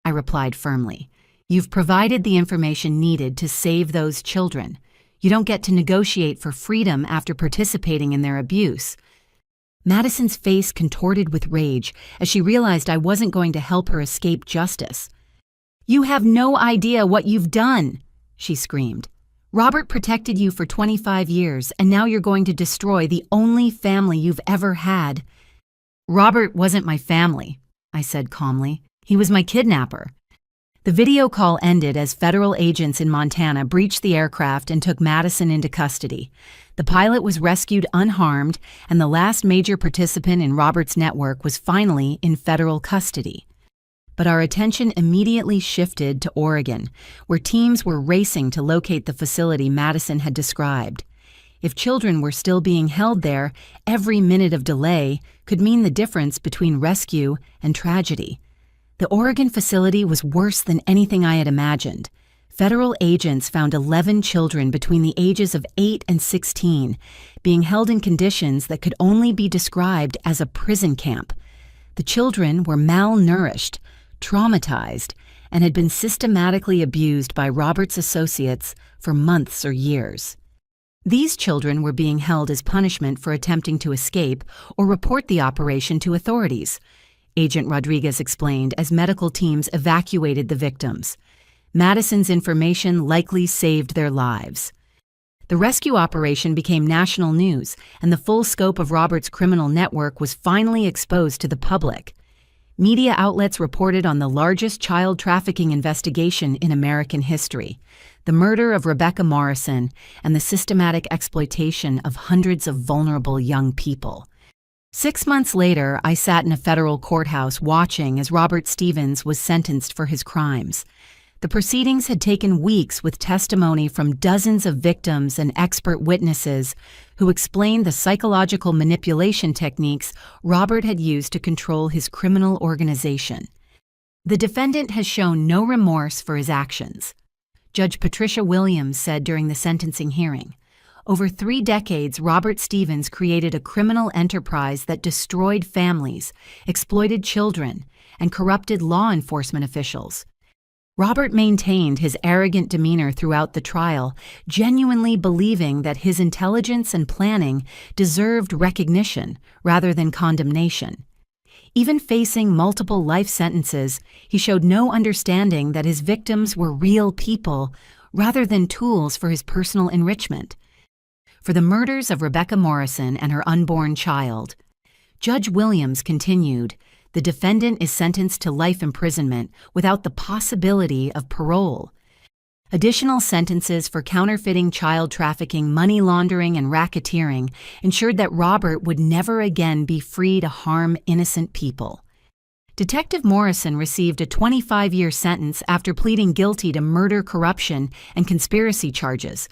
I replied firmly. You've provided the information needed to save those children. You don't get to negotiate for freedom after participating in their abuse. Madison's face contorted with rage as she realized I wasn't going to help her escape justice. You have no idea what you've done, she screamed. Robert protected you for 25 years, and now you're going to destroy the only family you've ever had. Robert wasn't my family, I said calmly. He was my kidnapper. The video call ended as federal agents in Montana breached the aircraft and took Madison into custody. The pilot was rescued unharmed, and the last major participant in Robert's network was finally in federal custody. But our attention immediately shifted to Oregon, where teams were racing to locate the facility Madison had described. If children were still being held there, every minute of delay could mean the difference between rescue and tragedy. The Oregon facility was worse than anything I had imagined. Federal agents found 11 children between the ages of 8 and 16 being held in conditions that could only be described as a prison camp. The children were malnourished, traumatized, and had been systematically abused by Robert's associates for months or years. These children were being held as punishment for attempting to escape or report the operation to authorities, Agent Rodriguez explained as medical teams evacuated the victims. Madison's information likely saved their lives. The rescue operation became national news, and the full scope of Robert's criminal network was finally exposed to the public. Media outlets reported on the largest child trafficking investigation in American history, the murder of Rebecca Morrison, and the systematic exploitation of hundreds of vulnerable young people. 6 months later, I sat in a federal courthouse watching as Robert Stevens was sentenced for his crimes. The proceedings had taken weeks with testimony from dozens of victims and expert witnesses who explained the psychological manipulation techniques Robert had used to control his criminal organization. The defendant has shown no remorse for his actions. Judge Patricia Williams said during the sentencing hearing, "Over 3 decades, Robert Stevens created a criminal enterprise that destroyed families, exploited children, and corrupted law enforcement officials. Robert maintained his arrogant demeanor throughout the trial, genuinely believing that his intelligence and planning deserved recognition rather than condemnation. Even facing multiple life sentences, he showed no understanding that his victims were real people rather than tools for his personal enrichment. For the murders of Rebecca Morrison and her unborn child," Judge Williams continued, "the defendant is sentenced to life imprisonment without the possibility of parole. Additional sentences for counterfeiting, child trafficking, money laundering, and racketeering ensured that Robert would never again be free to harm innocent people." Detective Morrison received a 25-year sentence after pleading guilty to murder, corruption, and conspiracy charges.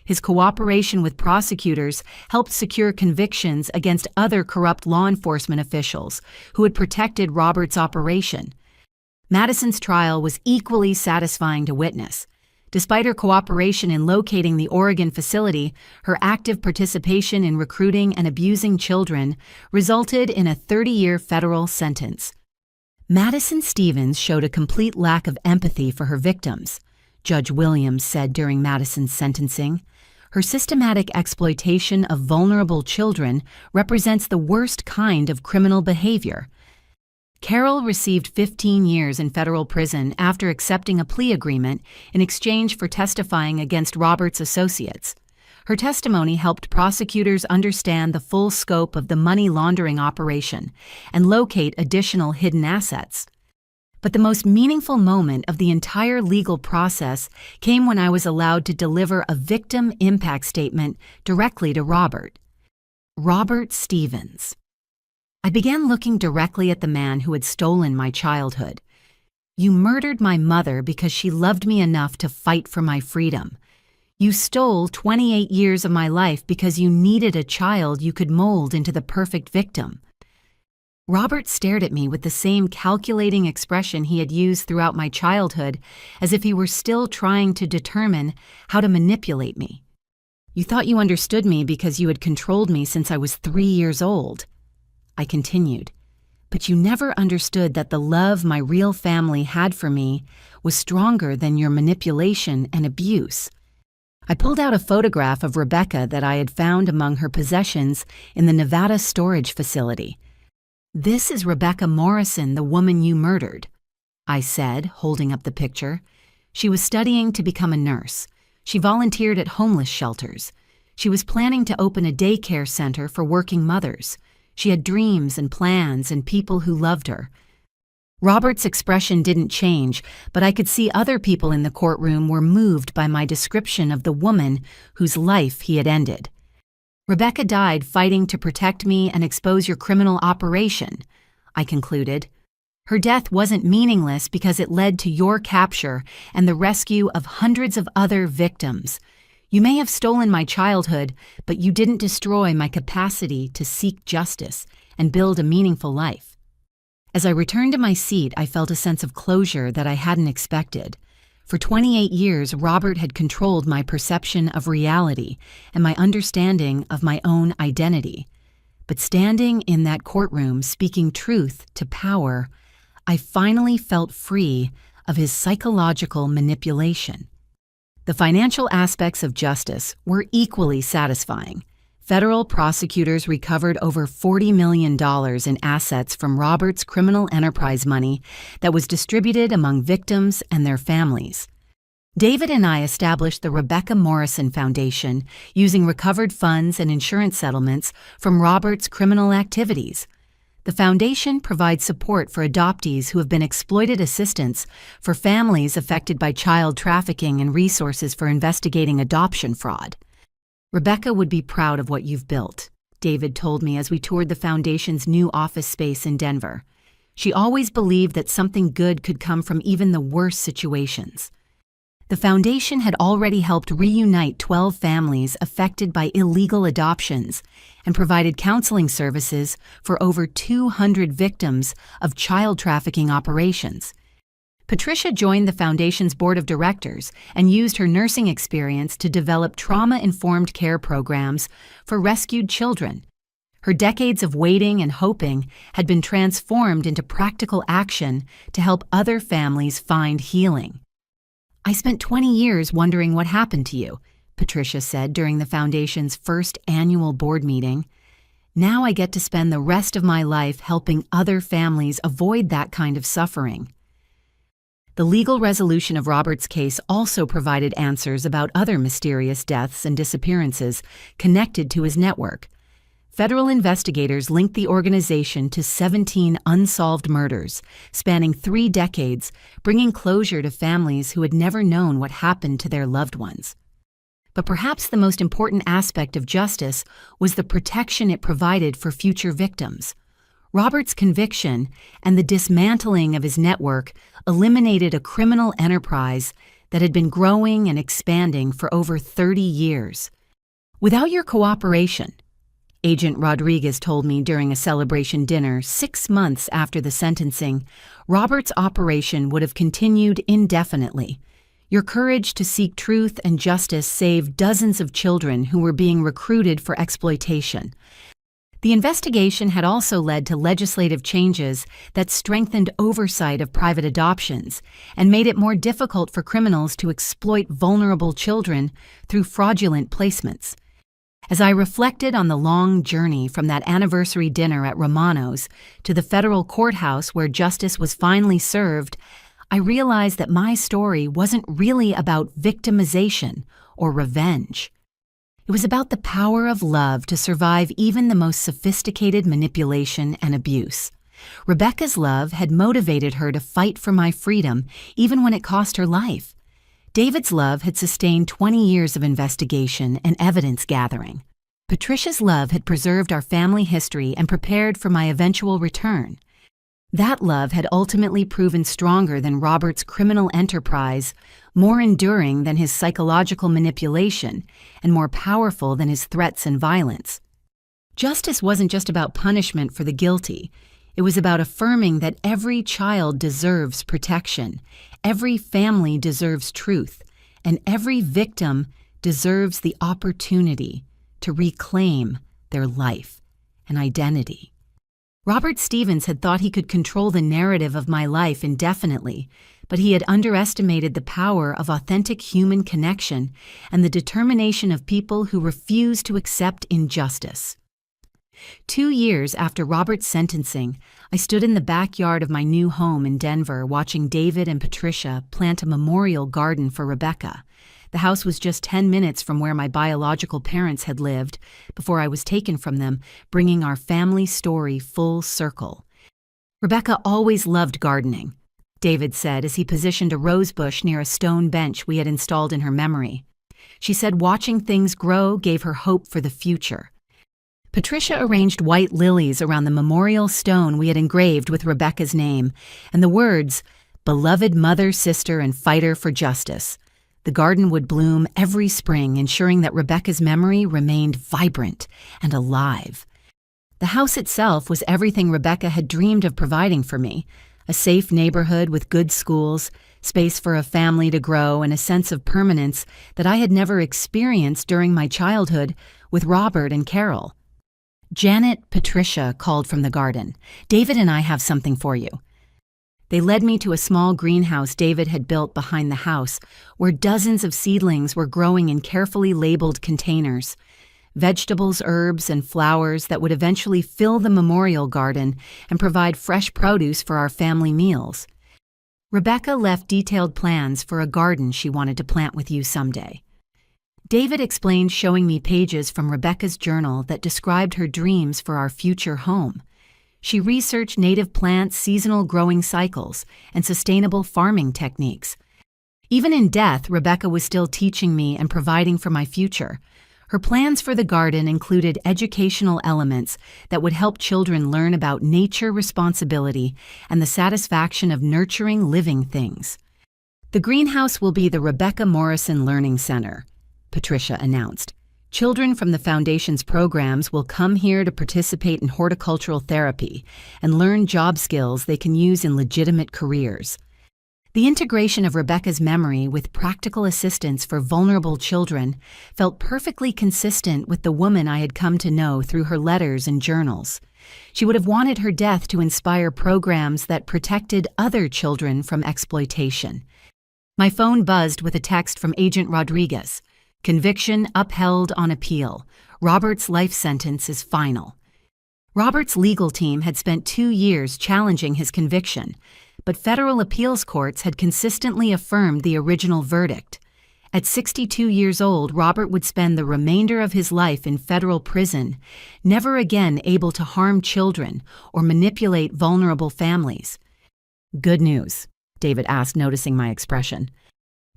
His cooperation with prosecutors helped secure convictions against other corrupt law enforcement officials who had protected Robert's operation. Madison's trial was equally satisfying to witness. Despite her cooperation in locating the Oregon facility, her active participation in recruiting and abusing children resulted in a 30-year federal sentence. Madison Stevens showed a complete lack of empathy for her victims, Judge Williams said during Madison's sentencing. Her systematic exploitation of vulnerable children represents the worst kind of criminal behavior. Carol received 15 years in federal prison after accepting a plea agreement in exchange for testifying against Robert's associates. Her testimony helped prosecutors understand the full scope of the money laundering operation and locate additional hidden assets. But the most meaningful moment of the entire legal process came when I was allowed to deliver a victim impact statement directly to Robert. Robert Stevens. I began looking directly at the man who had stolen my childhood. You murdered my mother because she loved me enough to fight for my freedom. You stole 28 years of my life because you needed a child you could mold into the perfect victim. Robert stared at me with the same calculating expression he had used throughout my childhood, as if he were still trying to determine how to manipulate me. You thought you understood me because you had controlled me since I was 3 years old. I continued, but you never understood that the love my real family had for me was stronger than your manipulation and abuse. I pulled out a photograph of Rebecca that I had found among her possessions in the Nevada storage facility. This is Rebecca Morrison, the woman you murdered, I said, holding up the picture. She was studying to become a nurse. She volunteered at homeless shelters. She was planning to open a daycare center for working mothers. She had dreams and plans and people who loved her. Robert's expression didn't change, but I could see other people in the courtroom were moved by my description of the woman whose life he had ended. Rebecca died fighting to protect me and expose your criminal operation, I concluded. Her death wasn't meaningless because it led to your capture and the rescue of hundreds of other victims. You may have stolen my childhood, but you didn't destroy my capacity to seek justice and build a meaningful life. As I returned to my seat, I felt a sense of closure that I hadn't expected. For 28 years, Robert had controlled my perception of reality and my understanding of my own identity. But standing in that courtroom, speaking truth to power, I finally felt free of his psychological manipulation. The financial aspects of justice were equally satisfying. Federal prosecutors recovered over $40 million in assets from Robert's criminal enterprise money that was distributed among victims and their families. David and I established the Rebecca Morrison Foundation using recovered funds and insurance settlements from Robert's criminal activities. The foundation provides support for adoptees who have been exploited, assistance for families affected by child trafficking, and resources for investigating adoption fraud. Rebecca would be proud of what you've built, David told me as we toured the foundation's new office space in Denver. She always believed that something good could come from even the worst situations. The foundation had already helped reunite 12 families affected by illegal adoptions and provided counseling services for over 200 victims of child trafficking operations. Patricia joined the foundation's board of directors and used her nursing experience to develop trauma-informed care programs for rescued children. Her decades of waiting and hoping had been transformed into practical action to help other families find healing. I spent 20 years wondering what happened to you, Patricia said during the foundation's first annual board meeting. Now I get to spend the rest of my life helping other families avoid that kind of suffering. The legal resolution of Robert's case also provided answers about other mysterious deaths and disappearances connected to his network. Federal investigators linked the organization to 17 unsolved murders, spanning 3 decades, bringing closure to families who had never known what happened to their loved ones. But perhaps the most important aspect of justice was the protection it provided for future victims. Robert's conviction and the dismantling of his network eliminated a criminal enterprise that had been growing and expanding for over 30 years. Without your cooperation, Agent Rodriguez told me during a celebration dinner 6 months after the sentencing, Robert's operation would have continued indefinitely. Your courage to seek truth and justice saved dozens of children who were being recruited for exploitation. The investigation had also led to legislative changes that strengthened oversight of private adoptions and made it more difficult for criminals to exploit vulnerable children through fraudulent placements. As I reflected on the long journey from that anniversary dinner at Romano's to the federal courthouse where justice was finally served, I realized that my story wasn't really about victimization or revenge. It was about the power of love to survive even the most sophisticated manipulation and abuse. Rebecca's love had motivated her to fight for my freedom even when it cost her life. David's love had sustained 20 years of investigation and evidence gathering. Patricia's love had preserved our family history and prepared for my eventual return. That love had ultimately proven stronger than Robert's criminal enterprise, more enduring than his psychological manipulation, and more powerful than his threats and violence. Justice wasn't just about punishment for the guilty. It was about affirming that every child deserves protection, every family deserves truth, and every victim deserves the opportunity to reclaim their life and identity. Robert Stevens had thought he could control the narrative of my life indefinitely, but he had underestimated the power of authentic human connection and the determination of people who refuse to accept injustice. 2 years after Robert's sentencing, I stood in the backyard of my new home in Denver watching David and Patricia plant a memorial garden for Rebecca. The house was just 10 minutes from where my biological parents had lived before I was taken from them, bringing our family story full circle. Rebecca always loved gardening, David said as he positioned a rose bush near a stone bench we had installed in her memory. She said watching things grow gave her hope for the future. Patricia arranged white lilies around the memorial stone we had engraved with Rebecca's name and the words, "Beloved mother, sister, and fighter for justice." The garden would bloom every spring, ensuring that Rebecca's memory remained vibrant and alive. The house itself was everything Rebecca had dreamed of providing for me: a safe neighborhood with good schools, space for a family to grow, and a sense of permanence that I had never experienced during my childhood with Robert and Carol. "Janet, Patricia," called from the garden. "David and I have something for you." They led me to a small greenhouse David had built behind the house, where dozens of seedlings were growing in carefully labeled containers. Vegetables, herbs, and flowers that would eventually fill the memorial garden and provide fresh produce for our family meals. Rebecca left detailed plans for a garden she wanted to plant with you someday. David explained, showing me pages from Rebecca's journal that described her dreams for our future home. She researched native plants, seasonal growing cycles, and sustainable farming techniques. Even in death, Rebecca was still teaching me and providing for my future. Her plans for the garden included educational elements that would help children learn about nature responsibility and the satisfaction of nurturing living things. "The greenhouse will be the Rebecca Morrison Learning Center," Patricia announced. "Children from the Foundation's programs will come here to participate in horticultural therapy and learn job skills they can use in legitimate careers." The integration of Rebecca's memory with practical assistance for vulnerable children felt perfectly consistent with the woman I had come to know through her letters and journals. She would have wanted her death to inspire programs that protected other children from exploitation. My phone buzzed with a text from Agent Rodriguez. "Conviction upheld on appeal. Robert's life sentence is final." Robert's legal team had spent 2 years challenging his conviction, but federal appeals courts had consistently affirmed the original verdict. At 62 years old, Robert would spend the remainder of his life in federal prison, never again able to harm children or manipulate vulnerable families. "Good news?" David asked, noticing my expression.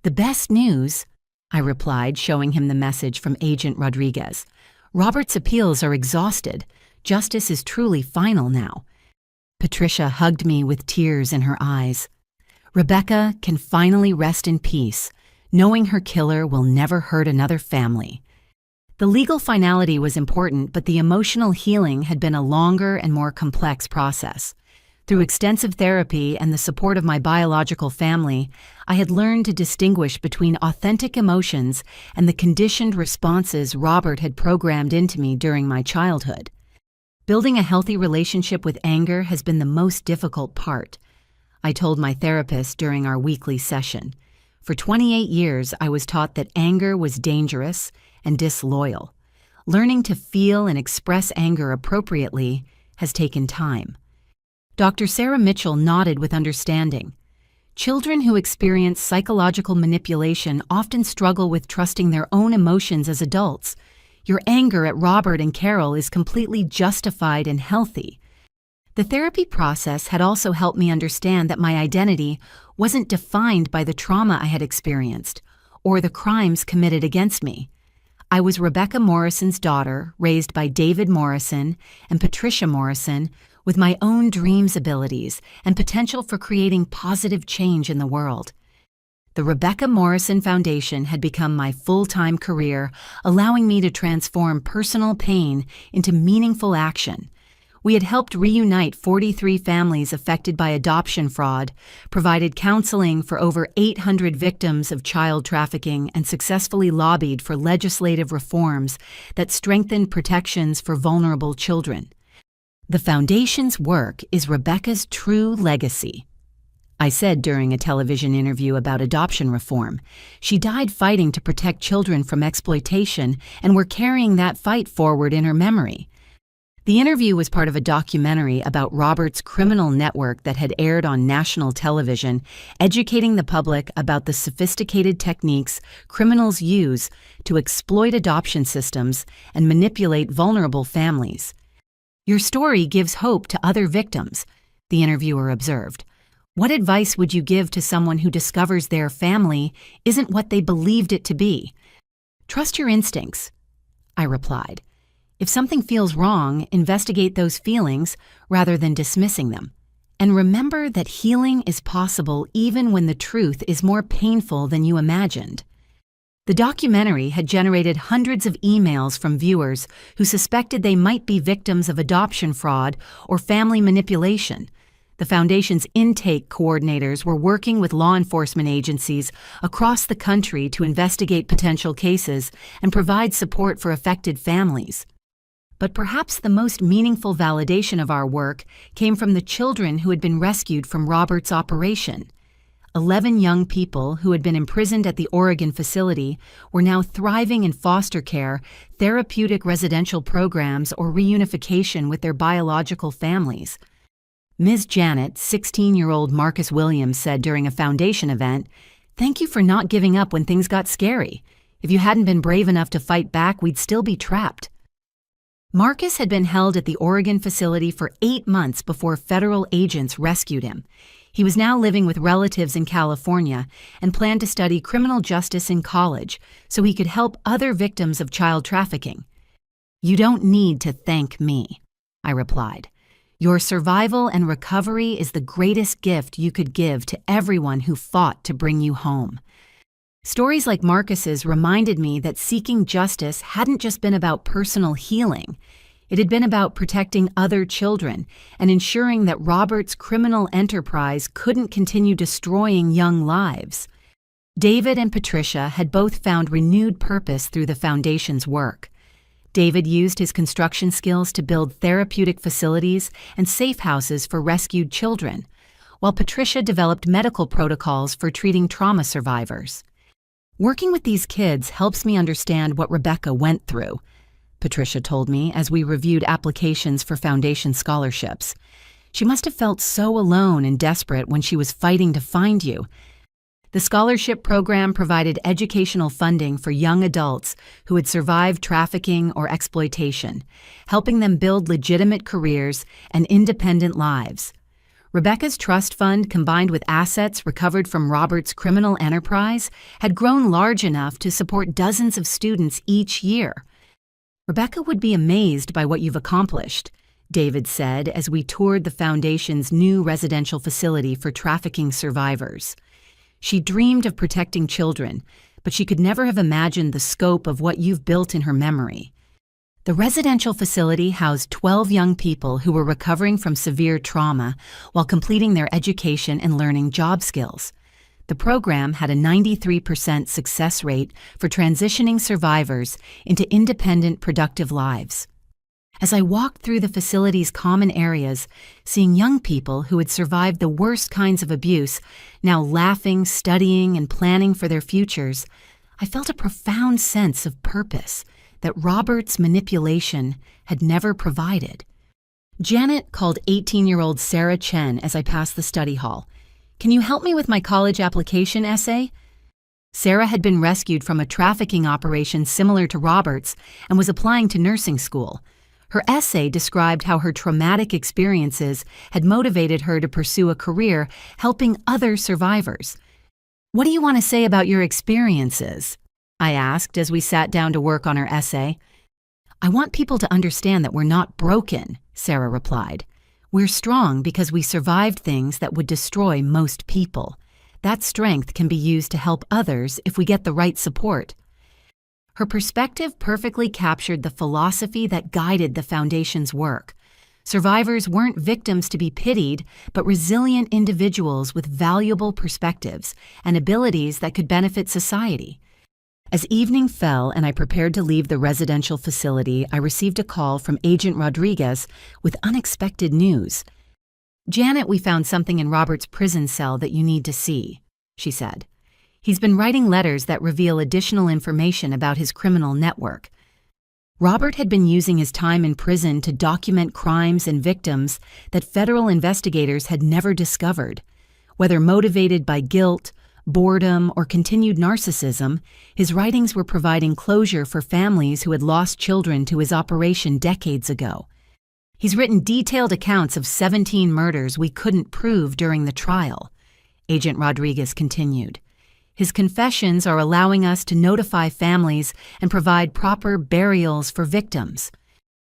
"The best news," I replied, showing him the message from Agent Rodriguez. "Robert's appeals are exhausted. Justice is truly final now." Patricia hugged me with tears in her eyes. "Rebecca can finally rest in peace. knowing her killer will never hurt another family. The legal finality was important, but the emotional healing had been a longer and more complex process. Through extensive therapy and the support of my biological family, I had learned to distinguish between authentic emotions and the conditioned responses Robert had programmed into me during my childhood. Building a healthy relationship with anger has been the most difficult part, I told my therapist during our weekly session. For 28 years, I was taught that anger was dangerous and disloyal. Learning to feel and express anger appropriately has taken time. Dr. Sarah Mitchell nodded with understanding. Children who experience psychological manipulation often struggle with trusting their own emotions as adults. Your anger at Robert and Carol is completely justified and healthy. The therapy process had also helped me understand that my identity wasn't defined by the trauma I had experienced or the crimes committed against me. I was Rebecca Morrison's daughter, raised by David Morrison and Patricia Morrison, with my own dreams, abilities, and potential for creating positive change in the world. The Rebecca Morrison Foundation had become my full-time career, allowing me to transform personal pain into meaningful action. We had helped reunite 43 families affected by adoption fraud, provided counseling for over 800 victims of child trafficking, and successfully lobbied for legislative reforms that strengthened protections for vulnerable children. The Foundation's work is Rebecca's true legacy, I said during a television interview about adoption reform. She died fighting to protect children from exploitation, and we're carrying that fight forward in her memory. The interview was part of a documentary about Robert's criminal network that had aired on national television, educating the public about the sophisticated techniques criminals use to exploit adoption systems and manipulate vulnerable families. Your story gives hope to other victims, the interviewer observed. What advice would you give to someone who discovers their family isn't what they believed it to be? Trust your instincts, I replied. If something feels wrong, investigate those feelings rather than dismissing them. And remember that healing is possible even when the truth is more painful than you imagined. The documentary had generated hundreds of emails from viewers who suspected they might be victims of adoption fraud or family manipulation. The Foundation's intake coordinators were working with law enforcement agencies across the country to investigate potential cases and provide support for affected families. But perhaps the most meaningful validation of our work came from the children who had been rescued from Robert's operation. 11 young people who had been imprisoned at the Oregon facility were now thriving in foster care, therapeutic residential programs, or reunification with their biological families. Ms. Janet, 16-year-old Marcus Williams, said during a Foundation event, "Thank you for not giving up when things got scary. If you hadn't been brave enough to fight back, we'd still be trapped." Marcus had been held at the Oregon facility for 8 months before federal agents rescued him. He was now living with relatives in California and planned to study criminal justice in college so he could help other victims of child trafficking. "You don't need to thank me," I replied. "Your survival and recovery is the greatest gift you could give to everyone who fought to bring you home." Stories like Marcus's reminded me that seeking justice hadn't just been about personal healing. It had been about protecting other children and ensuring that Robert's criminal enterprise couldn't continue destroying young lives. David and Patricia had both found renewed purpose through the Foundation's work. David used his construction skills to build therapeutic facilities and safe houses for rescued children, while Patricia developed medical protocols for treating trauma survivors. Working with these kids helps me understand what Rebecca went through, Patricia told me as we reviewed applications for Foundation scholarships. She must have felt so alone and desperate when she was fighting to find you. The scholarship program provided educational funding for young adults who had survived trafficking or exploitation, helping them build legitimate careers and independent lives. Rebecca's trust fund, combined with assets recovered from Robert's criminal enterprise, had grown large enough to support dozens of students each year. "Rebecca would be amazed by what you've accomplished," David said as we toured the Foundation's new residential facility for trafficking survivors. She dreamed of protecting children, but she could never have imagined the scope of what you've built in her memory. The residential facility housed 12 young people who were recovering from severe trauma while completing their education and learning job skills. The program had a 93% success rate for transitioning survivors into independent, productive lives. As I walked through the facility's common areas, seeing young people who had survived the worst kinds of abuse now laughing, studying, and planning for their futures, I felt a profound sense of purpose that Robert's manipulation had never provided. Janet called 18-year-old Sarah Chen as I passed the study hall. "Can you help me with my college application essay?" Sarah had been rescued from a trafficking operation similar to Robert's and was applying to nursing school. Her essay described how her traumatic experiences had motivated her to pursue a career helping other survivors. "What do you want to say about your experiences?" I asked as we sat down to work on her essay. "I want people to understand that we're not broken," Sarah replied. "We're strong because we survived things that would destroy most people. That strength can be used to help others if we get the right support." Her perspective perfectly captured the philosophy that guided the Foundation's work. Survivors weren't victims to be pitied, but resilient individuals with valuable perspectives and abilities that could benefit society. As evening fell and I prepared to leave the residential facility, I received a call from Agent Rodriguez with unexpected news. "Janet, we found something in Robert's prison cell that you need to see," she said. "He's been writing letters that reveal additional information about his criminal network." Robert had been using his time in prison to document crimes and victims that federal investigators had never discovered. Whether motivated by guilt, boredom, or continued narcissism, his writings were providing closure for families who had lost children to his operation decades ago. "He's written detailed accounts of 17 murders we couldn't prove during the trial," Agent Rodriguez continued. "His confessions are allowing us to notify families and provide proper burials for victims."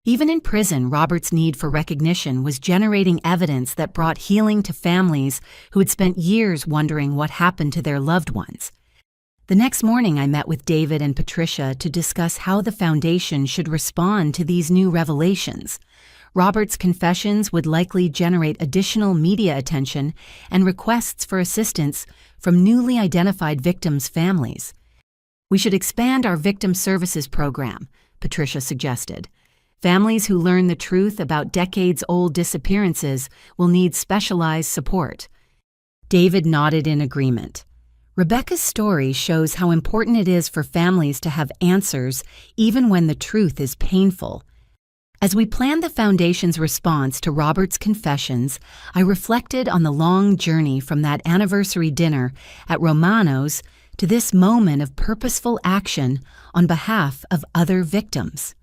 Even in prison, Robert's need for recognition was generating evidence that brought healing to families who had spent years wondering what happened to their loved ones. The next morning, I met with David and Patricia to discuss how the Foundation should respond to these new revelations. Robert's confessions would likely generate additional media attention and requests for assistance from newly identified victims' families. "We should expand our victim services program," Patricia suggested. "Families who learn the truth about decades-old disappearances will need specialized support." David nodded in agreement. Rebecca's story shows how important it is for families to have answers even when the truth is painful. As we planned the Foundation's response to Robert's confessions, I reflected on the long journey from that anniversary dinner at Romano's to this moment of purposeful action on behalf of other victims.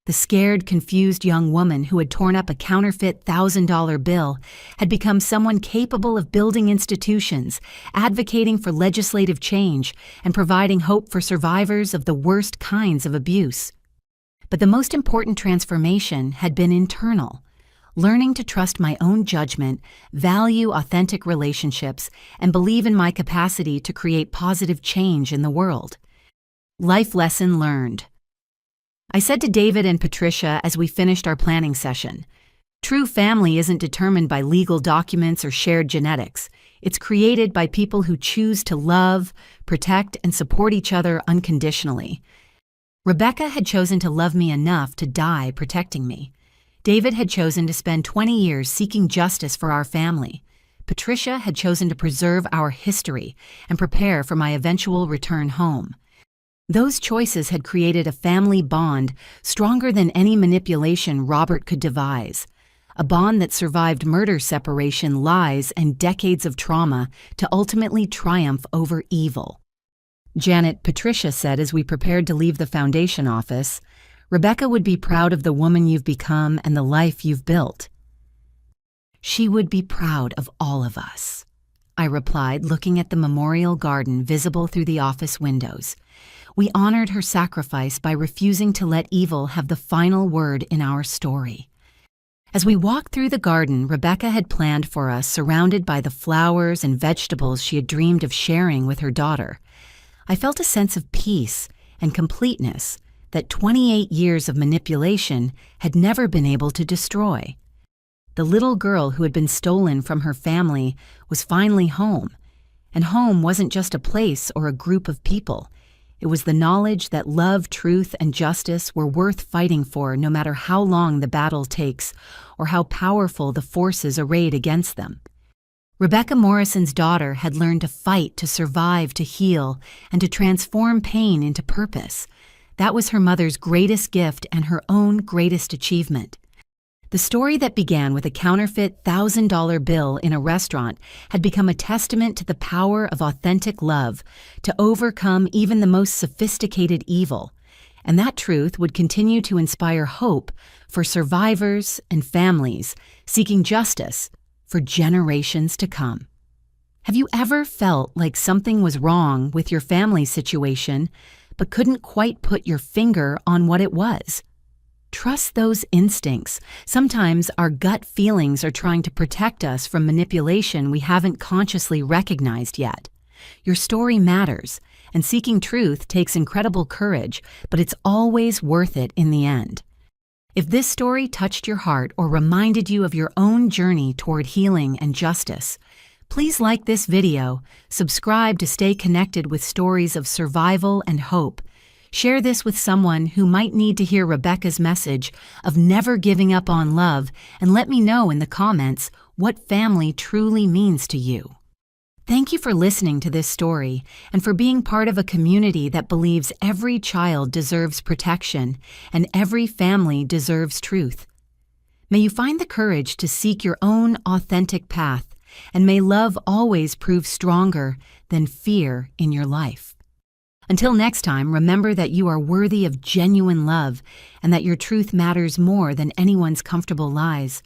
The scared, confused young woman who had torn up a counterfeit $1,000 bill had become someone capable of building institutions, advocating for legislative change, and providing hope for survivors of the worst kinds of abuse. But the most important transformation had been internal, learning to trust my own judgment, value authentic relationships, and believe in my capacity to create positive change in the world. Life lesson learned. I said to David and Patricia as we finished our planning session, "True family isn't determined by legal documents or shared genetics. It's created by people who choose to love, protect, and support each other unconditionally." Rebecca had chosen to love me enough to die protecting me. David had chosen to spend 20 years seeking justice for our family. Patricia had chosen to preserve our history and prepare for my eventual return home. Those choices had created a family bond stronger than any manipulation Robert could devise, a bond that survived murder, separation, lies, and decades of trauma to ultimately triumph over evil. Janet, Patricia said as we prepared to leave the Foundation office, "Rebecca would be proud of the woman you've become and the life you've built." "She would be proud of all of us," I replied, looking at the memorial garden visible through the office windows. We honored her sacrifice by refusing to let evil have the final word in our story. As we walked through the garden Rebecca had planned for us, surrounded by the flowers and vegetables she had dreamed of sharing with her daughter, I felt a sense of peace and completeness that 28 years of manipulation had never been able to destroy. The little girl who had been stolen from her family was finally home, and home wasn't just a place or a group of people. It was the knowledge that love, truth, and justice were worth fighting for, no matter how long the battle takes or how powerful the forces arrayed against them. Rebecca Morrison's daughter had learned to fight, to survive, to heal, and to transform pain into purpose. That was her mother's greatest gift and her own greatest achievement. The story that began with a counterfeit $1,000 bill in a restaurant had become a testament to the power of authentic love to overcome even the most sophisticated evil, and that truth would continue to inspire hope for survivors and families seeking justice for generations to come. Have you ever felt like something was wrong with your family situation but couldn't quite put your finger on what it was? Trust those instincts. Sometimes our gut feelings are trying to protect us from manipulation we haven't consciously recognized yet. Your story matters, and seeking truth takes incredible courage, but it's always worth it in the end. If this story touched your heart or reminded you of your own journey toward healing and justice, please like this video, subscribe to stay connected with stories of survival and hope. Share this with someone who might need to hear Rebecca's message of never giving up on love, and let me know in the comments what family truly means to you. Thank you for listening to this story and for being part of a community that believes every child deserves protection and every family deserves truth. May you find the courage to seek your own authentic path, and may love always prove stronger than fear in your life. Until next time, remember that you are worthy of genuine love and that your truth matters more than anyone's comfortable lies.